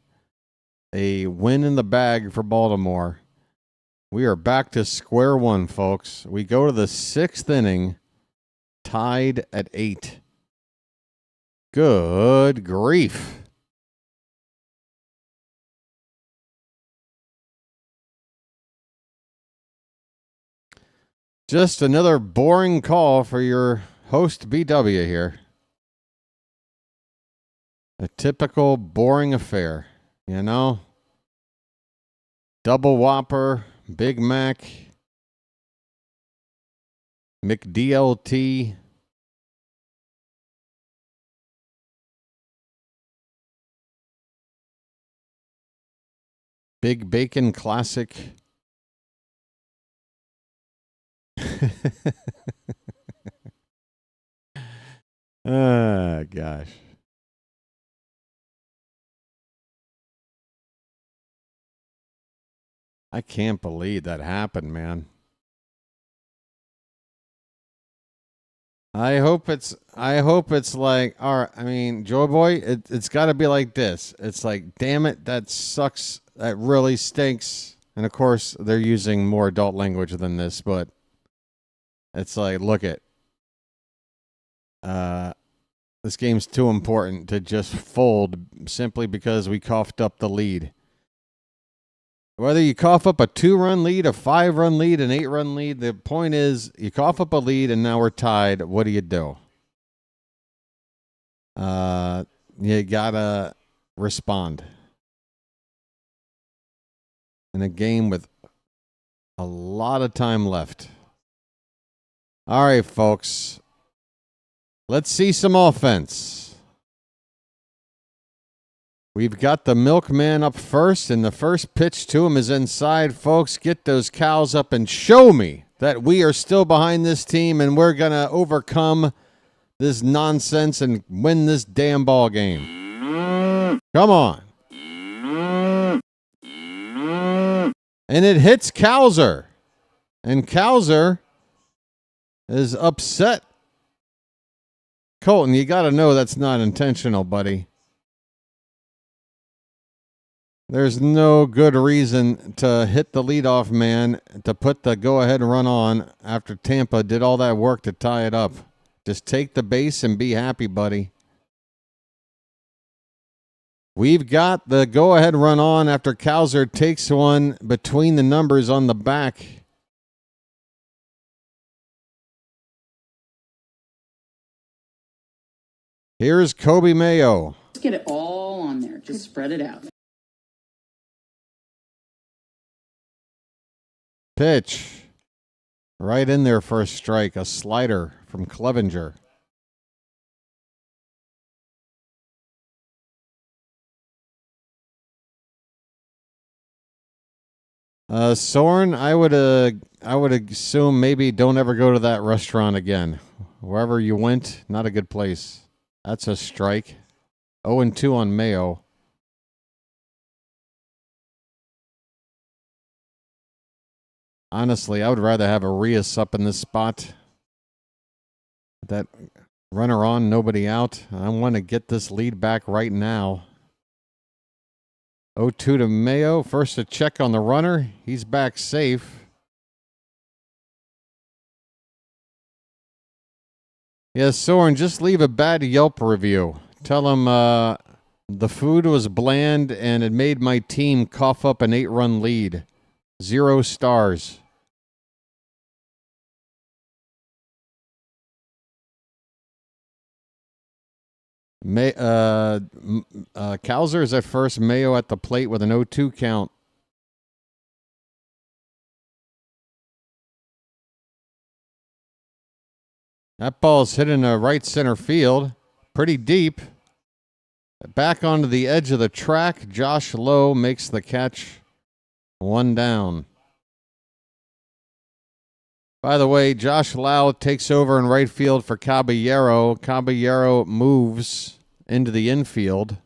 a win in the bag for Baltimore. We are back to square one, folks. We go to the 6th inning, tied at 8. Good grief. Just another boring call for your host BW here. A typical boring affair, you know? Double Whopper, Big Mac, McDLT. Big Bacon Classic. Gosh. I can't believe that happened, man. I hope it's like, all right, I mean, Joe Boy, it's got to be like this. It's like, damn it, that sucks. That really stinks. And of course, they're using more adult language than this, but it's like, look it. This game's too important to just fold simply because we coughed up the lead. Whether you cough up a 2-run lead, a 5-run lead, an 8-run lead, the point is you cough up a lead and now we're tied. What do? You gotta respond. In a game with a lot of time left. All right, folks. Let's see some offense. We've got the milkman up first, and the first pitch to him is inside. Folks, get those cows up and show me that we are still behind this team and we're going to overcome this nonsense and win this damn ball game. Come on. And it hits Cowser. And Cowser is upset. Colton, you got to know that's not intentional, buddy. There's no good reason to hit the leadoff man to put the go-ahead run on after Tampa did all that work to tie it up. Just take the base and be happy, buddy. We've got the go-ahead run on after Cowser takes one between the numbers on the back. Here's Kobe Mayo. Just get it all on there. Just spread it out. Pitch. Right in there for a strike. A slider from Clevenger. Soren, I would assume maybe don't ever go to that restaurant again. Wherever you went, not a good place. That's a strike. 0-2 on Mayo. Honestly, I would rather have Arias up in this spot. That runner on, nobody out. I want to get this lead back right now. 0-2 to Mayo. First a check on the runner. He's back safe. Yes, Soren, just leave a bad Yelp review. Tell him the food was bland and it made my team cough up an 8-run lead. 0 stars. Cowser is at first. Mayo at the plate with an 0-2 count. That ball's hit in right center field. Pretty deep. Back onto the edge of the track. Josh Lowe makes the catch. 1 down. By the way, Josh Lowe takes over in right field for Caballero. Caballero moves into the infield.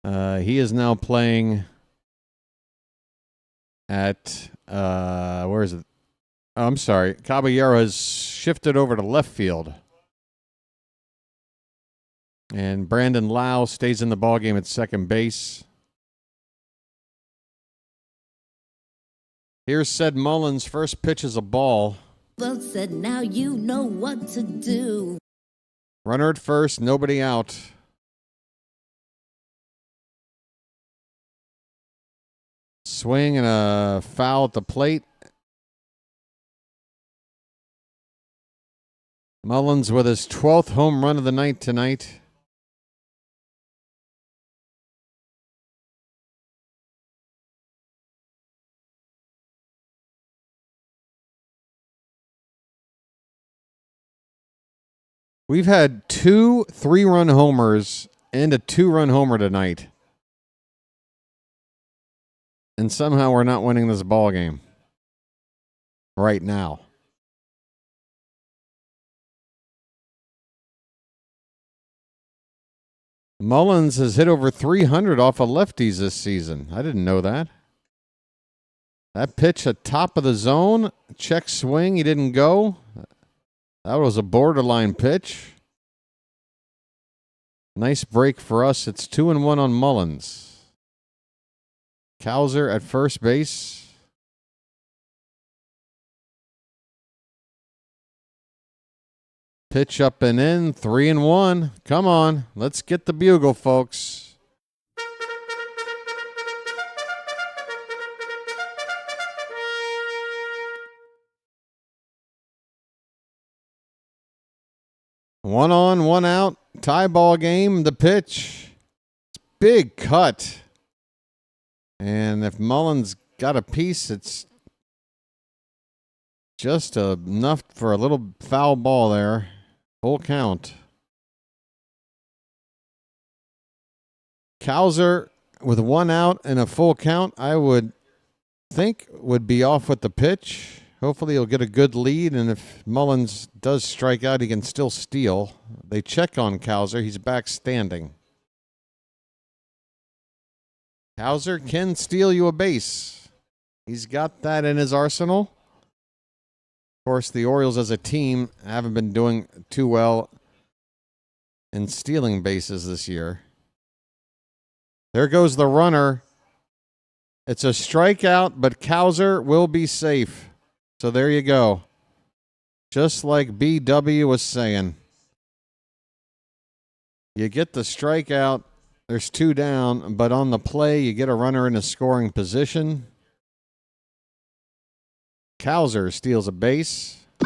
He is now playing at, where is it? Oh, I'm sorry. Caballero has shifted over to left field. And Brandon Lau stays in the ballgame at second base. Here's Ced Mullins. First pitch is a ball. Well said, now you know what to do. Runner at first, nobody out. Swing and a foul at the plate. Mullins with his 12th home run of the night tonight. We've had 2 3-run homers and a 2-run homer tonight. And somehow we're not winning this ball game right now. Mullins has hit over 300 off of lefties this season. I didn't know that. That pitch at top of the zone. Check swing. He didn't go. That was a borderline pitch. Nice break for us. It's 2-1 on Mullins. Cowser at first base. Pitch up and in. 3-1. Come on. Let's get the bugle, folks. One on, one out. Tie ball game. The pitch. Big cut. And if Mullins got a piece, it's just enough for a little foul ball there. Full count. Cowser with 1 out and a full count, I would think would be off with the pitch. Hopefully he'll get a good lead, and if Mullins does strike out, he can still steal. They check on Cowser. He's back standing. Cowser can steal you a base. He's got that in his arsenal. Of course, the Orioles as a team haven't been doing too well in stealing bases this year. There goes the runner. It's a strikeout, but Cowser will be safe. So there you go. Just like BW was saying. You get the strikeout. There's 2 down, but on the play, you get a runner in a scoring position. Cowser steals a base. I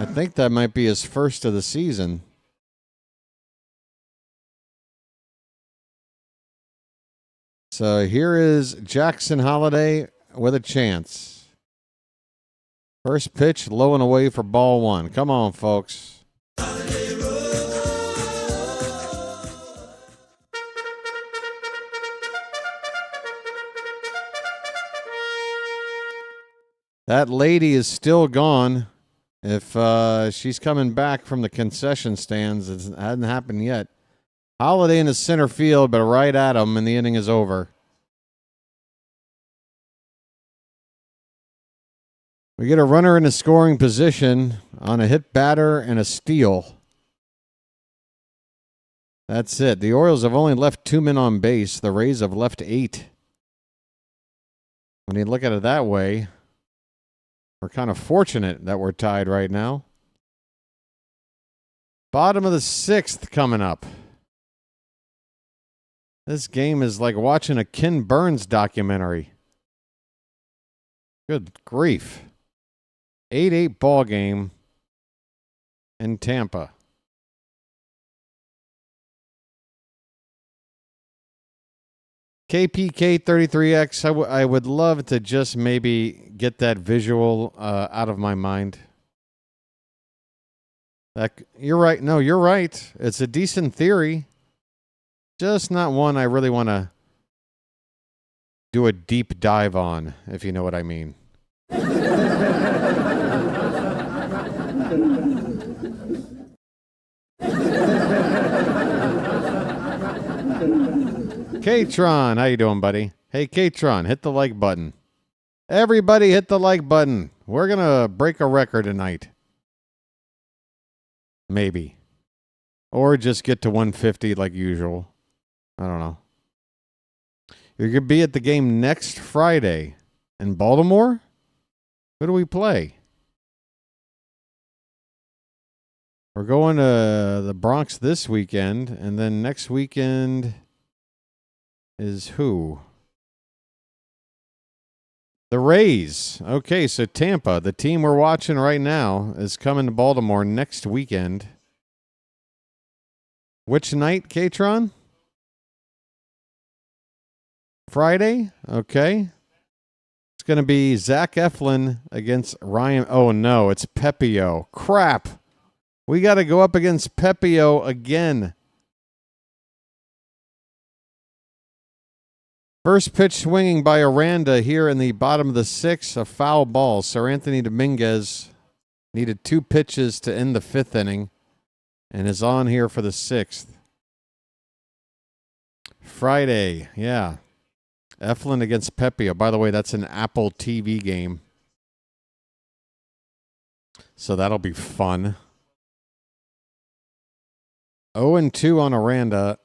think that might be his first of the season. So here is Jackson Holliday with a chance. First pitch, low and away for ball 1. Come on, folks. That lady is still gone. If she's coming back from the concession stands, it hasn't happened yet. Holiday in the center field, but right at him, and the inning is over. We get a runner in a scoring position on a hit batter and a steal. That's it. The Orioles have only left 2 men on base. The Rays have left 8. When you look at it that way, we're kind of fortunate that we're tied right now. Bottom of the 6th coming up. This game is like watching a Ken Burns documentary. Good grief. 8-8 ball game in Tampa. KPK 33X, I would love to just maybe get that visual out of my mind. You're right. No, you're right. It's a decent theory. Just not one I really want to do a deep dive on, if you know what I mean. K-Tron, how you doing, buddy? Hey, K-Tron, hit the like button. Everybody hit the like button. We're going to break a record tonight. Maybe. Or just get to 150 like usual. I don't know. You're going to be at the game next Friday in Baltimore? Who do we play? We're going to the Bronx this weekend, and then next weekend is who? The Rays. Okay, so Tampa, the team we're watching right now, is coming to Baltimore next weekend. Which night, K-Tron? Friday? Okay. It's going to be Zach Eflin against Ryan. Oh, no, it's Pepio. Crap. We got to go up against Pepio again. First pitch swinging by Aranda here in the bottom of the 6th, a foul ball. Sir Anthony Dominguez needed 2 pitches to end the 5th inning and is on here for the 6th. Friday, yeah. Eflin against Pepio. By the way, that's an Apple TV game. So that'll be fun. 0-2 on Aranda,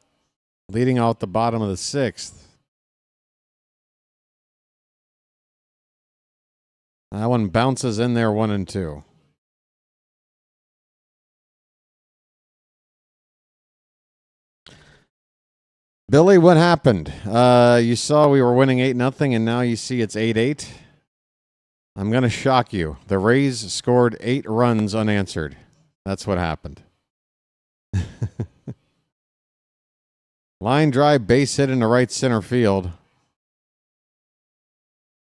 leading out the bottom of the 6th. That one bounces in there 1-2. Billy, what happened? You saw we were winning 8-0, and now you see it's 8-8. I'm going to shock you. The Rays scored 8 runs unanswered. That's what happened. Line drive, base hit into right center field.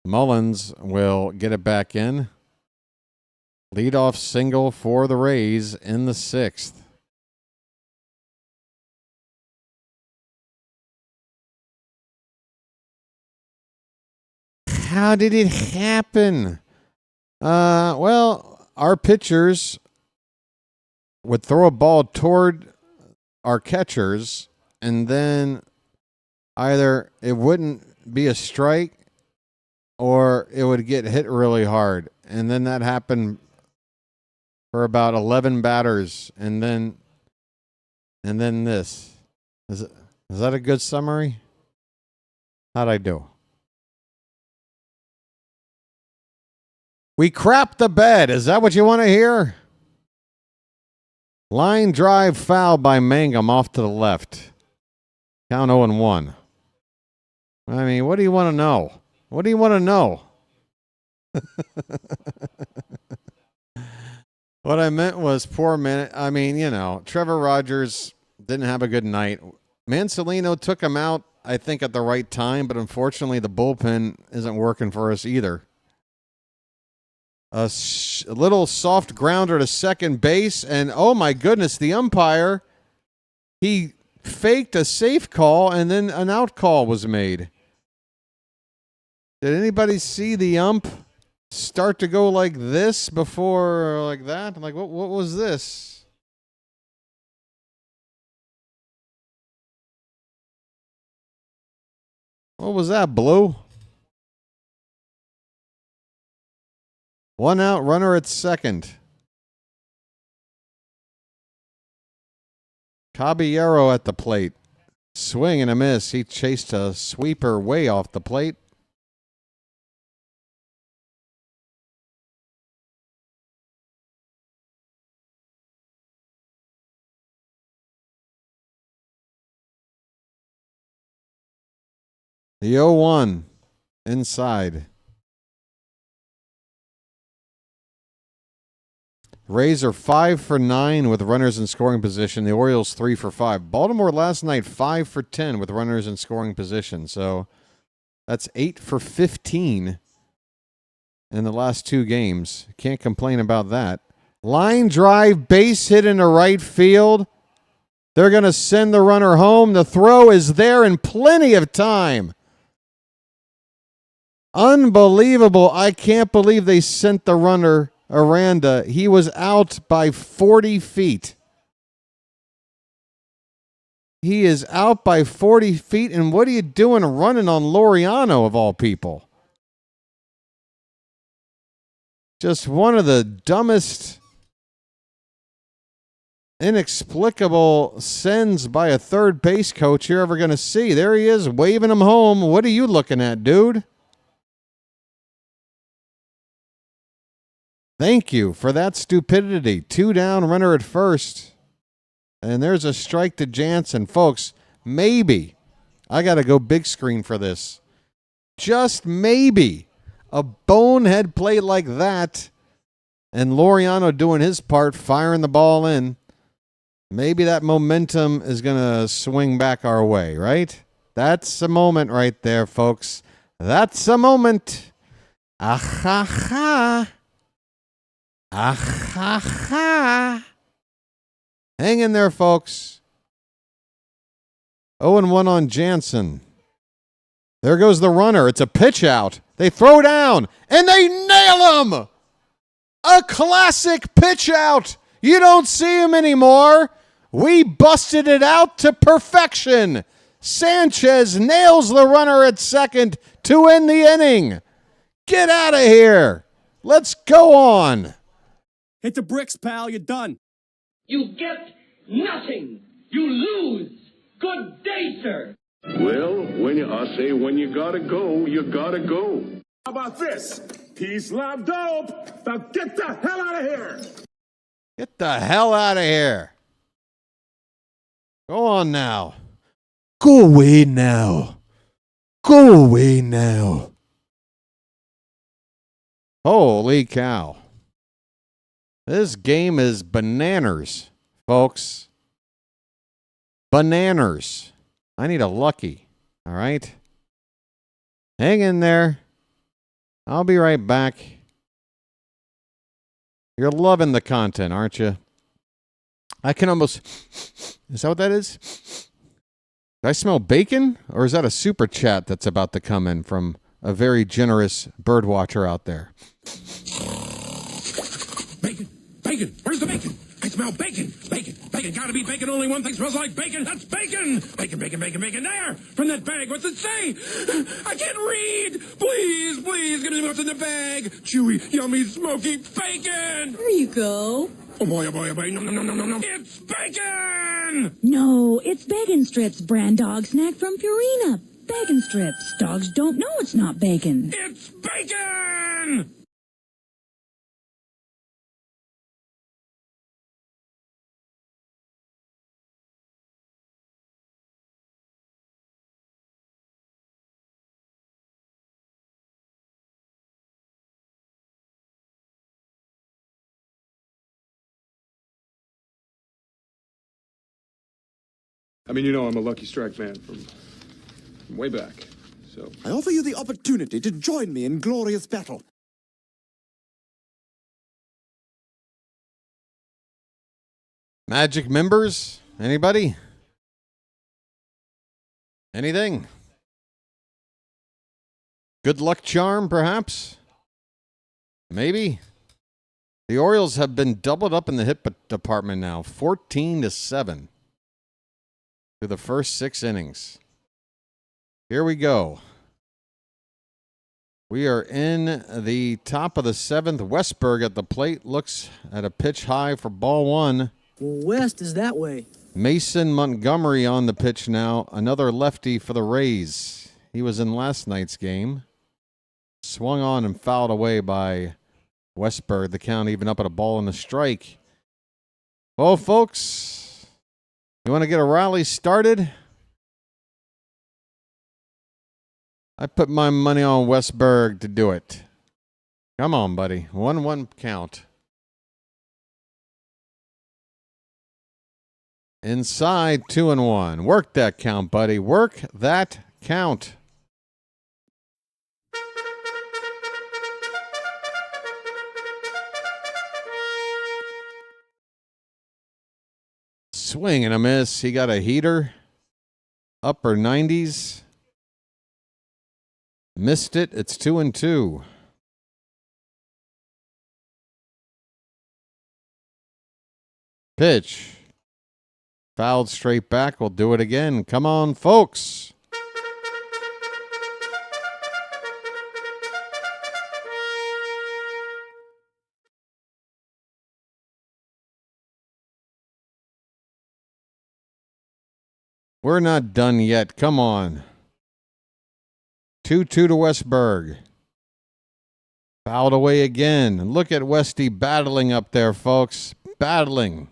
Mullins will get it back in. Leadoff single for the Rays in the 6th. How did it happen? Well, our pitchers would throw a ball toward our catchers, and then either it wouldn't be a strike or it would get hit really hard. And then that happened for about 11 batters, and then this. Is that a good summary? How'd I do? We crapped the bed. Is that what you want to hear? Line drive foul by Mangum off to the left. Count 0-1. I mean, what do you want to know? What do you want to know? What I meant was poor man. I mean, you know, Trevor Rogers didn't have a good night. Mansolino took him out, I think, at the right time, but unfortunately the bullpen isn't working for us either. A little soft grounder to second base, and oh my goodness, the umpire, he faked a safe call, and then an out call was made. Did anybody see the ump start to go like this before like that? I'm like, what was this? What was that, Blue? 1 out, runner at second. Caballero at the plate. Swing and a miss. He chased a sweeper way off the plate. The 0-1 inside. Rays are 5 for 9 with runners in scoring position. The Orioles 3 for 5. Baltimore last night 5 for 10 with runners in scoring position. So that's 8 for 15 in the last 2 games. Can't complain about that. Line drive, base hit into right field. They're going to send the runner home. The throw is there in plenty of time. Unbelievable. I can't believe they sent the runner Aranda. He was out by 40 feet. He is out by 40 feet, and what are you doing running on Laureano, of all people? Just one of the dumbest, inexplicable sends by a third base coach you're ever going to see. There he is, waving him home. What are you looking at, dude? Thank you for that stupidity. 2 down, runner at first. And there's a strike to Jansen. Folks, maybe, I got to go big screen for this. Just maybe a bonehead play like that and Laureano doing his part, firing the ball in. Maybe that momentum is going to swing back our way, right? That's a moment right there, folks. That's a moment. Ah, ha, ha. Ah, ha, ha. Hang in there, folks. 0-1 on Jansen. There goes the runner. It's a pitch out. They throw down, and they nail him. A classic pitch out. You don't see him anymore. We busted it out to perfection. Sanchez nails the runner at second to end the inning. Get out of here. Let's go on. Hit the bricks, pal. You're done. You get nothing. You lose. Good day, sir. Well, when you gotta go, you gotta go. How about this? Peace, love, dope. Now get the hell out of here. Get the hell out of here. Go on now. Go away now. Go away now. Holy cow. This game is bananas, folks. Bananas. I need a lucky. All right? Hang in there. I'll be right back. You're loving the content, aren't you? I can almost... Is that what that is? Did I smell bacon? Or is that a super chat that's about to come in from a very generous bird watcher out there? Bacon! Bacon! Where's the bacon? I smell bacon! Bacon! Bacon! Gotta be bacon! Only one thing smells like bacon! That's bacon! Bacon! Bacon! Bacon! Bacon! There! From that bag! What's it say? I can't read! Please! Please! Give me what's in the bag! Chewy, yummy, smoky bacon! There you go. Oh boy, oh boy, oh boy. No, no, no, no, no, no. It's bacon! No, it's Bacon Strips, brand dog snack from Purina. Bacon Strips. Dogs don't know it's not bacon. It's bacon! I mean, you know, I'm a Lucky Strike man from way back, so... I offer you the opportunity to join me in glorious battle. Magic members? Anybody? Anything? Good luck charm, perhaps? Maybe? The Orioles have been doubled up in the hit department now, 14-7. Through the first 6 innings. Here we go. We are in the top of the 7th. Westberg at the plate looks at a pitch high for ball 1. West is that way. Mason Montgomery on the pitch now. Another lefty for the Rays. He was in last night's game. Swung on and fouled away by Westberg. The count even up at a ball and a strike. Well, folks... You want to get a rally started? I put my money on Westberg to do it. Come on, buddy. 1-1 count. Inside 2-1. Work that count, buddy. Work that count. Swing and a miss. He got a heater. Upper 90s. Missed it. It's 2-2. Pitch. Fouled straight back. We'll do it again. Come on, folks. We're not done yet. Come on. 2-2 to Westberg. Fouled away again. Look at Westy battling up there, folks. Battling.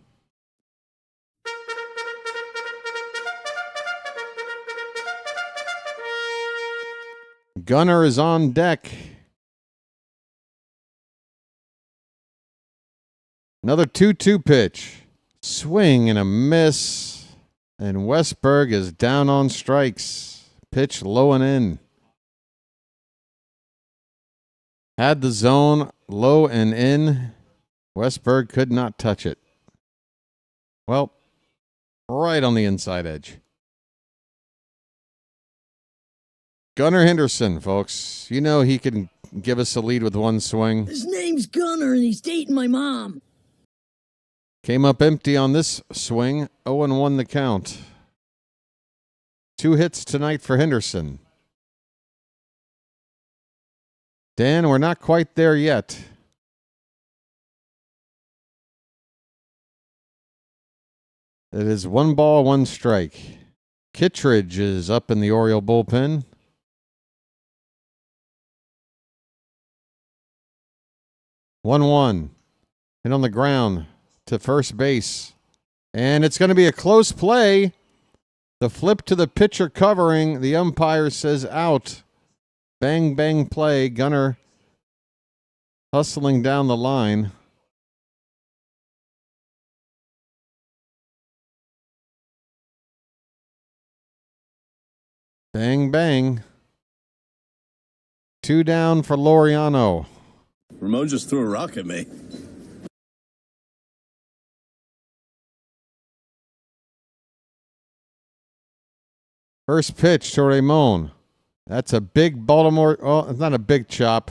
Gunner is on deck. Another 2-2 pitch. Swing and a miss. And Westberg is down on strikes. Pitch low and in. Had the zone low and in. Westberg could not touch it. Well, right on the inside edge. Gunnar Henderson, folks. You know he can give us a lead with one swing. His name's Gunnar, and he's dating my mom. Came up empty on this swing. 0-1 the count. 2 hits tonight for Henderson. Dan, we're not quite there yet. It is 1 ball, 1 strike. Kittredge is up in the Oriole bullpen. One. Hit on the ground to first base. And it's going to be a close play. The flip to the pitcher covering. The umpire says out. Bang, bang play. Gunner hustling down the line. Bang, bang. 2 down for Laureano. Ramon just threw a rock at me. First pitch to Ramon. That's a big Baltimore. Oh, it's not a big chop.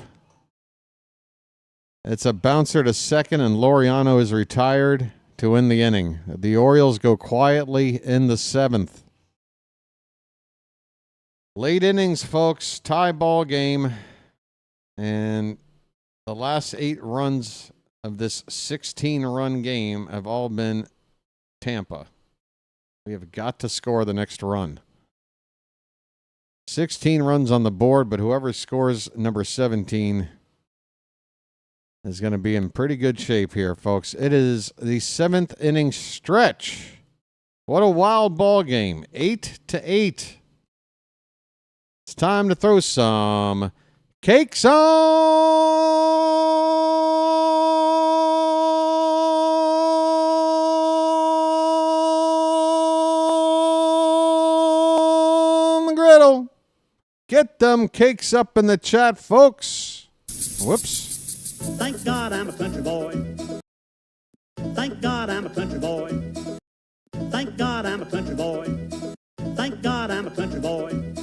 It's a bouncer to second, and Laureano is retired to win the inning. The Orioles go quietly in the 7th. Late innings, folks. Tie ball game. And the last 8 runs of this 16-run game have all been Tampa. We have got to score the next run. 16 runs on the board, but whoever scores number 17 is going to be in pretty good shape here, folks. It is the 7th inning stretch. What a wild ball game. 8-8. It's time to throw some cakes on the griddle. Get them cakes up in the chat, folks. Whoops. Thank God I'm a country boy. Thank God I'm a country boy. Thank God I'm a country boy. Thank God I'm a country boy.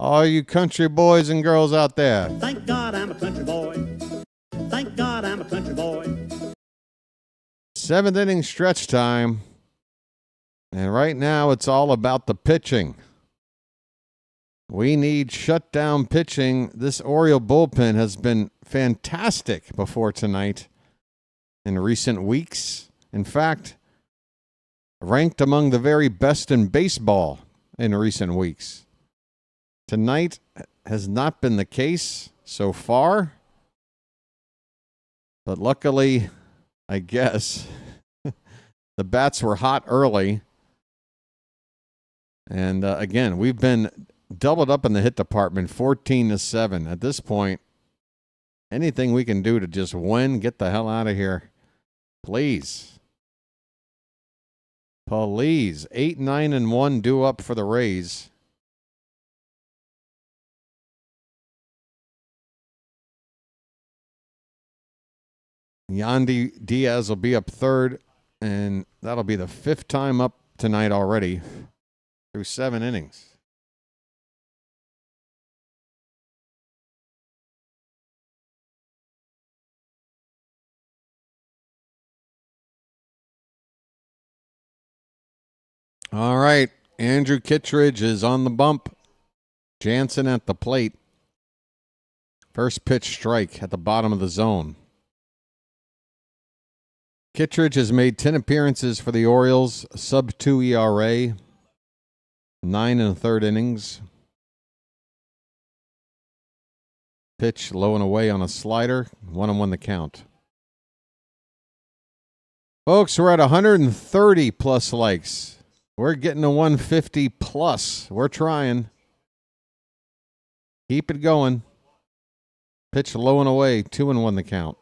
All you country boys and girls out there. Thank God I'm a country boy. Thank God I'm a country boy. 7th inning stretch time. And right now it's all about the pitching. We need shutdown pitching. This Oriole bullpen has been fantastic before tonight in recent weeks. In fact, ranked among the very best in baseball in recent weeks. Tonight has not been the case so far. But luckily, I guess, the bats were hot early. And again, we've been doubled up in the hit department, 14-7. At this point, anything we can do to just win, get the hell out of here. Please. Please. 8-9-1 due up for the Rays. Yandy Diaz will be up third, and that'll be the 5th time up tonight already through 7 innings. All right, Andrew Kittredge is on the bump. Jansen at the plate. First pitch strike at the bottom of the zone. Kittredge has made 10 appearances for the Orioles, sub-2 ERA, 9 1/3 innings. Pitch low and away on a slider, 1-1 the count. Folks, we're at 130 plus likes. We're getting to 150 plus. We're trying. Keep it going. Pitch low and away, 2-1 the count.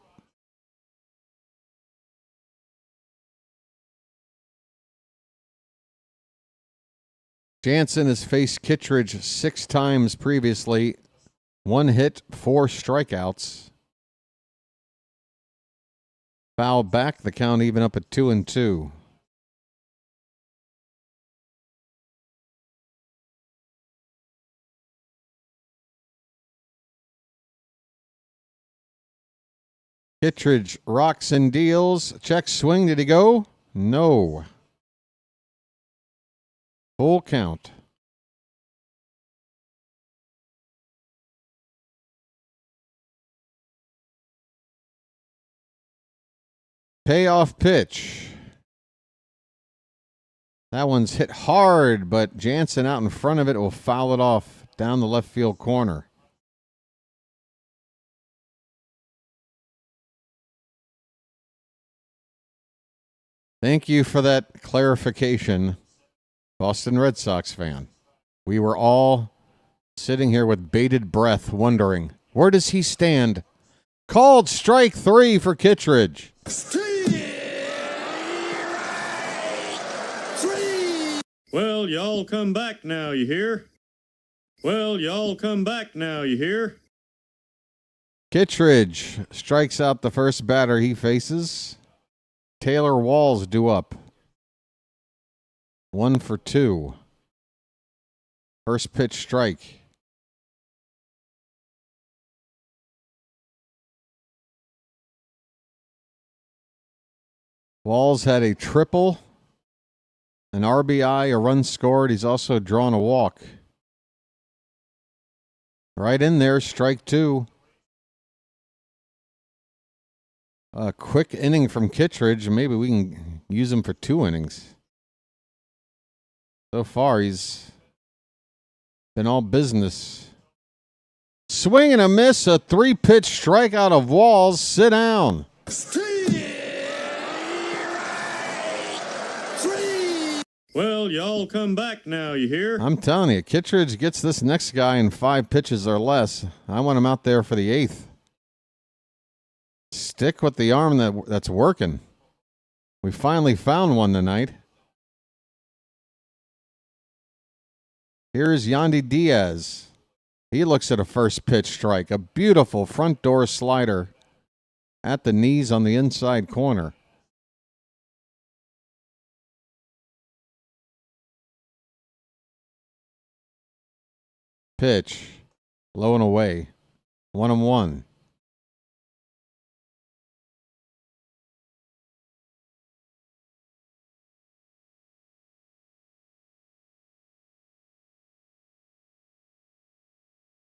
Jansen has faced Kittredge 6 times previously. 1 hit, 4 strikeouts. Foul back, the count even up at 2-2. Kittredge rocks and deals. Check swing. Did he go? No. Full count. Payoff pitch. That one's hit hard, but Jansen out in front of it will foul it off down the left field corner. Thank you for that clarification, Boston Red Sox fan. We were all sitting here with bated breath wondering, where does he stand? Called strike 3 for Kittredge. Well, y'all come back now, you hear? Well, y'all come back now, you hear? Kittredge strikes out the first batter he faces. Taylor Walls due up. 1 for 2. First pitch strike. Walls had a triple, an RBI, a run scored. He's also drawn a walk. Right in there, strike 2. A quick inning from Kittredge. Maybe we can use him for 2 innings. So far, he's been all business. Swing and a miss. A 3-pitch strikeout of Walls. Sit down. Well, y'all come back now, you hear? I'm telling you, Kittredge gets this next guy in 5 pitches or less. I want him out there for the 8th. Stick with the arm that's working. We finally found one tonight. Here's Yandy Diaz. He looks at a first pitch strike. A beautiful front door slider at the knees on the inside corner. Pitch. Low and away. 1-1.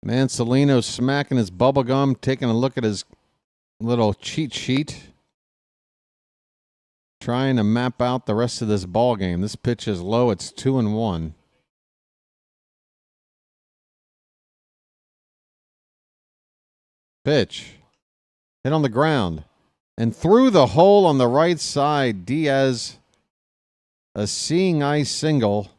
Mancelino smacking his bubble gum, taking a look at his little cheat sheet, trying to map out the rest of this ball game. This pitch is low. It's 2-1. Pitch. Hit on the ground. And through the hole on the right side, Diaz, a seeing eye single.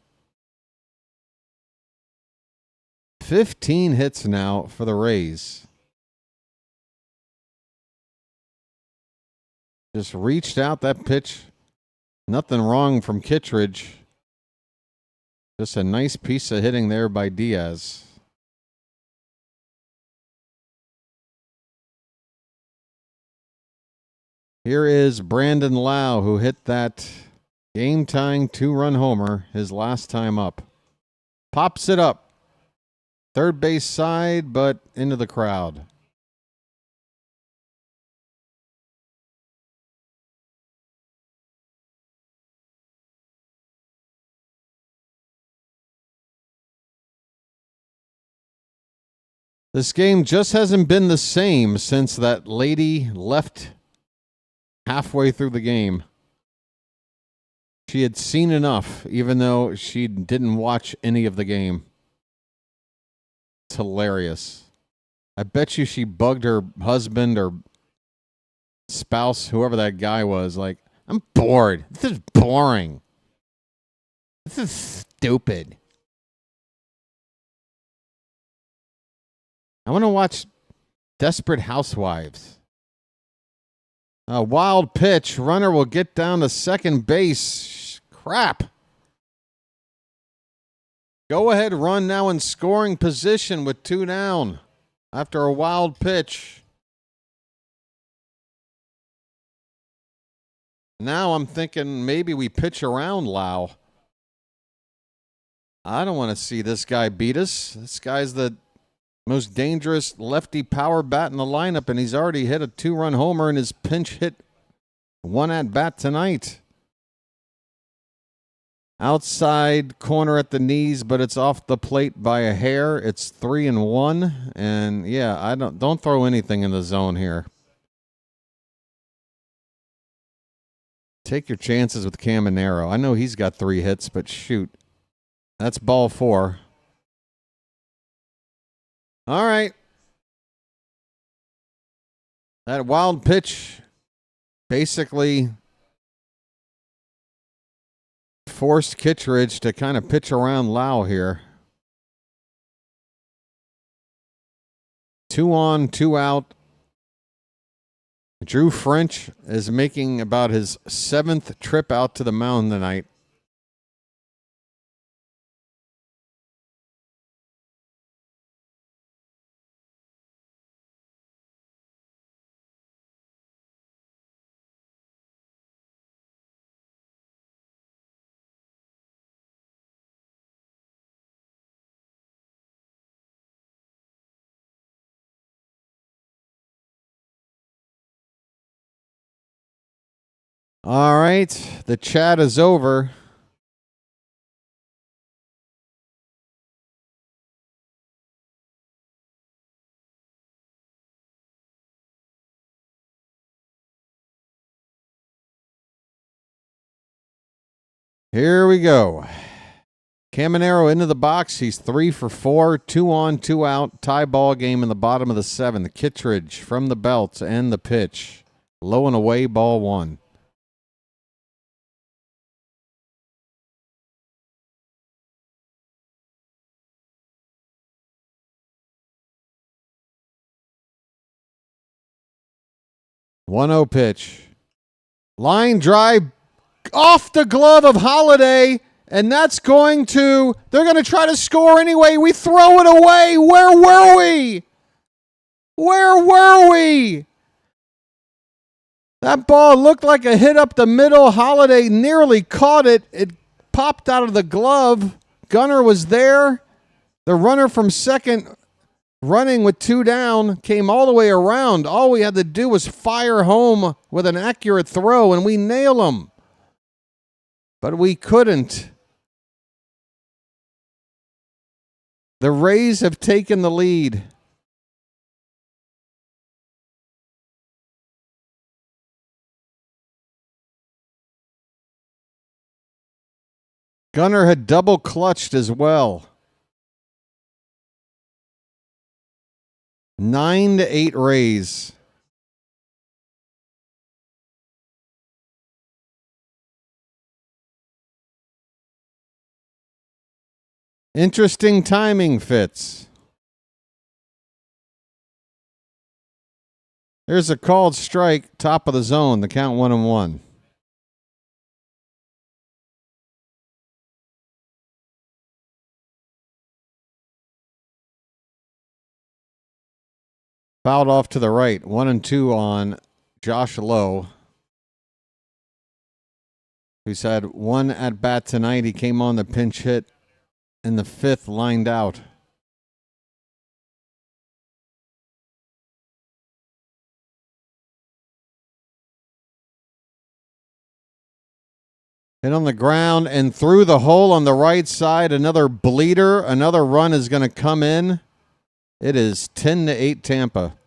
15 hits now for the Rays. Just reached out that pitch. Nothing wrong from Kittredge. Just a nice piece of hitting there by Diaz. Here is Brandon Lau, who hit that game-tying 2-run homer his last time up. Pops it up. Third base side, but into the crowd. This game just hasn't been the same since that lady left halfway through the game. She had seen enough, even though she didn't watch any of the game. It's hilarious. I bet you she bugged her husband or spouse, whoever that guy was, like, I'm bored. This is boring. This is stupid. I want to watch Desperate Housewives. A wild pitch. Runner will get down to second base. Crap. Go ahead run now in scoring position with 2 down after a wild pitch. Now I'm thinking maybe we pitch around Lau. I don't want to see this guy beat us. This guy's the most dangerous lefty power bat in the lineup, and he's already hit a 2-run homer in his pinch hit 1 at bat tonight. Outside corner at the knees, but it's off the plate by a hair. It's 3-1, and yeah, I don't throw anything in the zone here. Take your chances with Caminero. I know he's got 3 hits, but shoot, that's ball 4. All right. That wild pitch basically forced Kittredge to kind of pitch around Lau here. 2 on, 2 out. Drew French is making about his 7th trip out to the mound tonight. All right, the chat is over. Here we go. Caminero into the box. He's 3 for 4, 2 on, 2 out. Tie ball game in the bottom of the 7th. Kittredge from the belt and the pitch. Low and away, ball 1. One-zero pitch. Line drive off the glove of Holiday, and that's they're going to try to score anyway. We throw it away. Where were we? Where were we? That ball looked like a hit up the middle. Holiday nearly caught it. It popped out of the glove. Gunnar was there. The runner from second, running with 2 down, came all the way around. All we had to do was fire home with an accurate throw, and we nail him. But we couldn't. The Rays have taken the lead. Gunnar had double clutched as well. 9-8 Rays. Interesting timing, Fitz. There's a called strike, top of the zone. The count 1-1. Fouled off to the right. 1-2 on Josh Lowe, who's had one at bat tonight. He came on the pinch hit in the 5th, lined out. Hit on the ground and through the hole on the right side. Another bleeder. Another run is going to come in. It is 10-8 Tampa.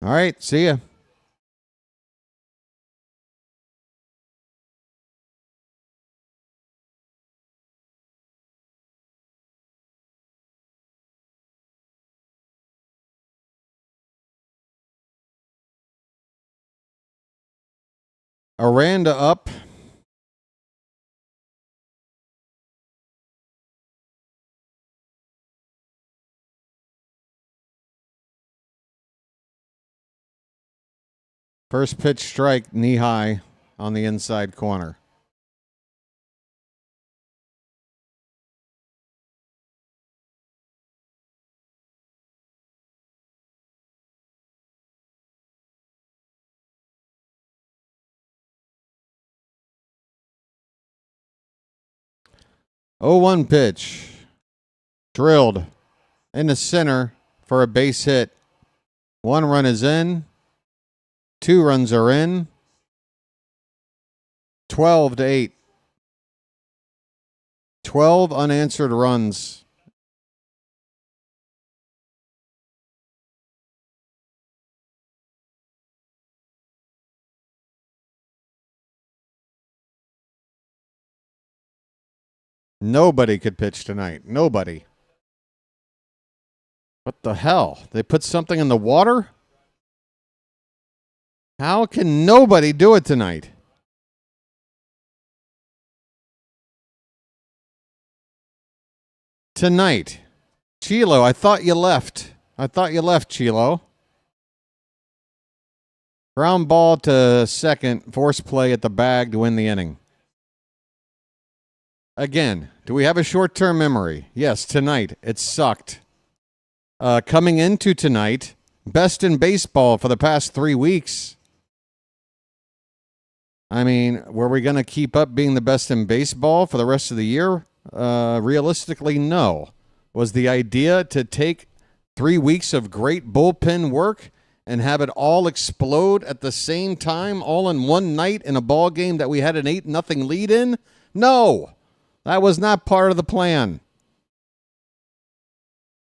All right, see ya. Aranda up. First pitch strike, knee high on the inside corner. Oh, 1 pitch. Drilled in the center for a base hit. 1 run is in. 2 runs are in. 12-8. 12 unanswered runs. Nobody could pitch tonight. Nobody. What the hell? They put something in the water? How can nobody do it tonight? Tonight. Chilo, I thought you left. Chilo. Ground ball to second. Force play at the bag to win the inning. Again, do we have a short-term memory? Yes, tonight. It sucked. Coming into tonight, best in baseball for the past 3 weeks. I mean, were we going to keep up being the best in baseball for the rest of the year? Realistically, no. Was the idea to take 3 weeks of great bullpen work and have it all explode at the same time, all in one night in a ball game that we had an 8-0 lead in? No, that was not part of the plan.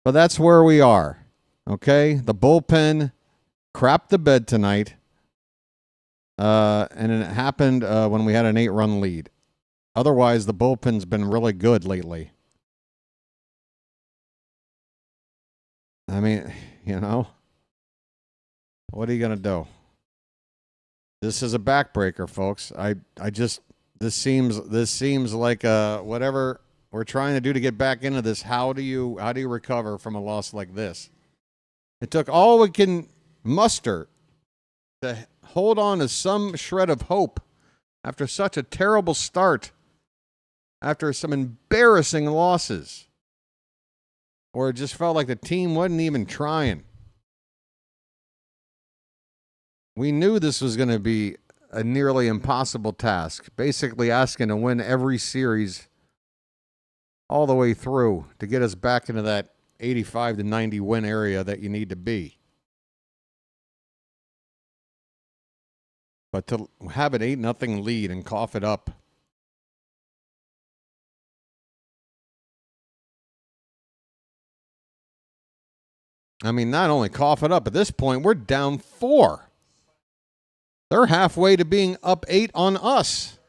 But that's where we are, okay? The bullpen crapped the bed tonight, and it happened when we had an 8-run lead. Otherwise, the bullpen's been really good lately. I mean, you know, what are you going to do? This is a backbreaker, folks. This seems like whatever we're trying to do to get back into this. How do you recover from a loss like this? It took all we can muster to hold on to some shred of hope after such a terrible start, after some embarrassing losses, or it just felt like the team wasn't even trying. We knew this was going to be a nearly impossible task, basically asking to win every series all the way through to get us back into that 85 to 90 win area that you need to be. But to have an 8-0 lead and cough it up, I mean, not only cough it up, at this point, we're down 4. They're halfway to being up 8 on us.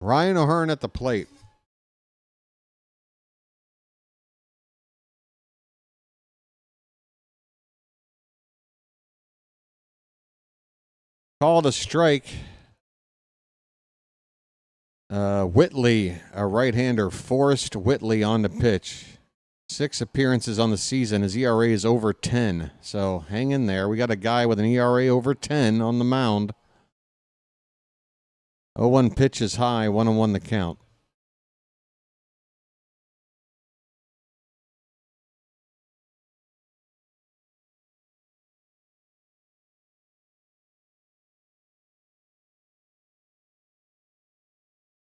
Ryan O'Hearn at the plate. Called a strike. Whitley, a right-hander, Forrest Whitley on the pitch. 6 appearances on the season. His ERA is over 10. So hang in there. We got a guy with an ERA over 10 on the mound. 0-1 pitch is high, 1-1 the count.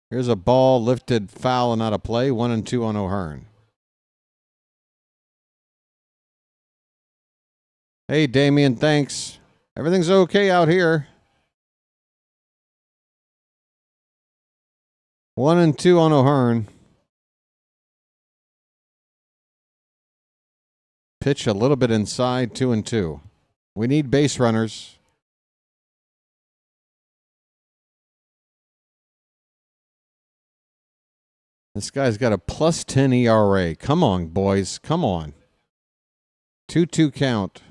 Here's a ball lifted foul and out of play. 1-2 on O'Hearn. Hey, Damien, thanks. Everything's okay out here. 1-2 on O'Hearn. Pitch a little bit inside, 2-2. We need base runners. This guy's got a +10 ERA. Come on, boys. Come on. 2-2 count.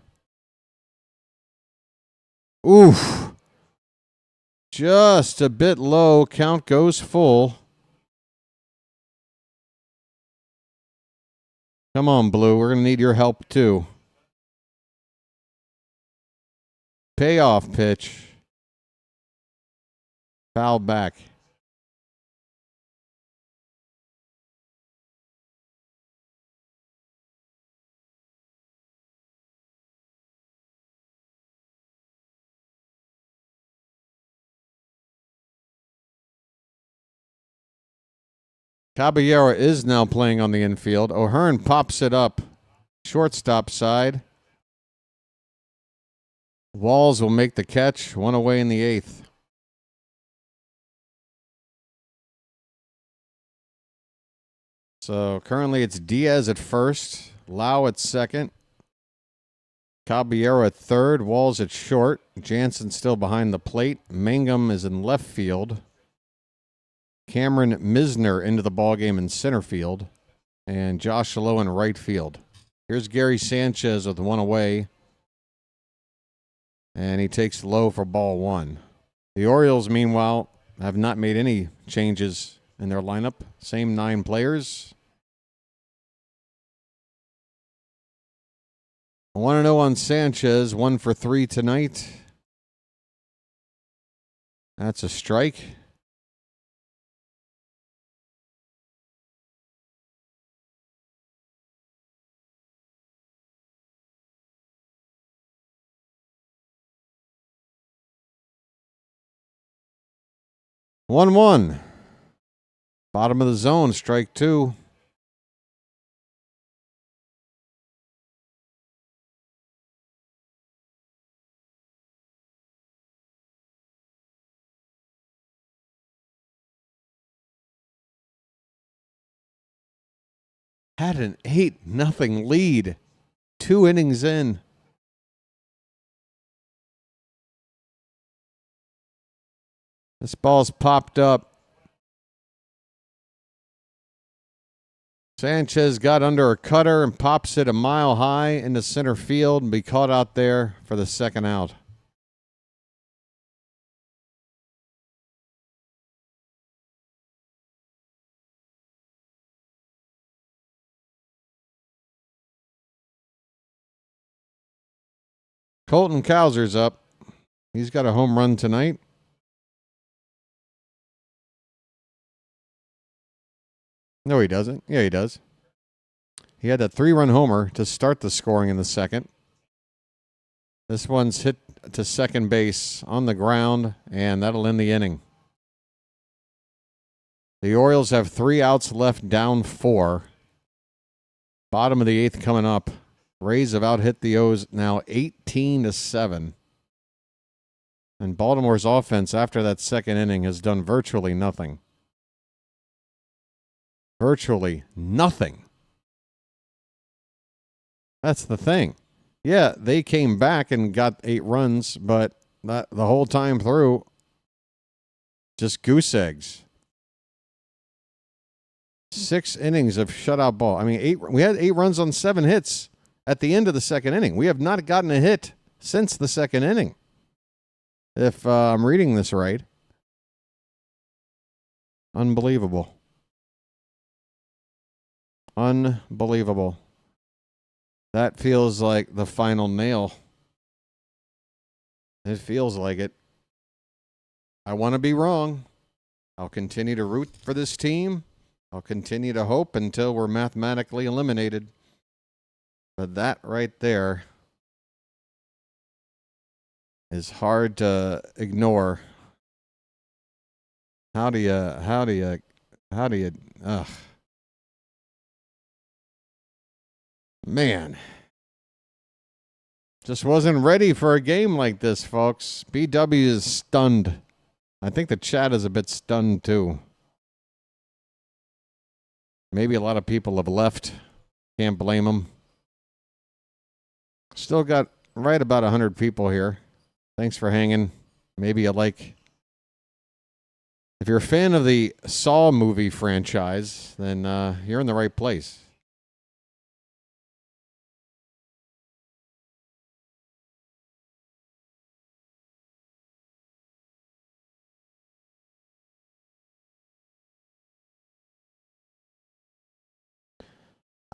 Oof. Just a bit low. Count goes full. Come on, Blue. We're going to need your help, too. Payoff pitch. Foul back. Caballero is now playing on the infield. O'Hearn pops it up. Shortstop side. Walls will make the catch. 1 away in the 8th. So currently it's Diaz at first. Lau at second. Caballero at third. Walls at short. Jansen still behind the plate. Mangum is in left field. Cameron Misner into the ballgame in center field. And Josh Lowe in right field. Here's Gary Sanchez with 1 away. And he takes low for ball 1. The Orioles, meanwhile, have not made any changes in their lineup. Same 9 players. 1-0 on Sanchez. 1 for 3 tonight. That's a strike. One. Bottom of the zone, strike 2. Had an 8-0 lead. 2 innings in. This ball's popped up. Sanchez got under a cutter and pops it a mile high into center field and be caught out there for the second out. Colton Cowser's up. He's got a home run tonight. No, he doesn't. Yeah, he does. He had a 3-run homer to start the scoring in the second. This one's hit to second base on the ground, and that'll end the inning. The Orioles have 3 outs left, down 4. Bottom of the 8th coming up. Rays have out-hit the O's now 18-7. And Baltimore's offense after that second inning has done virtually nothing. Virtually nothing. That's the thing. Yeah, they came back and got 8 runs, but the whole time through, just goose eggs. 6 innings of shutout ball. I mean, we had 8 runs on 7 hits at the end of the second inning. We have not gotten a hit since the second inning, if I'm reading this right. Unbelievable. Unbelievable. That feels like the final nail. It feels like it. I want to be wrong. I'll continue to root for this team. I'll continue to hope until we're mathematically eliminated. But that right there is hard to ignore. How do you, ugh. Man. Just wasn't ready for a game like this, folks. BW is stunned. I think the chat is a bit stunned, too. Maybe a lot of people have left. Can't blame them. Still got right about 100 people here. Thanks for hanging. Maybe you like... If you're a fan of the Saw movie franchise, then you're in the right place.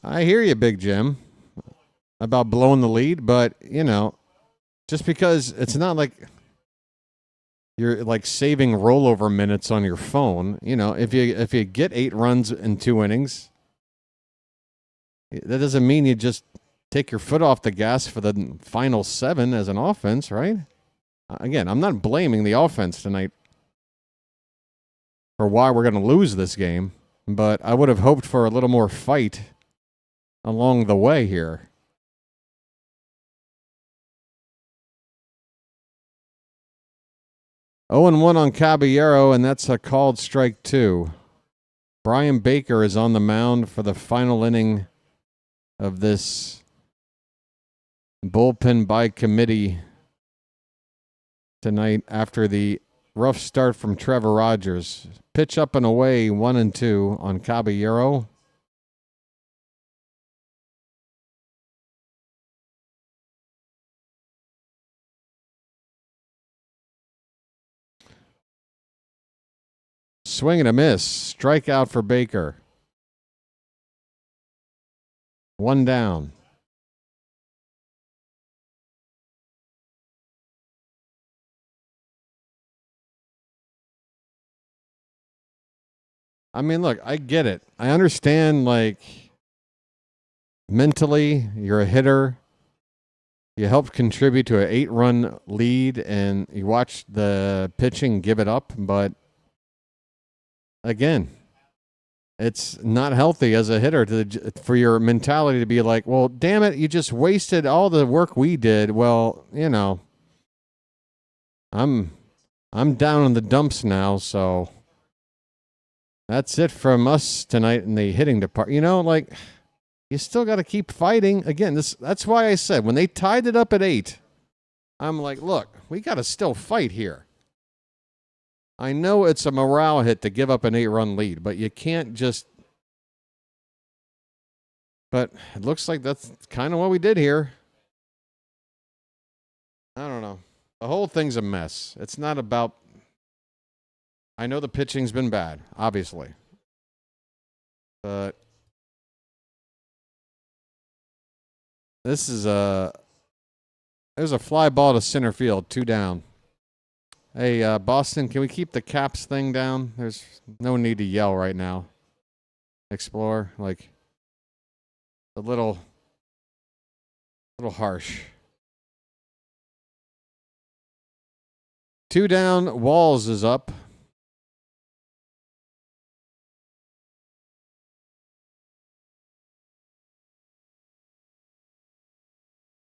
I hear you, Big Jim, about blowing the lead, but, you know, just because it's not like you're like saving rollover minutes on your phone, you know, if you get 8 runs in 2 innings, that doesn't mean you just take your foot off the gas for the final 7 as an offense, right? Again, I'm not blaming the offense tonight for why we're going to lose this game, but I would have hoped for a little more fight along the way here. Oh, and 1 on Caballero, and that's a called strike 2. Brian Baker is on the mound for the final inning of this bullpen by committee tonight after the rough start from Trevor Rogers. Pitch up and away, 1-2 on Caballero. Swing and a miss. Strikeout for Baker. 1 down. I mean, look, I get it. I understand, like, mentally, you're a hitter. You helped contribute to an 8-run lead, and you watched the pitching give it up, but again, it's not healthy as a hitter for your mentality to be like, well, damn it, you just wasted all the work we did. Well, you know, I'm down in the dumps now, so that's it from us tonight in the hitting department. You know, like, you still got to keep fighting. Again, that's why I said when they tied it up at 8, I'm like, look, we got to still fight here. I know it's a morale hit to give up an 8-run lead, but you can't just... But it looks like that's kind of what we did here. I don't know. The whole thing's a mess. It's not about... I know the pitching's been bad, obviously. But this is a... There's a fly ball to center field, 2 down. Hey, Boston, can we keep the caps thing down? There's no need to yell right now. Explore, like, a little harsh. 2 down, Walls is up.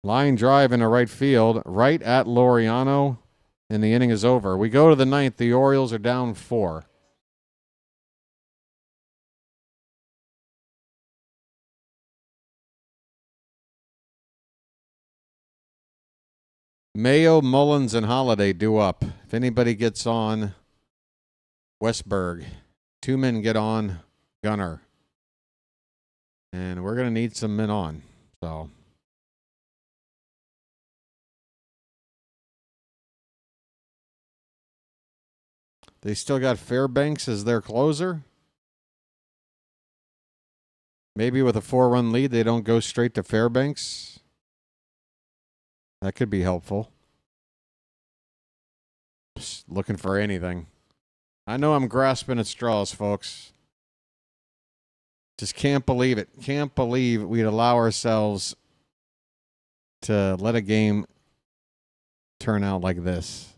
Line drive into right field, right at Laureano. And the inning is over. We go to the 9th. The Orioles are down 4. Mayo, Mullins, and Holiday due up. If anybody gets on, Westberg. 2 men get on, Gunner. And we're going to need some men on. So they still got Fairbanks as their closer. Maybe with a 4-run lead, they don't go straight to Fairbanks. That could be helpful. Just looking for anything. I know I'm grasping at straws, folks. Just can't believe it. Can't believe we'd allow ourselves to let a game turn out like this.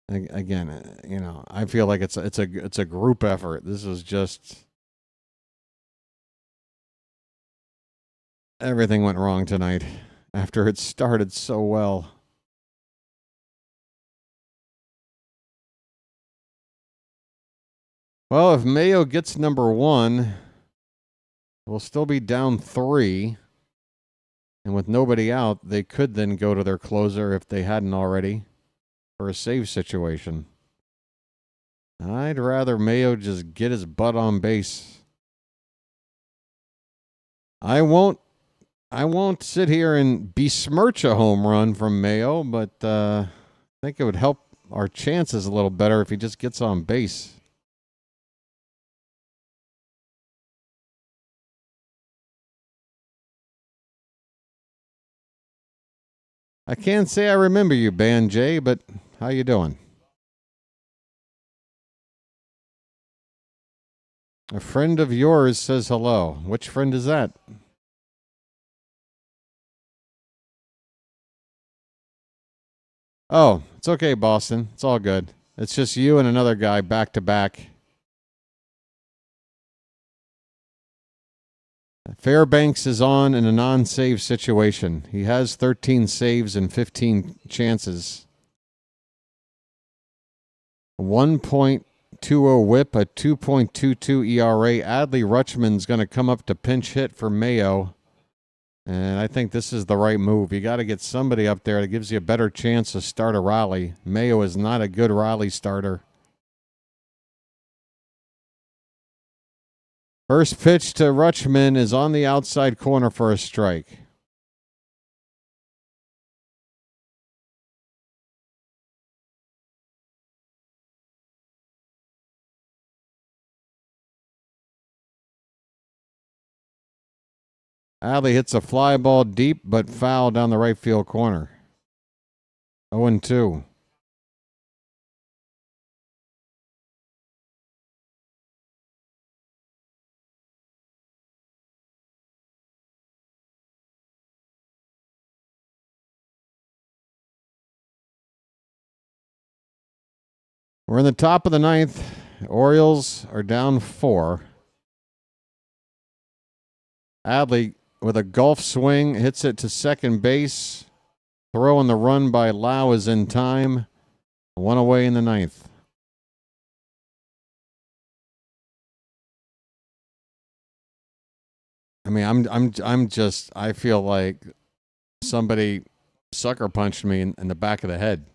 Again, you know, I feel like it's a group effort. This is just everything went wrong tonight after it started so well. Well, if Mayo gets number 1, we'll still be down 3. And with nobody out, they could then go to their closer if they hadn't already for a save situation. I'd rather Mayo just get his butt on base. I won't sit here and besmirch a home run from Mayo, but I think it would help our chances a little better if he just gets on base. I can't say I remember you, Band J, but how you doing? A friend of yours says hello. Which friend is that? Oh, it's okay, Boston. It's all good. It's just you and another guy back to back. Fairbanks is on in a non-save situation. He has 13 saves and 15 chances. 1.20 whip, a 2.22 ERA. Adley Rutschman's going to come up to pinch hit for Mayo. And I think this is the right move. You got to get somebody up there that gives you a better chance to start a rally. Mayo is not a good rally starter. First pitch to Rutschman is on the outside corner for a strike. Adley hits a fly ball deep, but foul down the right field corner. 0-2. We're in the top of the 9th. Orioles are down 4. Adley with a golf swing hits it to second base. Throw on the run by Lau is in time. 1 away in the 9th. I mean, I feel like somebody sucker punched me in the back of the head.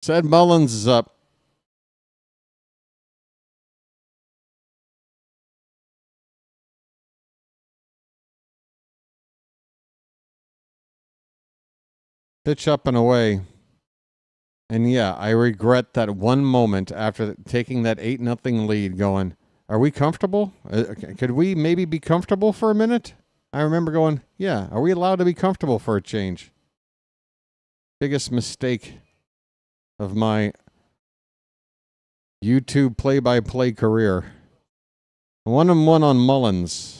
Said Mullins is up. Pitch up and away. And yeah, I regret that one moment after taking that 8-0 lead going, are we comfortable? Could we maybe be comfortable for a minute? I remember going, yeah, are we allowed to be comfortable for a change? Biggest mistake of my YouTube play-by-play career. 1-1 on Mullins.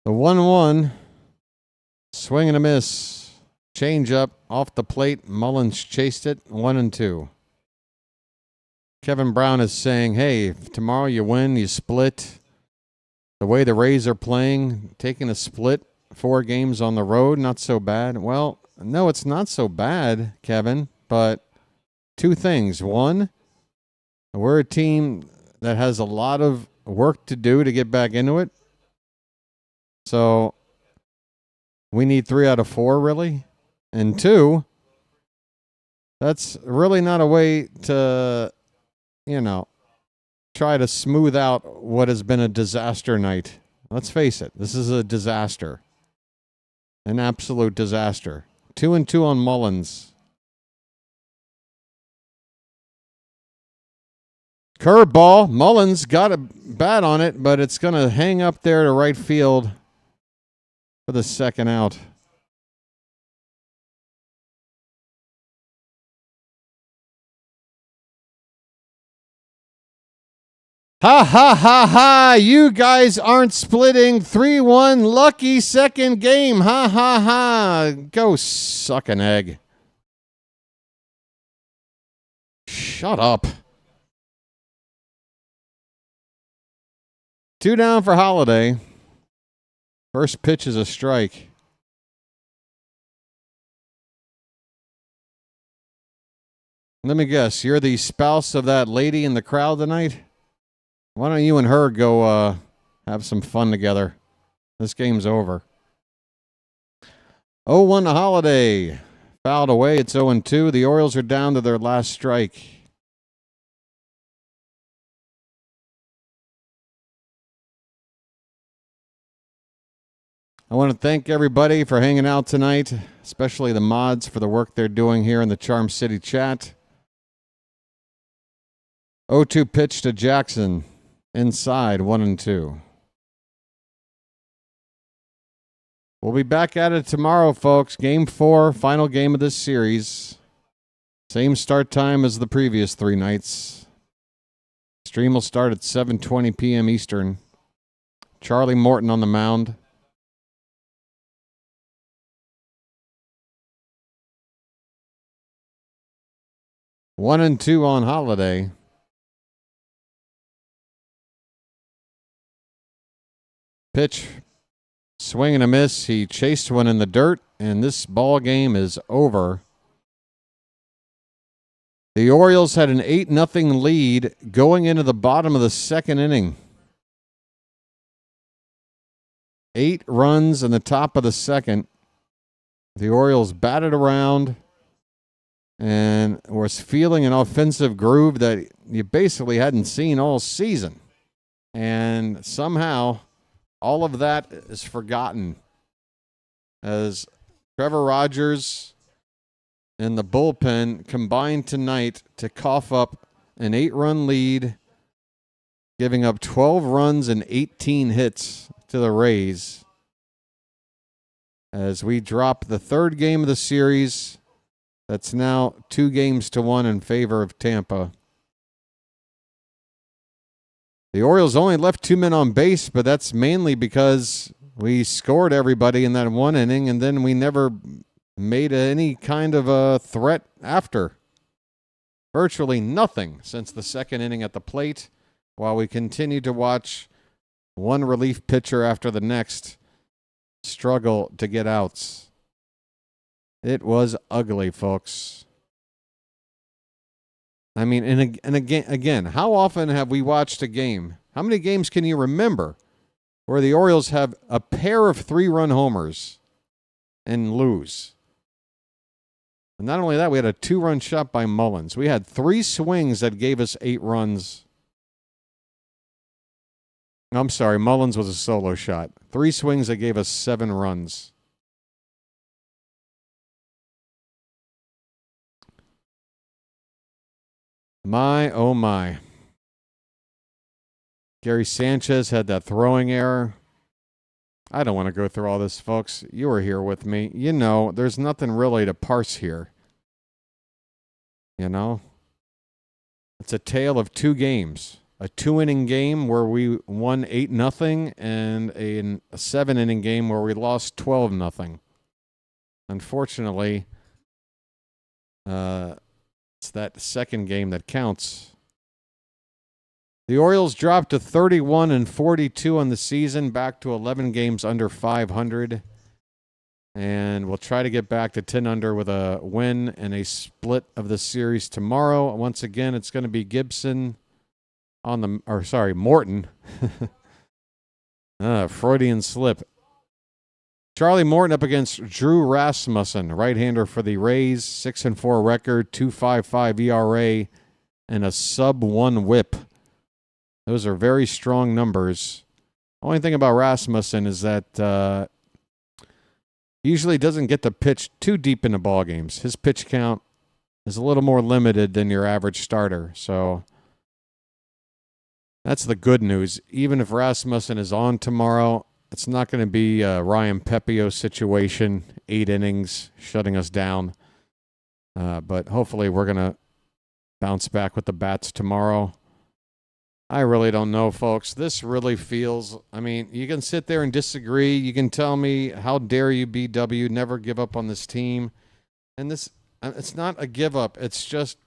The 1-1, swing and a miss. Change up off the plate. Mullins chased it. 1-2. Kevin Brown is saying, hey, if tomorrow you win, you split. The way the Rays are playing, taking a split, 4 games on the road, not so bad. Well, no, it's not so bad, Kevin, but 2 things. 1, We're a team that has a lot of work to do to get back into it. So we need 3 out of 4, really. And 2, that's really not a way to, try to smooth out what has been a disaster night. Let's face it, this is a disaster. An absolute disaster. 2-2 on Mullins. Curveball. Mullins got a bat on it, but it's going to hang up there to right field for the second out. Ha ha ha ha! You guys aren't splitting. 3-1 lucky second game. Ha ha ha! Go suck an egg. Shut up. 2 down for Holiday. First pitch is a strike. Let me guess, you're the spouse of that lady in the crowd tonight? Why don't you and her go have some fun together? This game's over. 0-1 to Holiday. Fouled away. It's 0-2. The Orioles are down to their last strike. I want to thank everybody for hanging out tonight, especially the mods for the work they're doing here in the Charm City chat. 0-2 pitch to Jackson. Inside, 1-2. We'll be back at it tomorrow, folks. Game 4, final game of this series. Same start time as the previous 3 nights. Stream will start at 7:20 p.m. Eastern. Charlie Morton on the mound. One and 2 on Holiday. Pitch, swing and a miss. He chased one in the dirt, and this ball game is over. The Orioles had an 8-0 lead going into the bottom of the second inning. 8 runs in the top of the second. The Orioles batted around and was feeling an offensive groove that you basically hadn't seen all season. And somehow all of that is forgotten as Trevor Rogers and the bullpen combined tonight to cough up an 8-run lead, giving up 12 runs and 18 hits to the Rays. As we drop the 3rd game of the series, that's now 2-1 in favor of Tampa. The Orioles only left 2 men on base, but that's mainly because we scored everybody in that 1 inning, and then we never made any kind of a threat after. Virtually nothing since the 2nd inning at the plate, while we continued to watch one relief pitcher after the next struggle to get outs. It was ugly, folks. I mean, and again, how often have we watched a game? How many games can you remember where the Orioles have a pair of 3-run homers and lose? And not only that, we had a 2-run shot by Mullins. We had 3 swings that gave us 8 runs. I'm sorry, Mullins was a solo shot. 3 swings that gave us 7 runs. My, oh my. Gary Sanchez had that throwing error. I don't want to go through all this, folks. You were here with me. You know, there's nothing really to parse here. You know? It's a tale of 2 games. A 2-inning game where we won 8-0 and a 7-inning game where we lost 12-0. Unfortunately, it's that second game that counts. The Orioles dropped to 31-42 on the season, back to 11 games under 500. And we'll try to get back to 10 under with a win and a split of the series tomorrow. Once again, it's going to be Gibson Morton. Freudian slip. Charlie Morton up against Drew Rasmussen, right-hander for the Rays, 6-4 record, 2.55 ERA, and a sub-1 WHIP. Those are very strong numbers. Only thing about Rasmussen is that he usually doesn't get to pitch too deep into ball games. His pitch count is a little more limited than your average starter, so that's the good news. Even if Rasmussen is on tomorrow, it's not going to be a Ryan Pepio situation, 8 innings, shutting us down. But hopefully we're going to bounce back with the bats tomorrow. I really don't know, folks. This really feels, I mean, you can sit there and disagree. You can tell me, how dare you, BW, never give up on this team. And this, it's not a give up. It's just,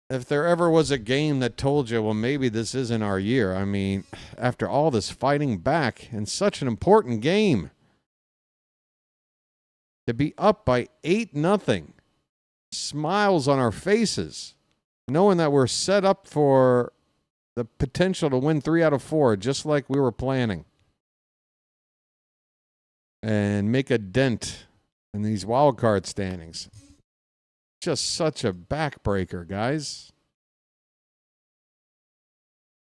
if there ever was a game that told you, well, maybe this isn't our year. I mean, after all this fighting back in such an important game, to be up by 8-0, smiles on our faces, knowing that we're set up for the potential to win 3 out of 4, just like we were planning, and make a dent in these wild card standings. Just such a backbreaker, guys.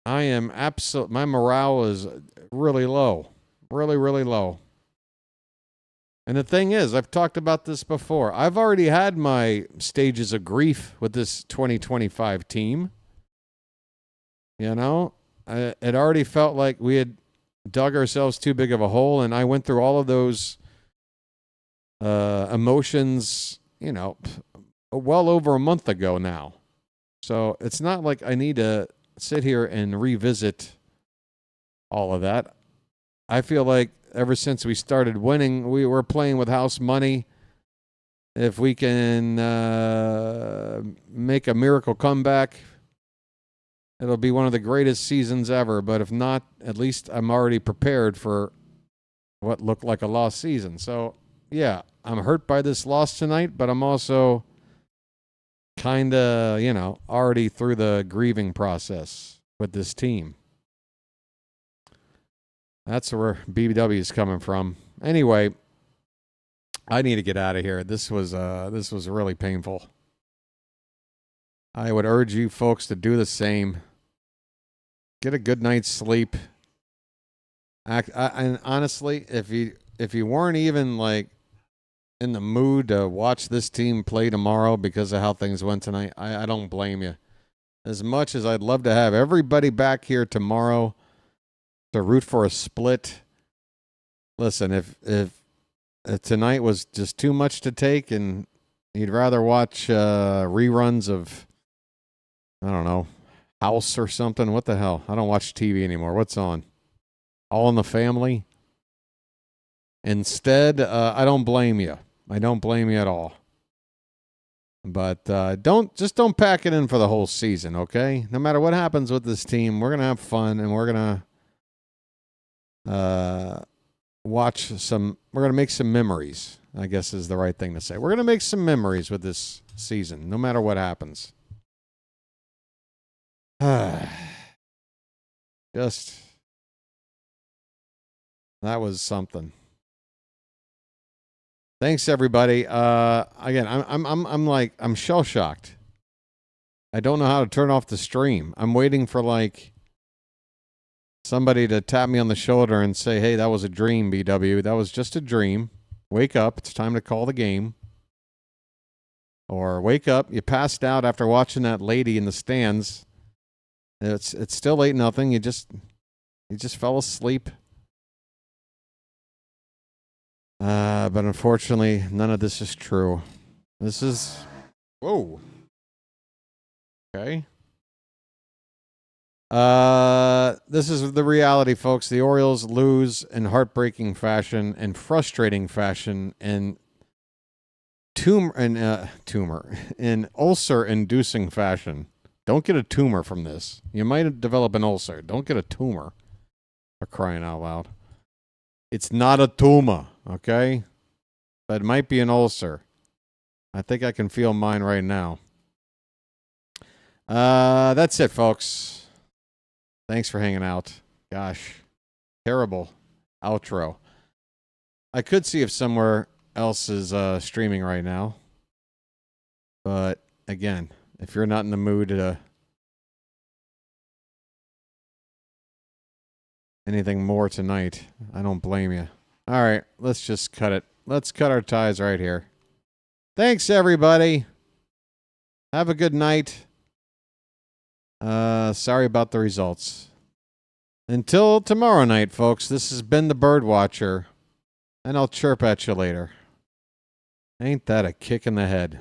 I am my morale is really low. Really, really low. And the thing is, I've talked about this before. I've already had my stages of grief with this 2025 team. You know, it already felt like we had dug ourselves too big of a hole, and I went through all of those emotions, you know, well over a month ago now. So it's not like I need to sit here and revisit all of that. I feel like ever since we started winning, we were playing with house money. If we can make a miracle comeback, it'll be one of the greatest seasons ever. But if not, at least I'm already prepared for what looked like a lost season. So, yeah, I'm hurt by this loss tonight, but I'm also kind of, you know, already through the grieving process with this team. That's where BBW is coming from. Anyway, I need to get out of here. This was really painful. I would urge you folks to do the same. Get a good night's sleep. And honestly, if you weren't even like in the mood to watch this team play tomorrow because of how things went tonight, I don't blame you. As much as I'd love to have everybody back here tomorrow to root for a split, listen, if tonight was just too much to take and you'd rather watch reruns of, I don't know, House or something, what the hell? I don't watch TV anymore. What's on? All in the Family? Instead, I don't blame you. I don't blame you at all. But don't pack it in for the whole season, okay? No matter what happens with this team, we're going to have fun, and we're going to we're going to make some memories, I guess is the right thing to say. We're going to make some memories with this season, no matter what happens. Just, that was something. Thanks, everybody. Again, I'm shell shocked. I don't know how to turn off the stream. I'm waiting for like somebody to tap me on the shoulder and say, "Hey, that was a dream, BW. That was just a dream. Wake up. It's time to call the game." Or wake up. You passed out after watching that lady in the stands. It's still 8-0. You just fell asleep. But unfortunately, none of this is true. This is... Whoa. Okay. This is the reality, folks. The Orioles lose in heartbreaking fashion and frustrating fashion and in ulcer-inducing fashion. Don't get a tumor from this. You might develop an ulcer. Don't get a tumor. For crying out loud. It's not a tumor, okay? But it might be an ulcer. I think I can feel mine right now. That's it, folks. Thanks for hanging out. Gosh, terrible outro. I could see if somewhere else is streaming right now. But again, if you're not in the mood to anything more tonight, I don't blame you. All right, let's just cut it. Let's cut our ties right here. Thanks, everybody. Have a good night. Sorry about the results. Until tomorrow night, folks, this has been the BirdWatcher, and I'll chirp at you later. Ain't that a kick in the head?